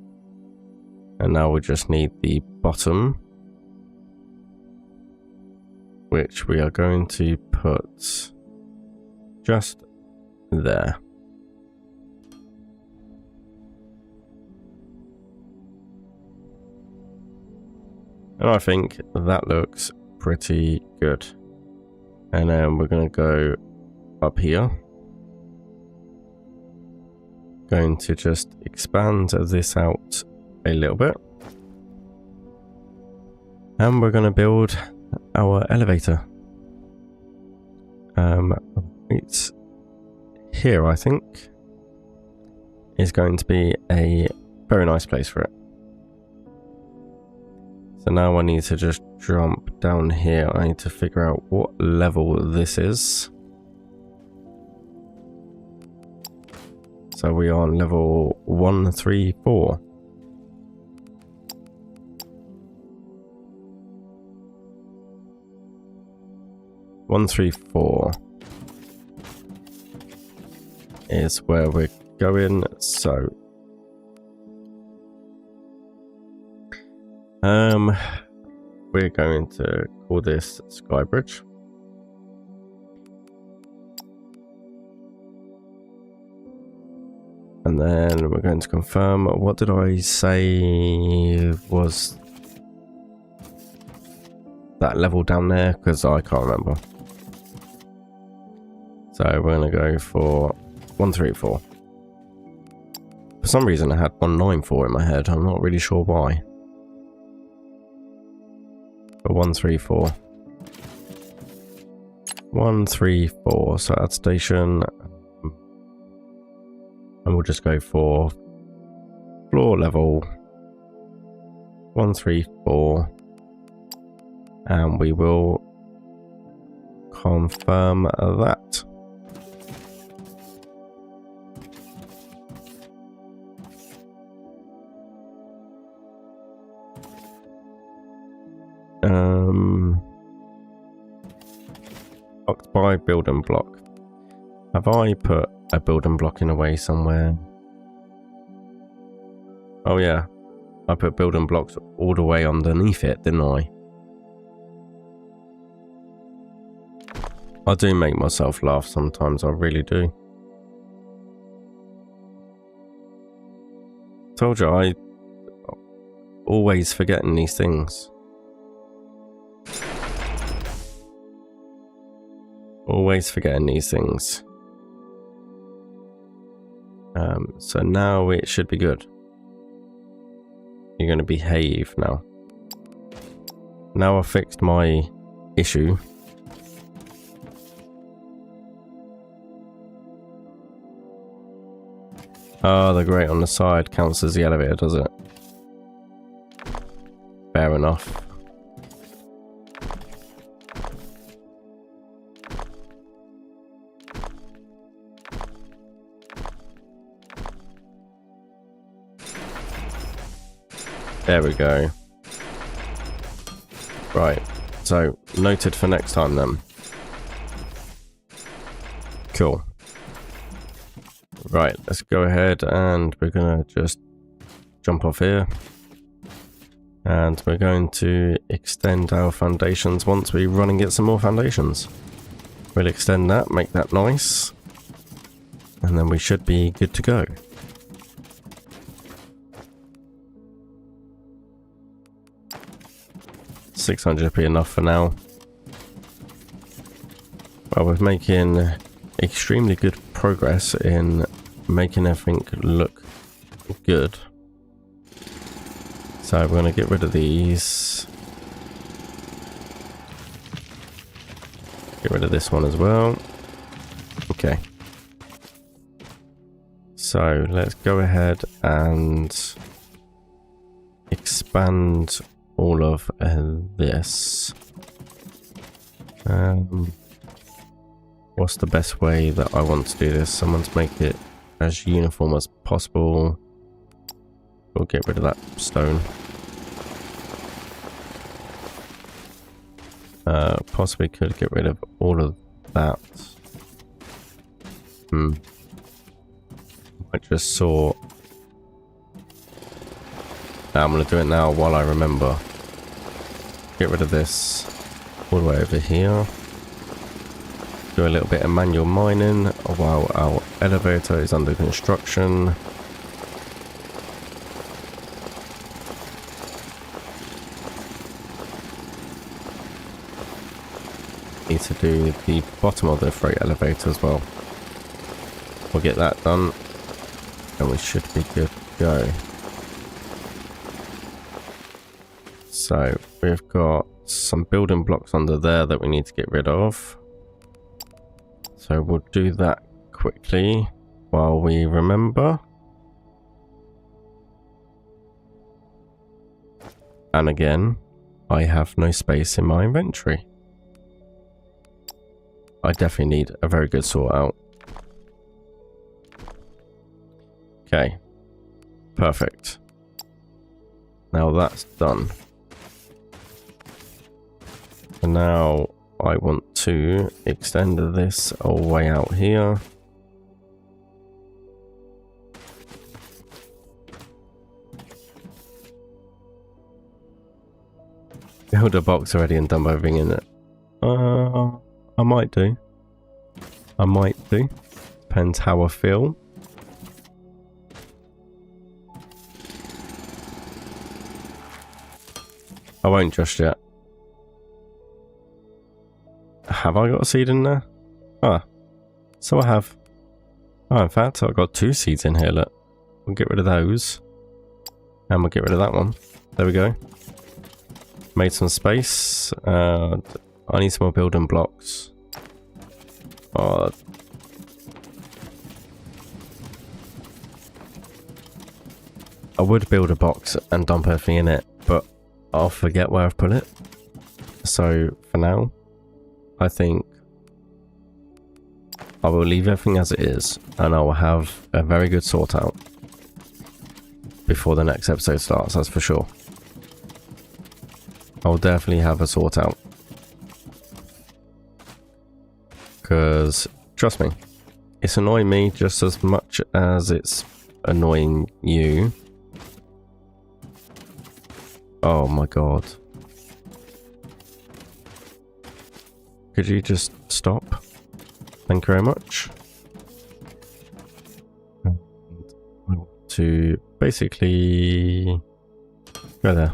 A: And now we just need the bottom, which we are going to put just there. And I think that looks pretty good. And then we're going to go up here. Going to just expand this out a little bit. And we're going to build our elevator. It's here, I think, is going to be a very nice place for it. So now I need to just jump down here. I need to figure out what level this is. So we are on level 134. Is where we're going. So we're going to call this Skybridge. And then we're going to confirm, what did I say was that level down there? Because I can't remember. So we're going to go for 134. For some reason I had 194 in my head. I'm not really sure why. But 134. 134. So add station. And we'll just go for floor level 134. And we will confirm that. Blocked by building block. Have I put a building block in a way somewhere? Oh yeah. I put building blocks all the way underneath it, didn't I? I do make myself laugh sometimes, I really do. Told you, I always forgetting these things. Always forgetting these things. So now it should be good. You're going to behave now. Now I've fixed my issue. Oh, the grate on the side counts as the elevator, does it? Fair enough. There we go. Right, so noted for next time then. Cool. Right, let's go ahead and we're gonna just jump off here. And we're going to extend our foundations once we run and get some more foundations. We'll extend that, make that nice. And then we should be good to go. £600 be enough for now. Well, we're making extremely good progress in making everything look good. So we're going to get rid of these. Get rid of this one as well. Okay. So let's go ahead and expand all of this. What's the best way that I want to do this? I want to make it as uniform as possible. We'll get rid of that stone. Possibly could get rid of all of that. I just saw. I'm going to do it now while I remember. Get rid of this all the way over here. Do a little bit of manual mining while our elevator is under construction. Need to do the bottom of the freight elevator as well. We'll get that done and we should be good to go. So we've got some building blocks under there that we need to get rid of. So we'll do that quickly while we remember. And again, I have no space in my inventory. I definitely need a very good sort out. Okay. Perfect. Now that's done. And now I want to extend this all the way out here. Build a box already and dump everything in it. I might do. I might do. Depends how I feel. I won't just yet. Have I got a seed in there? Ah, so I have. Oh, in fact, I've got 2 seeds in here, look. We'll get rid of those. And we'll get rid of that one. There we go. Made some space. I need some more building blocks. Oh. I would build a box and dump everything in it, but I'll forget where I've put it. So, for now, I think I will leave everything as it is, and I will have a very good sort out before the next episode starts, that's for sure. I will definitely have a sort out. Because, trust me, it's annoying me just as much as it's annoying you. Oh my god. Could you just stop? Thank you very much. And I want to basically go there.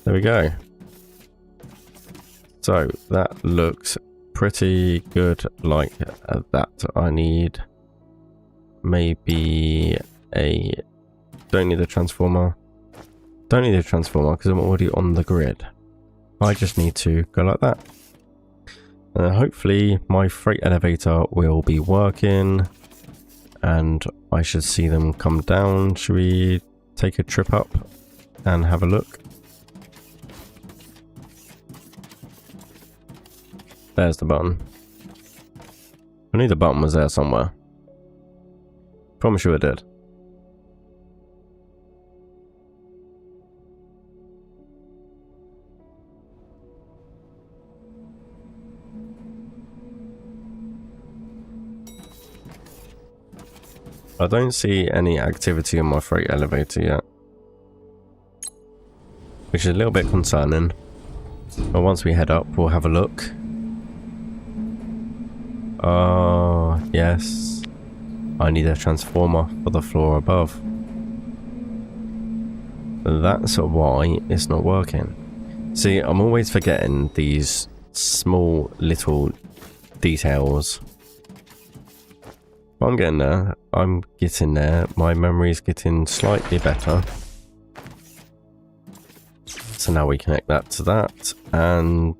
A: There we go. So that looks pretty good like that. I need maybe a... Don't need a transformer. Don't need a transformer because I'm already on the grid. I just need to go like that. And hopefully my freight elevator will be working and I should see them come down. Should we take a trip up and have a look? There's the button. I knew the button was there somewhere. Promise you it did. I don't see any activity on my freight elevator yet, which is a little bit concerning. But once we head up, we'll have a look. Oh, yes. I need a transformer for the floor above. That's why it's not working. See, I'm always forgetting these small little details. But I'm getting there. I'm getting there. My memory's getting slightly better. So now we connect that to that, and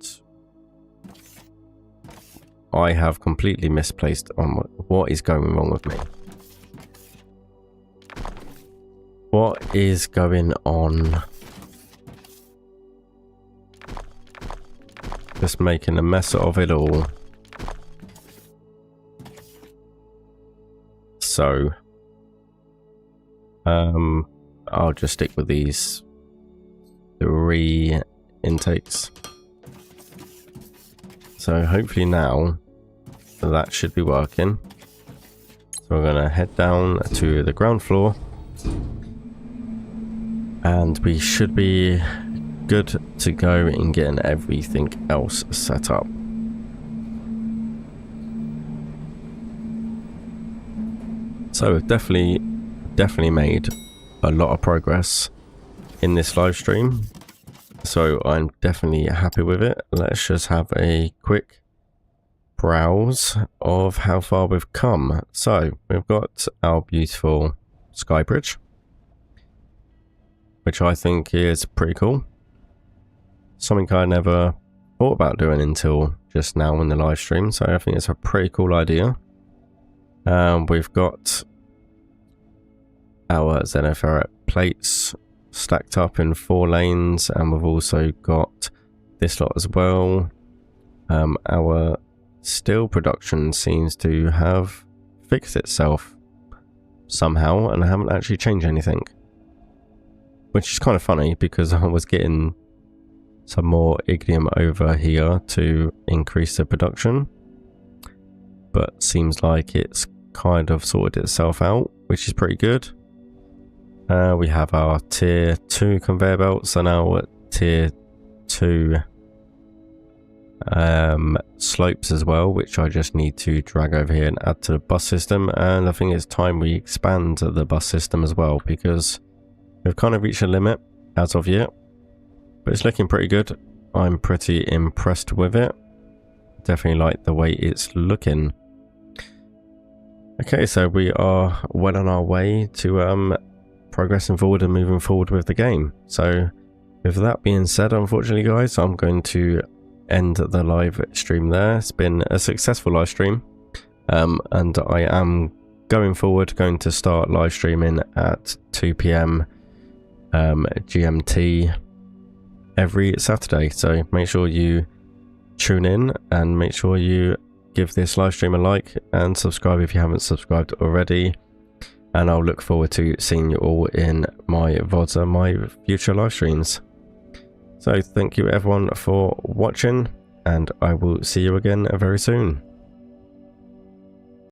A: I have completely misplaced on what is going wrong with me. What is going on? Just making a mess of it all. So, I'll just stick with these 3 intakes. So hopefully now that should be working. So we're gonna head down to the ground floor and we should be good to go in getting everything else set up. So we've definitely made a lot of progress in this live stream. So I'm definitely happy with it. Let's just have a quick browse of how far we've come. So we've got our beautiful sky bridge, which I think is pretty cool. Something I never thought about doing until just now in the live stream. So I think it's a pretty cool idea. We've got our xenoferrite plates stacked up in 4 lanes, and we've also got this lot as well. Our steel production seems to have fixed itself somehow, and I haven't actually changed anything, which is kind of funny because I was getting some more ignium over here to increase the production, but seems like it's kind of sorted itself out, which is pretty good. We have our tier 2 conveyor belts and our tier 2 slopes as well, which I just need to drag over here and add to the bus system. And I think it's time we expand the bus system as well, because we've kind of reached a limit as of yet, but it's looking pretty good. I'm pretty impressed with it. Definitely like the way it's looking. Okay, so we are well on our way to progressing forward and moving forward with the game. So with that being said, unfortunately guys, I'm going to end the live stream there. It's been a successful live stream, and I am going to start live streaming at 2 PM GMT every Saturday. So make sure you tune in and make sure you give this live stream a like and subscribe if you haven't subscribed already. And I'll look forward to seeing you all in my VODs and my future live streams. So thank you everyone for watching, and I will see you again very soon.